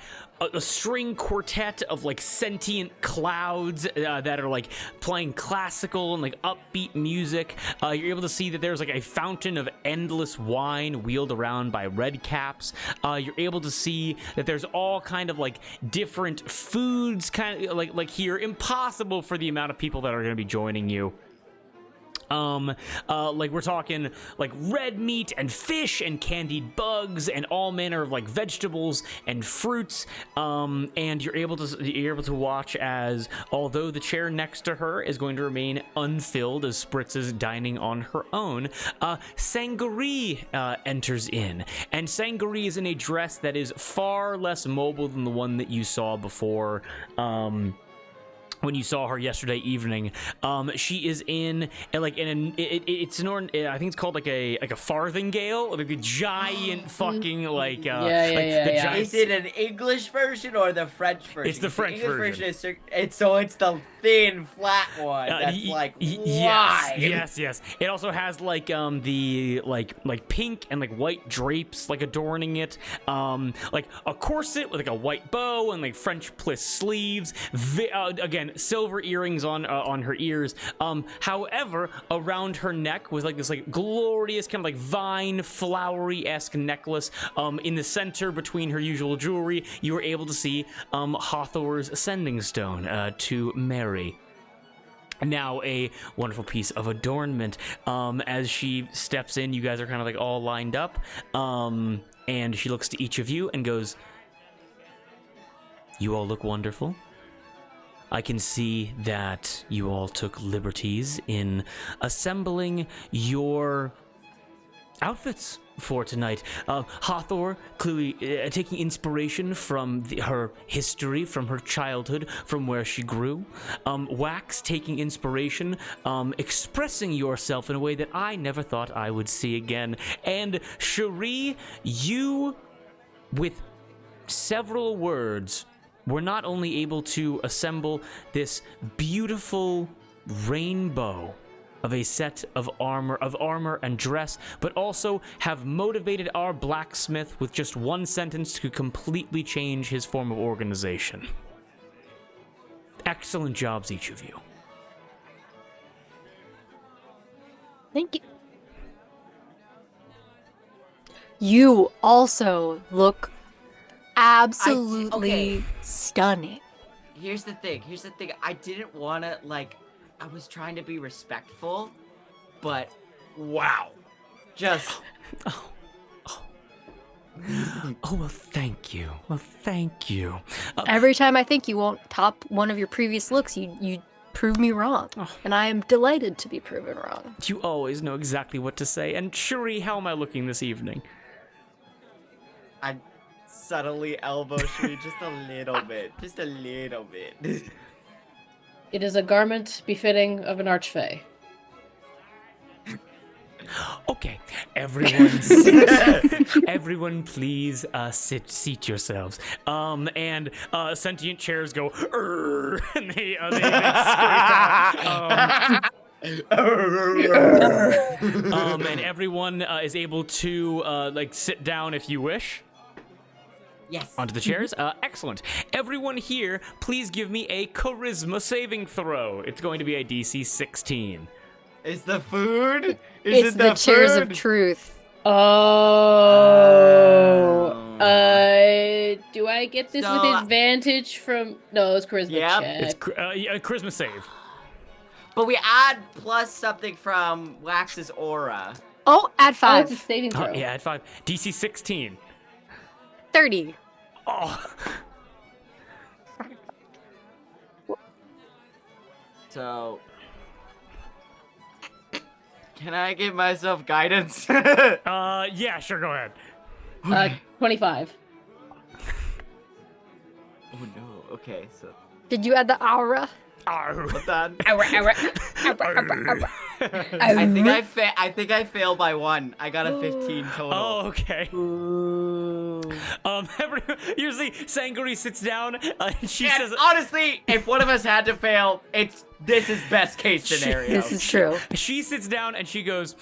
S2: a string quartet of like sentient clouds that are like playing classical and like upbeat music. You're able to see that there's like a fountain of endless wine wheeled around by red caps. You're able to see that there's all kind of like different foods, kind of like here, impossible for the amount of people that are going to be joining you. Like we're talking like red meat and fish and candied bugs and all manner of like vegetables and fruits. And you're able to watch as, although the chair next to her is going to remain unfilled as Spritz is dining on her own, Sangaree enters in, and Sangaree is in a dress that is far less mobile than the one that you saw before. When you saw her yesterday evening, she is in it's an I think it's called like a farthingale, like a giant fucking like
S1: yeah.
S5: Is it an English version or the French version?
S2: It's the French
S5: version. Is it's the thin, flat one. That's like why?
S2: Yes. It also has like the like pink and like white drapes like adorning it, like a corset with like a white bow and like French plissé sleeves. Again, silver earrings on her ears. However, around her neck was like this like glorious kind of like vine flowery-esque necklace. In the center between her usual jewelry, you were able to see Hathor's sending stone to Mary. Now a wonderful piece of adornment. As she steps in, you guys are kind of like all lined up, and she looks to each of you and goes, "You all look wonderful. I can see that you all took liberties in assembling your outfits for tonight. Hathor clearly taking inspiration from her history, from her childhood, from where she grew. Wax taking inspiration, expressing yourself in a way that I never thought I would see again. And Cherie, you, with several words, were not only able to assemble this beautiful rainbow of a set of armor and dress, but also have motivated our blacksmith with just one sentence to completely change his form of organization. Excellent jobs, each of you."
S3: Thank you. You also look absolutely stunning.
S5: Here's the thing. I didn't want to, I was trying to be respectful, but wow. Just...
S2: Oh, well, thank you. Well, thank you.
S3: Every time I think you won't top one of your previous looks, you prove me wrong.
S2: Oh.
S3: And I am delighted to be proven wrong.
S2: You always know exactly what to say. And Shuri, how am I looking this evening?
S5: I subtly elbow Shuri just a little bit. Just a little bit.
S1: It is a garment befitting of an archfey.
S2: Okay, everyone, please seat yourselves. And sentient chairs go, and they scrape out. And everyone is able to sit down if you wish.
S5: Yes.
S2: Onto the chairs. Excellent. Everyone here, please give me a charisma saving throw. It's going to be a DC 16.
S5: Is the food?
S3: It's the chairs of truth.
S1: Oh. Do I get this with advantage from? No, it's charisma check.
S2: It's charisma save.
S5: But we add plus something from Wax's aura.
S3: Oh, add
S1: Oh, it's a
S3: 5.
S1: saving throw.
S2: Yeah, at 5. DC 16.
S3: 30.
S2: Oh.
S5: So, can I give myself guidance?
S2: Yeah, sure, go ahead.
S1: 25.
S5: Oh no. Okay, so
S3: Did you add the aura?
S5: hold on.
S3: I
S5: I think I failed by 1. I got a 15 total.
S2: Oh, okay. Usually Sangori sits down and she says,
S5: honestly, if one of us had to fail, this is best case scenario.
S3: This is true.
S2: she sits down and she goes,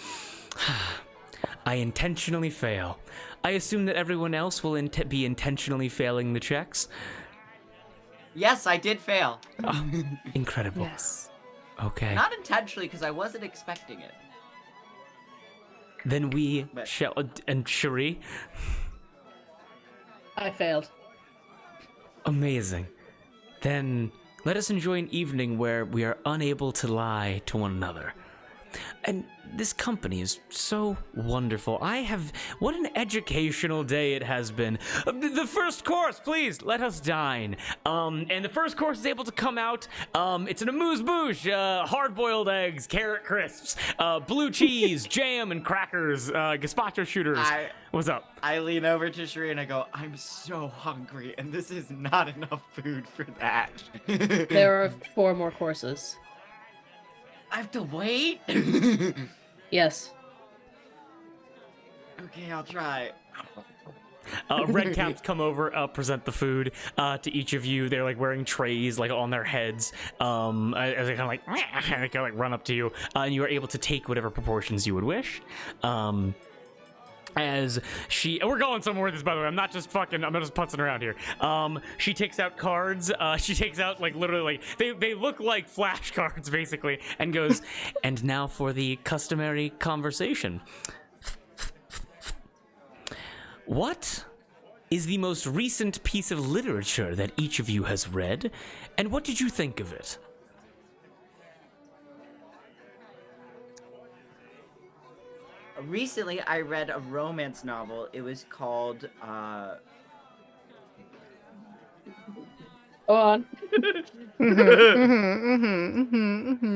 S2: I intentionally fail. I assume that everyone else will be intentionally failing the checks.
S5: Yes, I did fail.
S2: Oh, incredible.
S3: Yes.
S2: Okay.
S5: Not intentionally, because I wasn't expecting it.
S2: Then we shall. And Shuri?
S1: I failed.
S2: Amazing. Then let us enjoy an evening where we are unable to lie to one another. And this company is so wonderful. What an educational day it has been. The first course, please, let us dine. And the first course is able to come out. It's an amuse-bouche, hard-boiled eggs, carrot crisps, blue cheese, jam, and crackers, gazpacho shooters. What's up?
S5: I lean over to Shuri and I go, I'm so hungry, and this is not enough food for that.
S1: There are 4 more courses.
S5: I have to wait?
S1: Yes.
S5: Okay, I'll try.
S2: Red caps come over, present the food to each of you. They're like wearing trays like on their heads. As they kind of like, and they kind of like run up to you, and you are able to take whatever proportions you would wish. We're going somewhere with this, by the way. I'm not just putzing around here. She takes out cards. She takes out like literally like they look like flashcards basically, and goes, and now for the customary conversation. What is the most recent piece of literature that each of you has read, and what did you think of it?
S5: Recently, I read a romance novel. It was called,
S1: Go on.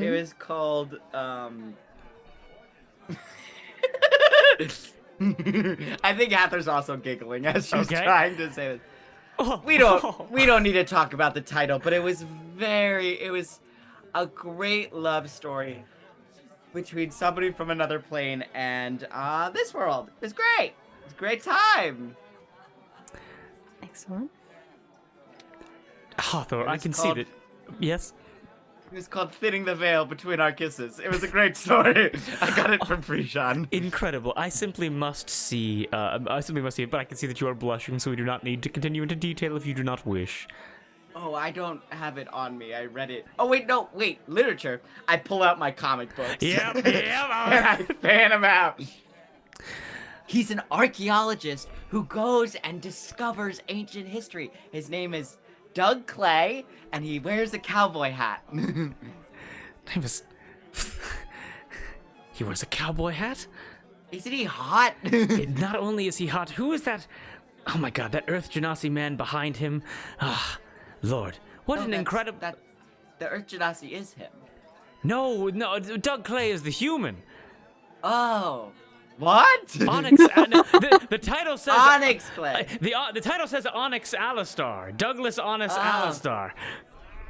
S5: It was called, I think Ather's also giggling as she's trying to say this. We don't need to talk about the title, but it was a great love story between somebody from another plane and this world. It was great. It was a great time.
S3: Excellent.
S2: Hawthorne, I can see that. Yes?
S5: It was called Thinning the Veil Between Our Kisses. It was a great story. I got it from Prishan.
S2: Incredible. I simply must see it, but I can see that you are blushing, so we do not need to continue into detail if you do not wish.
S5: Oh, I don't have it on me. I read it. Oh, wait, literature. I pull out my comic books.
S2: Yep.
S5: And I fan them out. He's an archaeologist who goes and discovers ancient history. His name is Doug Clay, and he wears a cowboy hat.
S2: He wears a cowboy hat?
S5: Isn't he hot?
S2: Not only is he hot, who is that? Oh my god, that Earth Genasi man behind him. Ah, Lord. What an incredible...
S5: the Earth Genasi is him.
S2: No, Doug Clay is the human.
S5: Oh. What?
S2: Onyx. The title says
S5: Onyx Clay.
S2: The title says Onyx Allatour. Douglas Onyx Allatour.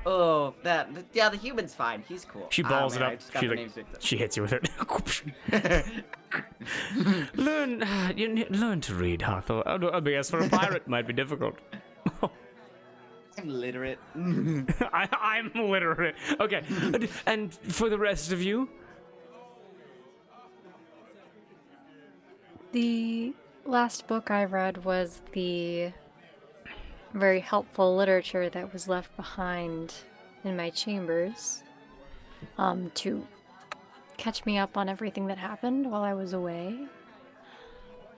S5: Oh, the human's fine. He's cool.
S2: She balls it
S5: man,
S2: up. She hits you with it. learn to read, Hathor. I guess for a pirate might be difficult.
S5: I'm literate.
S2: I'm literate. Okay, and for the rest of you.
S3: The last book I read was the very helpful literature that was left behind in my chambers to catch me up on everything that happened while I was away.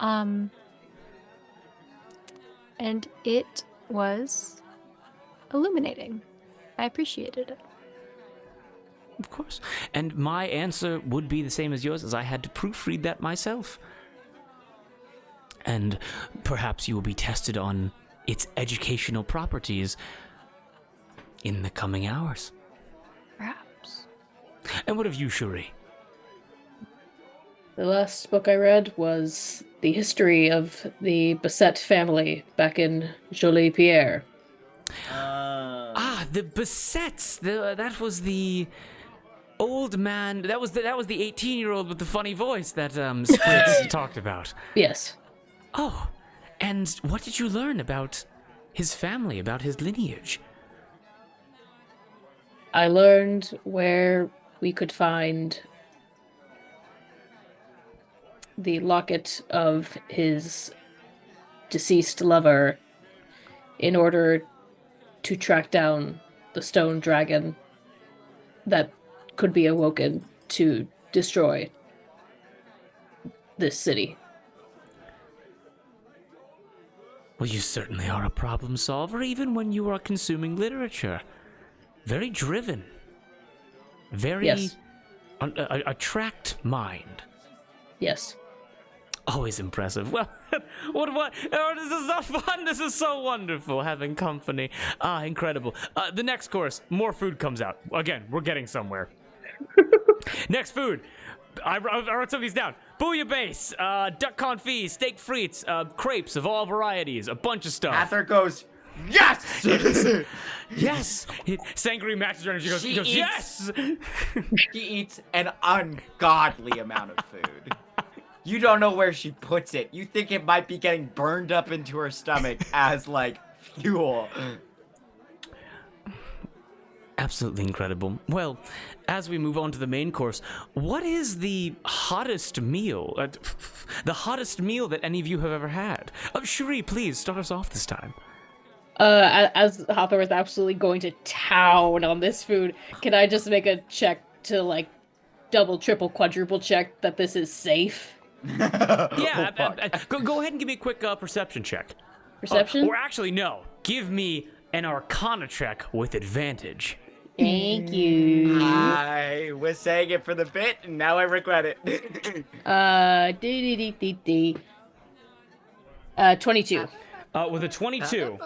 S3: And it was illuminating. I appreciated it.
S2: Of course. And my answer would be the same as yours, as I had to proofread that myself. And perhaps you will be tested on its educational properties in the coming hours.
S3: Perhaps.
S2: And what of you, Cherie?
S1: The last book I read was the history of the Basset family back in Jolie-Pierre.
S2: The Bassets. That was the old man. That was the 18-year-old with the funny voice that Spritz talked about.
S1: Yes.
S2: Oh, and what did you learn about his family, about his lineage?
S1: I learned where we could find the locket of his deceased lover in order to track down the stone dragon that could be awoken to destroy this city.
S2: Well, you certainly are a problem solver, even when you are consuming literature. Very driven. Very...
S1: Yes.
S2: A tracked mind.
S1: Yes.
S2: Always impressive. Well, what? Oh, this is so fun. This is so wonderful, having company. Incredible. The next course, more food comes out. Again, we're getting somewhere. Next food. I wrote some of these down. Bouillabaisse, duck confit, steak frites, crepes of all varieties, a bunch of stuff.
S5: Hathor goes, yes!
S2: Yes! Sangri matches her and she goes, yes!
S5: She eats an ungodly amount of food. You don't know where she puts it. You think it might be getting burned up into her stomach as, like, fuel.
S2: Absolutely incredible. Well, as we move on to the main course, what is the hottest meal? The hottest meal that any of you have ever had? Cherie, please start us off this time.
S1: As Hathor is absolutely going to town on this food, can I just make a check to, like, double, triple, quadruple check that this is safe?
S2: Yeah, go ahead and give me a quick perception check.
S1: Perception?
S2: Or actually, no. Give me an Arcana check with advantage.
S1: Thank you.
S5: I was saying it for the bit, and now I regret it.
S1: 22.
S2: With a 22.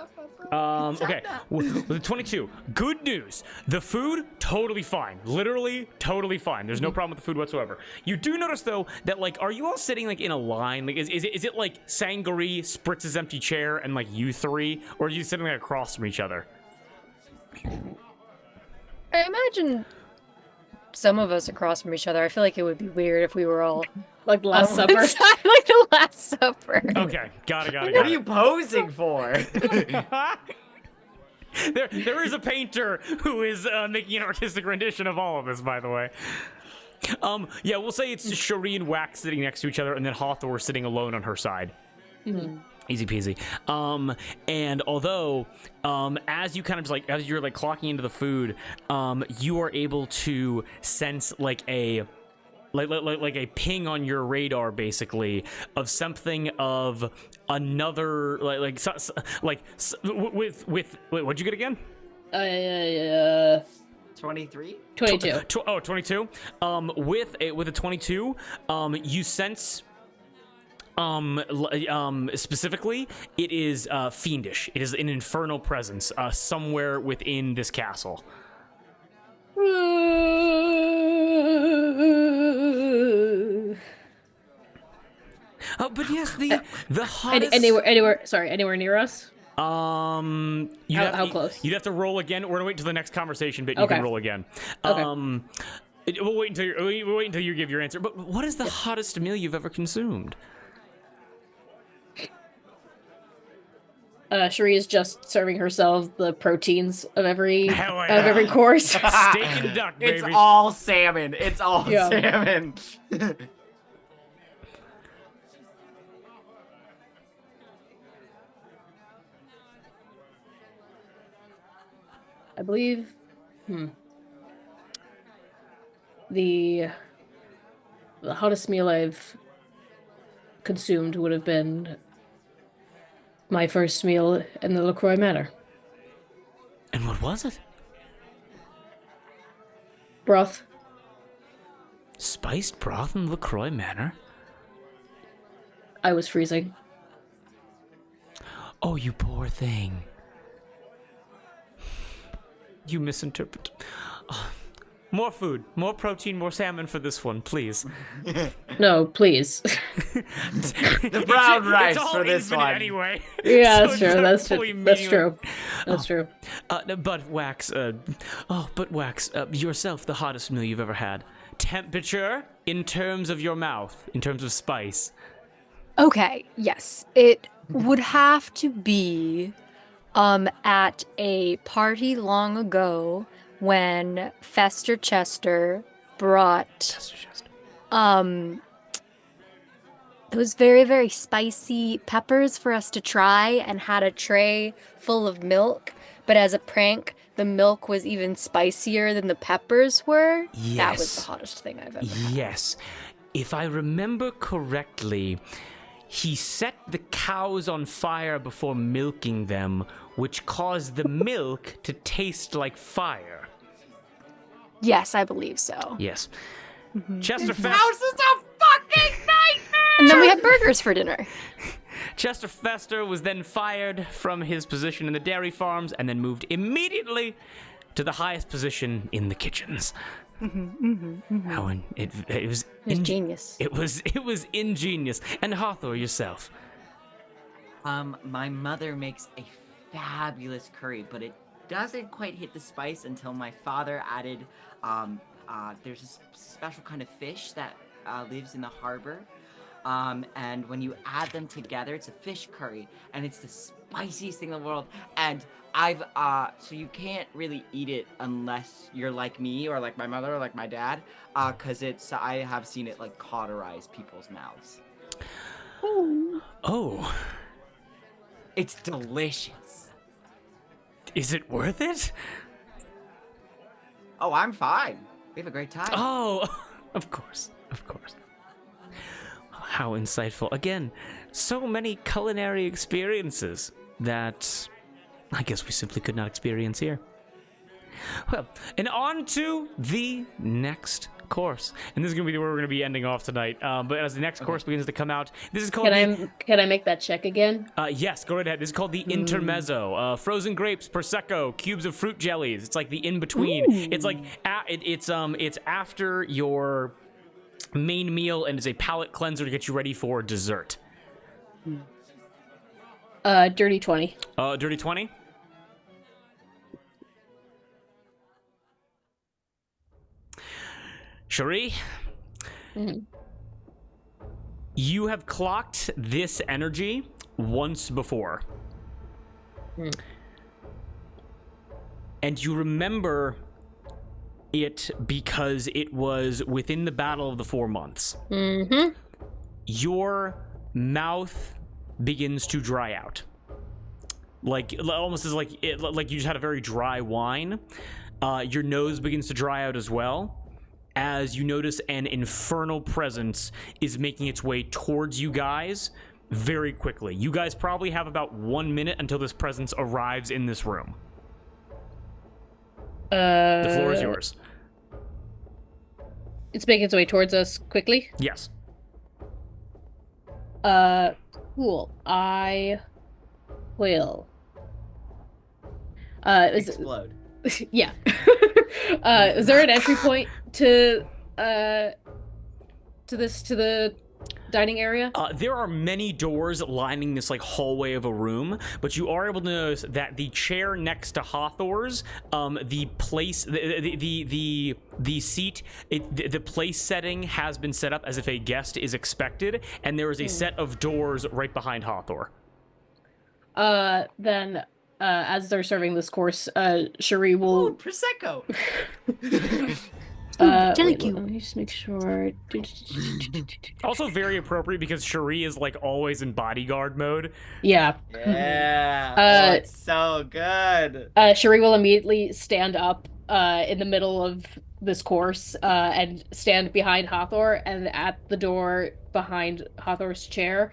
S2: Okay, with a 22. Good news. The food, totally fine. Literally, totally fine. There's no problem with the food whatsoever. You do notice, though, that, like, are you all sitting, like, in a line? Like, is it like, Sangari, Spritz's empty chair, and, like, you three? Or are you sitting, like, across from each other?
S3: I imagine some of us across from each other. I feel like it would be weird if we were all
S1: Like the Last Supper.
S3: like the Last Supper.
S2: Okay, got it.
S5: What are you posing for?
S2: There is a painter who is making an artistic rendition of all of this, by the way. Yeah, we'll say it's Cherie and Wax sitting next to each other, and then Hathor sitting alone on her side.
S1: Mm-hmm.
S2: Easy peasy. And although, as you kind of just like, as you're like clocking into the food, you are able to sense like a ping on your radar, basically, of something of another with what'd you get again?
S5: 23?
S1: 22.
S2: 22. With a 22, you sense. Specifically, it is fiendish. It is an infernal presence somewhere within this castle. but yes, the hottest.
S1: Anywhere near us?
S2: How
S1: close?
S2: You'd have to roll again. We're gonna wait until the next conversation, but you
S1: Okay.
S2: can roll again.
S1: Okay.
S2: We'll wait until you give your answer. But what is the hottest meal you've ever consumed?
S1: Cherie is just serving herself the proteins of every
S2: Hell yeah.
S1: course.
S2: Steak and duck, baby.
S5: It's all salmon. It's all
S1: Yeah.
S5: salmon.
S1: I believe. The hottest meal I've consumed would have been my first meal in the LaCroix Manor.
S2: And what was it?
S1: Broth.
S2: Spiced broth in LaCroix Manor?
S1: I was freezing.
S2: Oh, you poor thing. You misinterpret. Oh, more food, more protein, more salmon for this one, please.
S1: No, please.
S5: The brown rice
S2: it's all
S5: for this
S2: infinite
S5: one.
S2: anyway.
S1: Yeah,
S2: So
S1: that's true.
S2: it's
S1: That's
S2: fully
S1: true. That's
S2: meaningless.
S1: true. That's true.
S2: But Wax, yourself, the hottest meal you've ever had. Temperature in terms of your mouth, in terms of spice.
S3: Okay, yes. It would have to be at a party long ago when Fester Chester brought those very, very spicy peppers for us to try and had a tray full of milk. But as a prank, the milk was even spicier than the peppers were.
S2: Yes.
S3: That was the hottest thing I've ever had.
S2: Yes. If I remember correctly, he set the cows on fire before milking them, which caused the milk to taste like fire.
S3: Yes, I believe so.
S2: Yes. Chester Fester.
S5: House is a fucking nightmare!
S3: And then we had burgers for dinner.
S2: Chester Fester was then fired from his position in the dairy farms and then moved immediately to the highest position in the kitchens. How it was
S3: Genius.
S2: It was ingenious. And Hathor, yourself.
S5: My mother makes a fabulous curry, but it doesn't quite hit the spice until my father added, there's a special kind of fish that lives in the harbor. And when you add them together, it's a fish curry, and it's the spiciest thing in the world. And so you can't really eat it unless you're like me, or like my mother, or like my dad, cause I have seen it like cauterize people's mouths.
S2: Oh.
S5: It's delicious.
S2: Is it worth it?
S5: Oh, I'm fine. We have a great time.
S2: Oh, of course. How insightful. Again, so many culinary experiences that I guess we simply could not experience here. Well, and on to the next course. And this is going to be where we're going to be ending off tonight. But as the next course begins to come out, this is called...
S1: Can I make that check again?
S2: Yes, go right ahead. This is called the Intermezzo. Frozen grapes, prosecco, cubes of fruit jellies. It's like the in-between.
S3: Ooh.
S2: It's like, it's after your main meal, and it's a palate cleanser to get you ready for dessert.
S1: Dirty 20.
S2: Dirty 20? Cherie? You have clocked this energy once before. And you remember it because it was within the Battle of the 4 Months. Your mouth begins to dry out. Like, almost as like you just had a very dry wine. Your nose begins to dry out as well, as you notice an infernal presence is making its way towards you guys very quickly. You guys probably have about 1 minute until this presence arrives in this room. The floor is yours.
S1: It's making its way towards us quickly?
S2: Yes.
S1: Cool. I will.
S5: Explode.
S1: Yeah. Is there an entry point to the dining area?
S2: There are many doors lining this like hallway of a room, but you are able to notice that the chair next to Hathor's, the place, the seat, the place setting has been set up as if a guest is expected, and there is a set of doors right behind Hathor.
S1: Then, as they're serving this course, Cherie will.
S5: Ooh, Prosecco!
S3: Thank you.
S1: Let me just make sure.
S2: Also very appropriate because Cherie is like always in bodyguard mode.
S1: Yeah.
S5: Yeah. It's so good.
S1: Cherie will immediately stand up in the middle of this course and stand behind Hathor, and at the door behind Hathor's chair,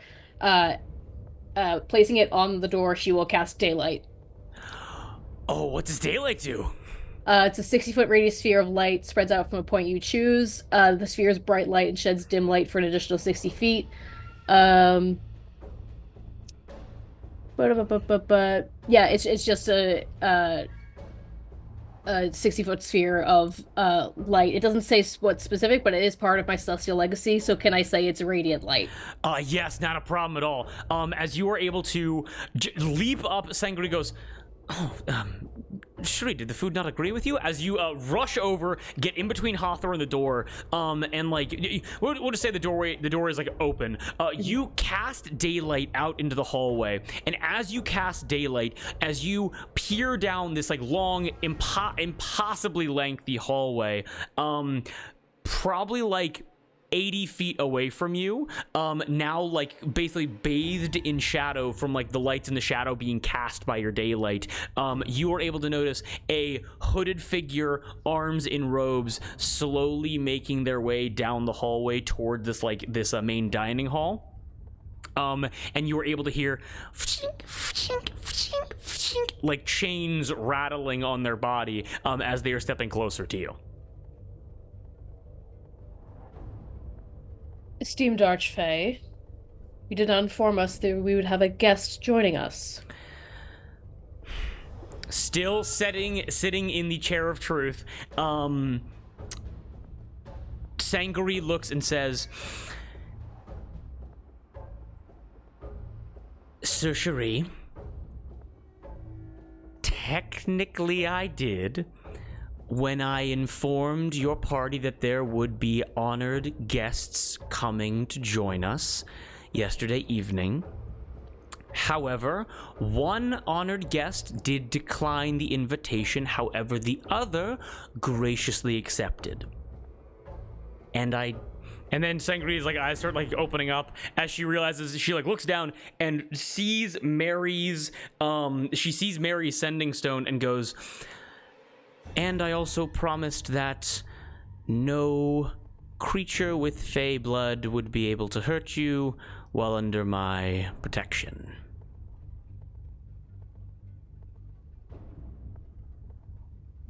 S1: placing it on the door, she will cast Daylight.
S2: Oh, what does Daylight do?
S1: It's a 60-foot radius sphere of light, spreads out from a point you choose. The sphere is bright light and sheds dim light for an additional 60 feet. Yeah, it's just a 60-foot sphere of light. It doesn't say what's specific, but it is part of my celestial legacy, so can I say it's radiant light?
S2: Yes, not a problem at all. As you are able to leap up, Sangri goes, "Oh, Shri, did the food not agree with you?" As you rush over, get in between Hathor and the door, and like we'll just say the door is like open. You cast Daylight out into the hallway, and as you cast Daylight, as you peer down this like long, impossibly lengthy hallway, probably like 80 feet away from you, now like basically bathed in shadow from like the lights and the shadow being cast by your daylight, you are able to notice a hooded figure, arms in robes, slowly making their way down the hallway toward this main dining hall. And you were able to hear like chains rattling on their body as they are stepping closer to you.
S1: Esteemed Archfey, you did not inform us that we would have a guest joining us.
S2: Still sitting in the chair of truth, Sangari looks and says, "Sir Cherie, technically I did when I informed your party that there would be honored guests coming to join us yesterday evening. However, one honored guest did decline the invitation, however, the other graciously accepted. And then Sangri's like eyes start like opening up as she realizes, she like looks down and sees Mary's sending stone and goes, and I also promised that no creature with fey blood would be able to hurt you while under my protection."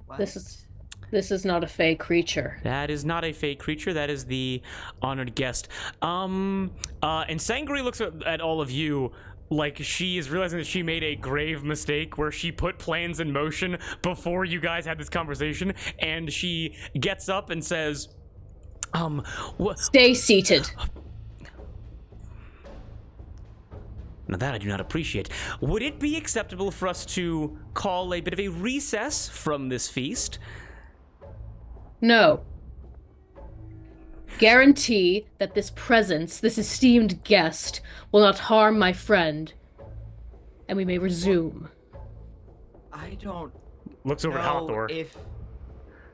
S5: What?
S1: This is not a fey creature.
S2: That is not a fey creature. That is the honored guest. And Sangri looks at all of you like she is realizing that she made a grave mistake where she put plans in motion before you guys had this conversation, and she gets up and says,
S1: Stay seated.
S2: Now that I do not appreciate. Would it be acceptable for us to call a bit of a recess from this feast?
S1: No. Guarantee that this presence, this esteemed guest, will not harm my friend, and we may resume.
S5: I don't
S2: Looks over at
S5: know
S2: Allatour.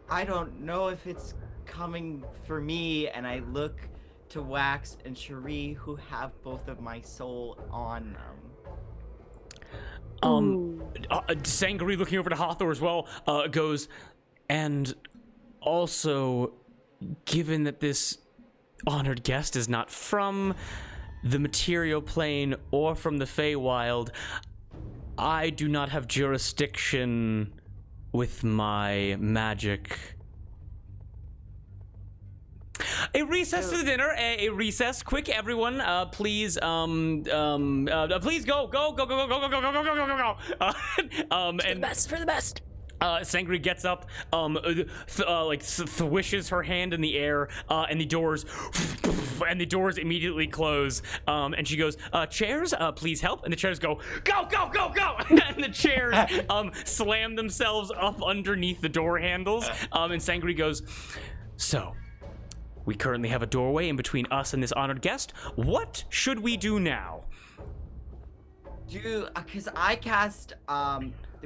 S5: I don't know if it's coming for me, and I look to Wax and Cherie, who have both of my soul on them.
S2: Sangri, looking over to Hathor as well, goes, and also, given that this honored guest is not from the material plane or from the Feywild, I do not have jurisdiction with my magic. A recess to the dinner. A recess. Quick, everyone. Please. Please go. Go.
S3: For the best.
S2: Sangri gets up, swishes her hand in the air, and the doors immediately close. And she goes, "Chairs, please help." And the chairs go, "Go, go, go, go!" And the chairs slam themselves up underneath the door handles. And Sangri goes, "So, we currently have a doorway in between us and this honored guest. What should we do now?"
S5: Because I cast,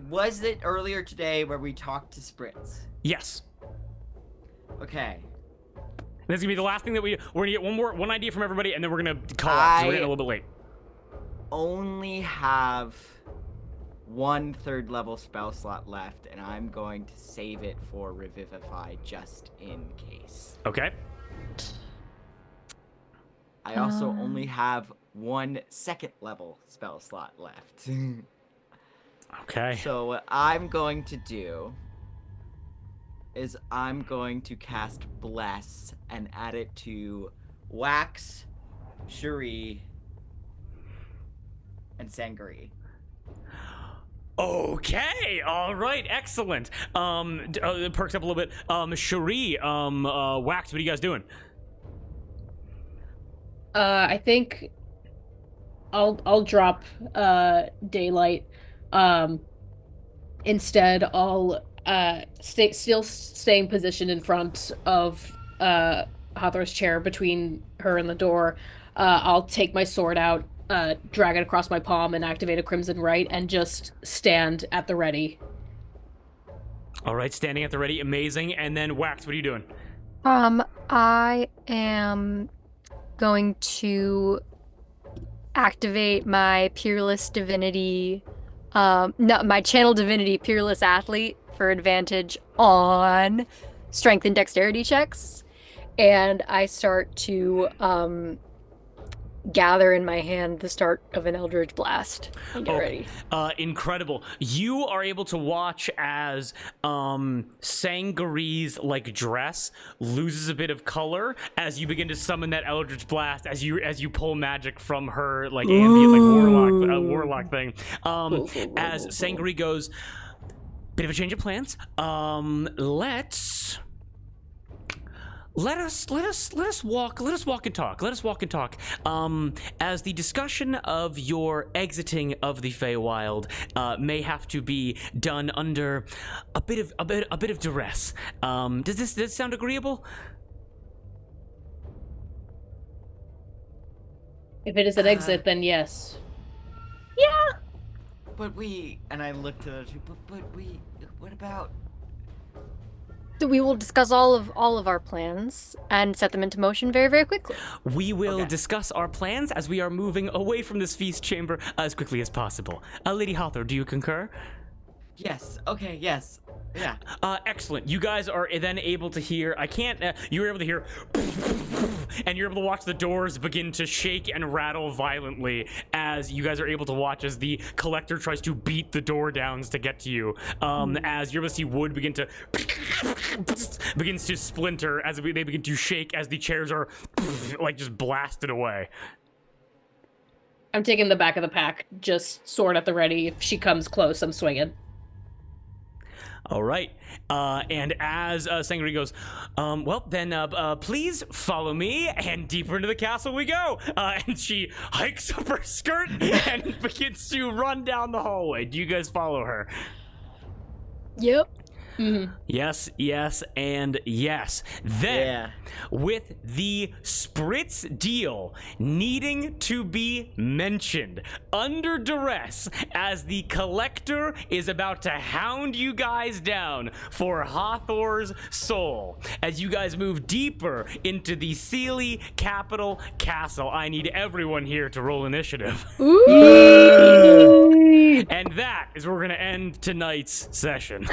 S5: was it earlier today where we talked to Spritz?
S2: Yes.
S5: Okay.
S2: This is gonna be the last thing that we're gonna get one idea from everybody, and then we're gonna call it, because we're getting a little bit late.
S5: Only have 1 3rd level spell slot left, and I'm going to save it for Revivify just in case.
S2: Okay.
S5: I also only have 1 2nd level spell slot left.
S2: Okay.
S5: So what I'm going to do is I'm going to cast Bless and add it to Wax, Shuri, and Sangri.
S2: Okay, all right, excellent. It perks up a little bit. Shuri, Wax, what are you guys doing?
S1: I think I'll drop Daylight. Instead, I'll staying positioned in front of Hathor's chair between her and the door. I'll take my sword out, drag it across my palm, and activate a Crimson Rite, and just stand at the ready.
S2: All right, standing at the ready, amazing. And then Wax, what are you doing?
S3: I am going to activate my Peerless Divinity, my Channel Divinity Peerless Athlete for advantage on Strength and Dexterity checks, and I start to gather in my hand the start of an Eldritch Blast and get ready.
S2: Incredible. You are able to watch as Sangari's dress loses a bit of color as you begin to summon that Eldritch Blast, as you pull magic from her ambient warlock thing. As Sangari goes, bit of a change of plans. Let us walk and talk. As the discussion of your exiting of the Feywild may have to be done under a bit of duress. Does this sound agreeable?
S1: If it is an exit, then yes.
S3: Yeah.
S5: But and I looked at the other two, what about?
S3: We will discuss all of our plans and set them into motion very, very quickly.
S2: We will discuss our plans as we are moving away from this feast chamber as quickly as possible. Lady Hathor, do you concur?
S5: Yes. Okay. Yes. Yeah.
S2: Excellent. You guys are then able to hear. You're able to hear, and you're able to watch the doors begin to shake and rattle violently as you guys are able to watch as the collector tries to beat the door downs to get to you. As you're able to see wood begins to splinter as they begin to shake as the chairs are just blasted away.
S1: I'm taking the back of the pack, just sword at the ready. If she comes close, I'm swinging.
S2: All right. And as Sangri goes, please follow me, and deeper into the castle we go. And she hikes up her skirt and begins to run down the hallway. Do you guys follow her?
S3: Yep.
S1: Mm-hmm.
S2: Yes, and yes. Then, with the Spritz deal needing to be mentioned under duress as the collector is about to hound you guys down for Hathor's soul, as you guys move deeper into the Sealy Capital Castle, I need everyone here to roll initiative.
S3: Ooh.
S2: And that is where we're going to end tonight's session.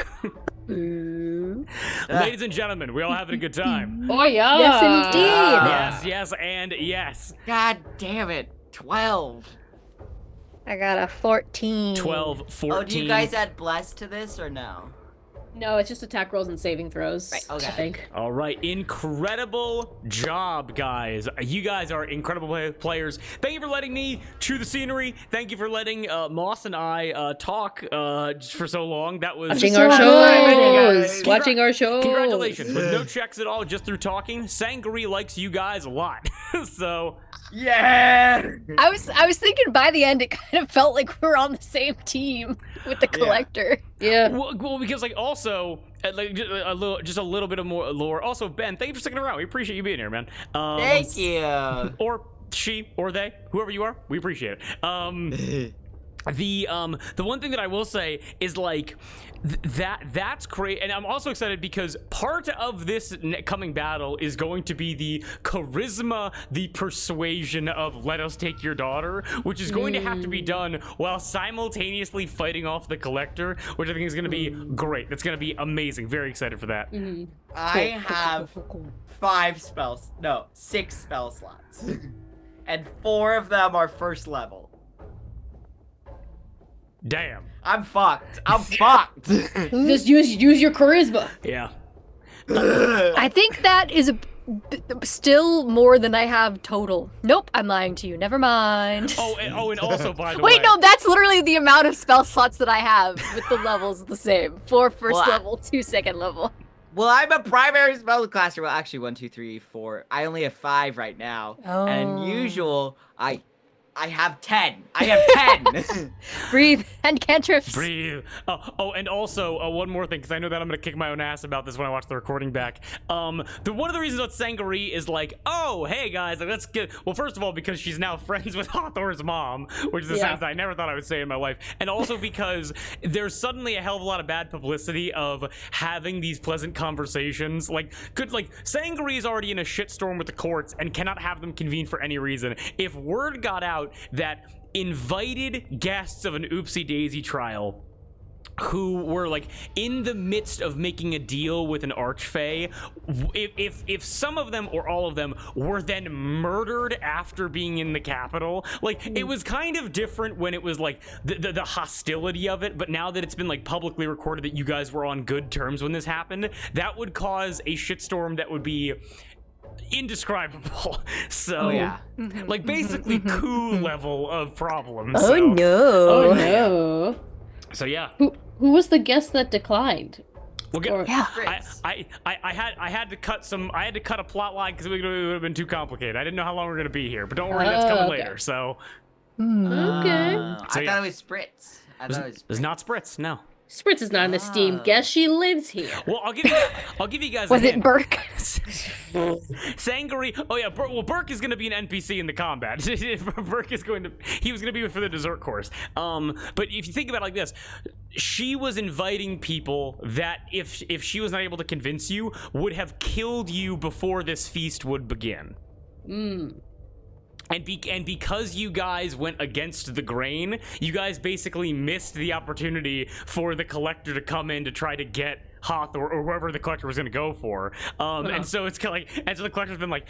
S2: Ladies and gentlemen, we all having a good time.
S1: Oh yeah.
S3: Yes, indeed.
S2: Yes, and yes.
S5: God damn it. 12.
S3: I got a 14.
S2: 12, 14.
S5: Oh, do you guys add bless to this or no?
S1: No, it's just attack rolls and saving throws.
S5: Right, okay.
S1: I think.
S2: All right, incredible job, guys. You guys are incredible players. Thank you for letting me chew the scenery. Thank you for letting Moss and I talk for so long. That was
S1: Watching
S3: so
S1: our
S3: good.
S1: shows. Watching our shows.
S2: Congratulations. With no checks at all, just through talking. Sangri likes you guys a lot. So
S5: Yeah.
S3: I was thinking by the end it kind of felt like we were on the same team with the collector.
S1: Yeah.
S2: well, because like also like just a little bit of more lore. Also, Ben, thank you for sticking around. We appreciate you being here, man.
S5: Thank you.
S2: Or she or they, whoever you are, we appreciate it. The one thing that I will say is like that's great, and I'm also excited because part of this coming battle is going to be the charisma, the persuasion of let us take your daughter, which is going to have to be done while simultaneously fighting off the collector, which I think is going to be great. That's going to be amazing. Very excited for that.
S5: I have 6 spell slots, and 4 of them are first level.
S2: Damn.
S5: I'm fucked. I'm fucked.
S1: Just use your charisma.
S2: Yeah.
S3: I think that is still more than I have total. Nope, I'm lying to you. Never mind.
S2: And also, by the way.
S3: Wait, no, that's literally the amount of spell slots that I have with the levels the same. 4 first level, 2 second level.
S5: Well, I'm a primary spellcaster. Well, actually, 1, 2, 3, 4. I only have 5 right now.
S3: Oh.
S5: And usual, I have 10. I have 10.
S3: Breathe and cantrips.
S2: Breathe. And also one more thing, because I know that I'm gonna kick my own ass about this when I watch the recording back. One of the reasons that Sangari is like, oh, hey guys, like, let's get. Well, first of all, because she's now friends with Hathor's mom, which is a sentence I never thought I would say in my life, and also because there's suddenly a hell of a lot of bad publicity of having these pleasant conversations. Like, Sangari is already in a shitstorm with the courts and cannot have them convene for any reason. If word got out that invited guests of an Oopsie Daisy trial who were like in the midst of making a deal with an archfey, if some of them or all of them were then murdered after being in the capital, like it was kind of different when it was like the hostility of it, but now that it's been like publicly recorded that you guys were on good terms when this happened, that would cause a shitstorm that would be indescribable. So like basically coup level of problems.
S3: Oh no.
S1: Oh no.
S2: So yeah.
S1: Who was the guest that declined?
S2: Well,
S3: Yeah.
S2: I had to cut a plot line because it would have been too complicated. I didn't know how long we were gonna be here, but don't worry, that's coming later. So
S1: Okay.
S5: I thought it was Spritz.
S2: It's not Spritz, no.
S1: Spritz is not an esteemed guest. She lives here.
S2: Well, I'll give you guys.
S3: Was
S2: a
S3: it
S2: hint.
S3: Burke?
S2: Sangari. Oh yeah, Burke is going to be an NPC in the combat. Burke is he was going to be for the dessert course. But if you think about it like this, she was inviting people that if she was not able to convince you, would have killed you before this feast would begin. And because you guys went against the grain, you guys basically missed the opportunity for the collector to come in to try to get Hoth or whoever the collector was going to go for. And so it's kind of like, and so the collector's been like,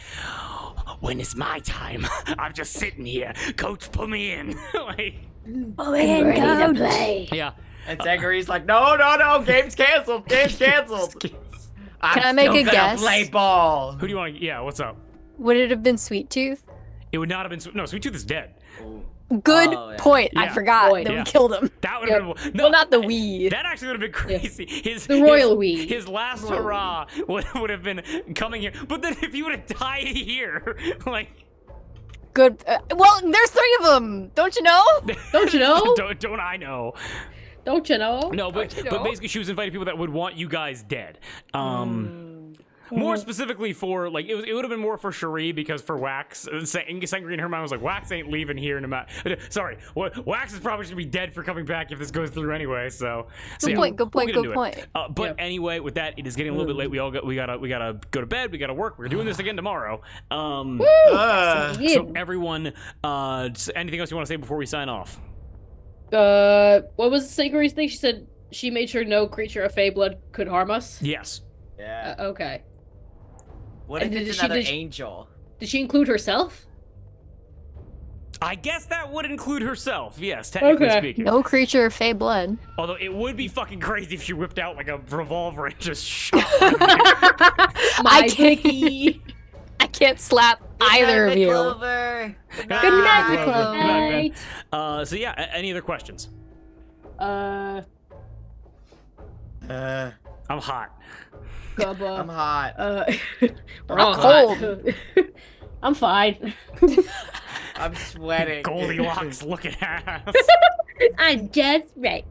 S2: when is my time? I'm just sitting here. Coach, put me in. Like,
S3: Oh, man, ready to play.
S2: yeah.
S5: And Sangari's like, no, game's canceled. Game's canceled.
S3: Can I make a guess?
S5: Play ball.
S2: Who do you want to? Yeah, what's up?
S3: Would it have been Sweet Tooth?
S2: It would not have been. No, Sweet Tooth is dead.
S3: Good
S5: Oh, yeah.
S3: point. I
S2: Yeah.
S3: forgot
S1: Point.
S3: that
S2: Yeah.
S3: we killed him.
S2: That would have been. No,
S3: Well, not the weed.
S2: That actually would have been crazy.
S1: The royal weed.
S2: His last hurrah would have been coming here. But then if he would have died here, like.
S3: Good. Well, there's 3 of them. Don't you know?
S1: Don't you know?
S2: don't I know?
S1: Don't you know?
S2: No, but
S3: you know?
S2: but basically she was inviting people that would want you guys dead. More specifically for like it would have been more for Cherie because for Wax, Sangri in her mind was like Wax ain't leaving here no matter. Sorry, Wax is probably should be dead for coming back if this goes through anyway. So
S3: Good
S2: yeah,
S3: point. Good
S2: we'll
S3: point.
S2: get
S3: Good
S2: into
S3: point.
S2: it. But anyway, with that, it is getting a little bit late. We gotta go to bed. We gotta work. We're doing this again tomorrow. So everyone, anything else you want to say before we sign off?
S1: What was Sangari's thing? She said she made sure no creature of Fey blood could harm us.
S2: Yes.
S5: Yeah.
S1: Okay.
S5: What if
S1: And
S5: it's
S1: did
S5: another
S1: she-
S5: angel?
S1: Did she include herself?
S2: I guess that would include herself. Yes, technically
S1: Okay.
S2: speaking.
S3: No creature of fey blood.
S2: Although it would be fucking crazy if she whipped out like a revolver and just shot. Her.
S1: My
S3: can't-
S1: picky.
S3: I can't slap either of you.
S4: Clover.
S1: Good night,
S2: Clover. Good night,
S1: Clover.
S2: man. So yeah, any other questions?
S1: Uh,
S2: I'm hot.
S1: Gubba.
S4: I'm hot.
S1: We're
S3: I'm
S1: all hot. I'm fine.
S4: I'm sweating.
S2: Goldilocks looking ass.
S1: I'm just right.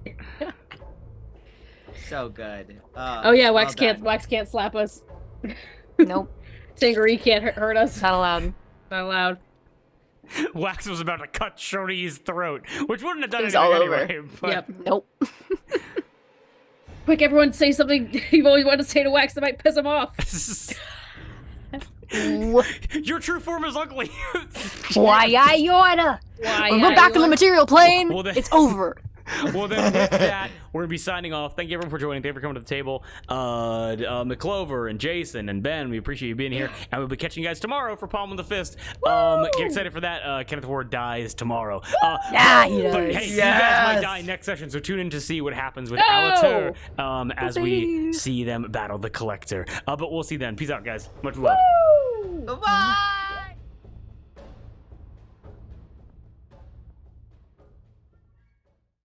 S4: So good.
S1: Oh yeah,
S4: well done.
S1: Wax can't slap us.
S3: Nope,
S1: Sangaree can't hurt us.
S3: not allowed.
S1: Not allowed.
S2: Wax was about to cut Shorty's throat, which wouldn't have done
S3: It's
S2: anything
S3: all over.
S2: anyway. But...
S1: Yep.
S3: Nope.
S1: Quick, everyone, say something you've always wanted to say to Wax that might piss him off.
S2: Your true form is ugly.
S3: Why I yoda?
S1: Why?
S3: When we're back on the material plane,
S2: Well, then-
S3: it's over.
S2: Well, then with that, we're gonna be signing off. Thank you everyone for joining. Thank you for coming to the table. McClover and Jason and Ben, we appreciate you being here, and we'll be catching you guys tomorrow for Palm with the Fist. Get excited for that. Kenneth Ward dies tomorrow.
S3: He
S2: But
S3: does.
S2: hey, you guys might die next session, so tune in to see what happens with Allatour as we see them battle the Collector. But we'll see then. Peace out, guys. Much love.
S4: Bye.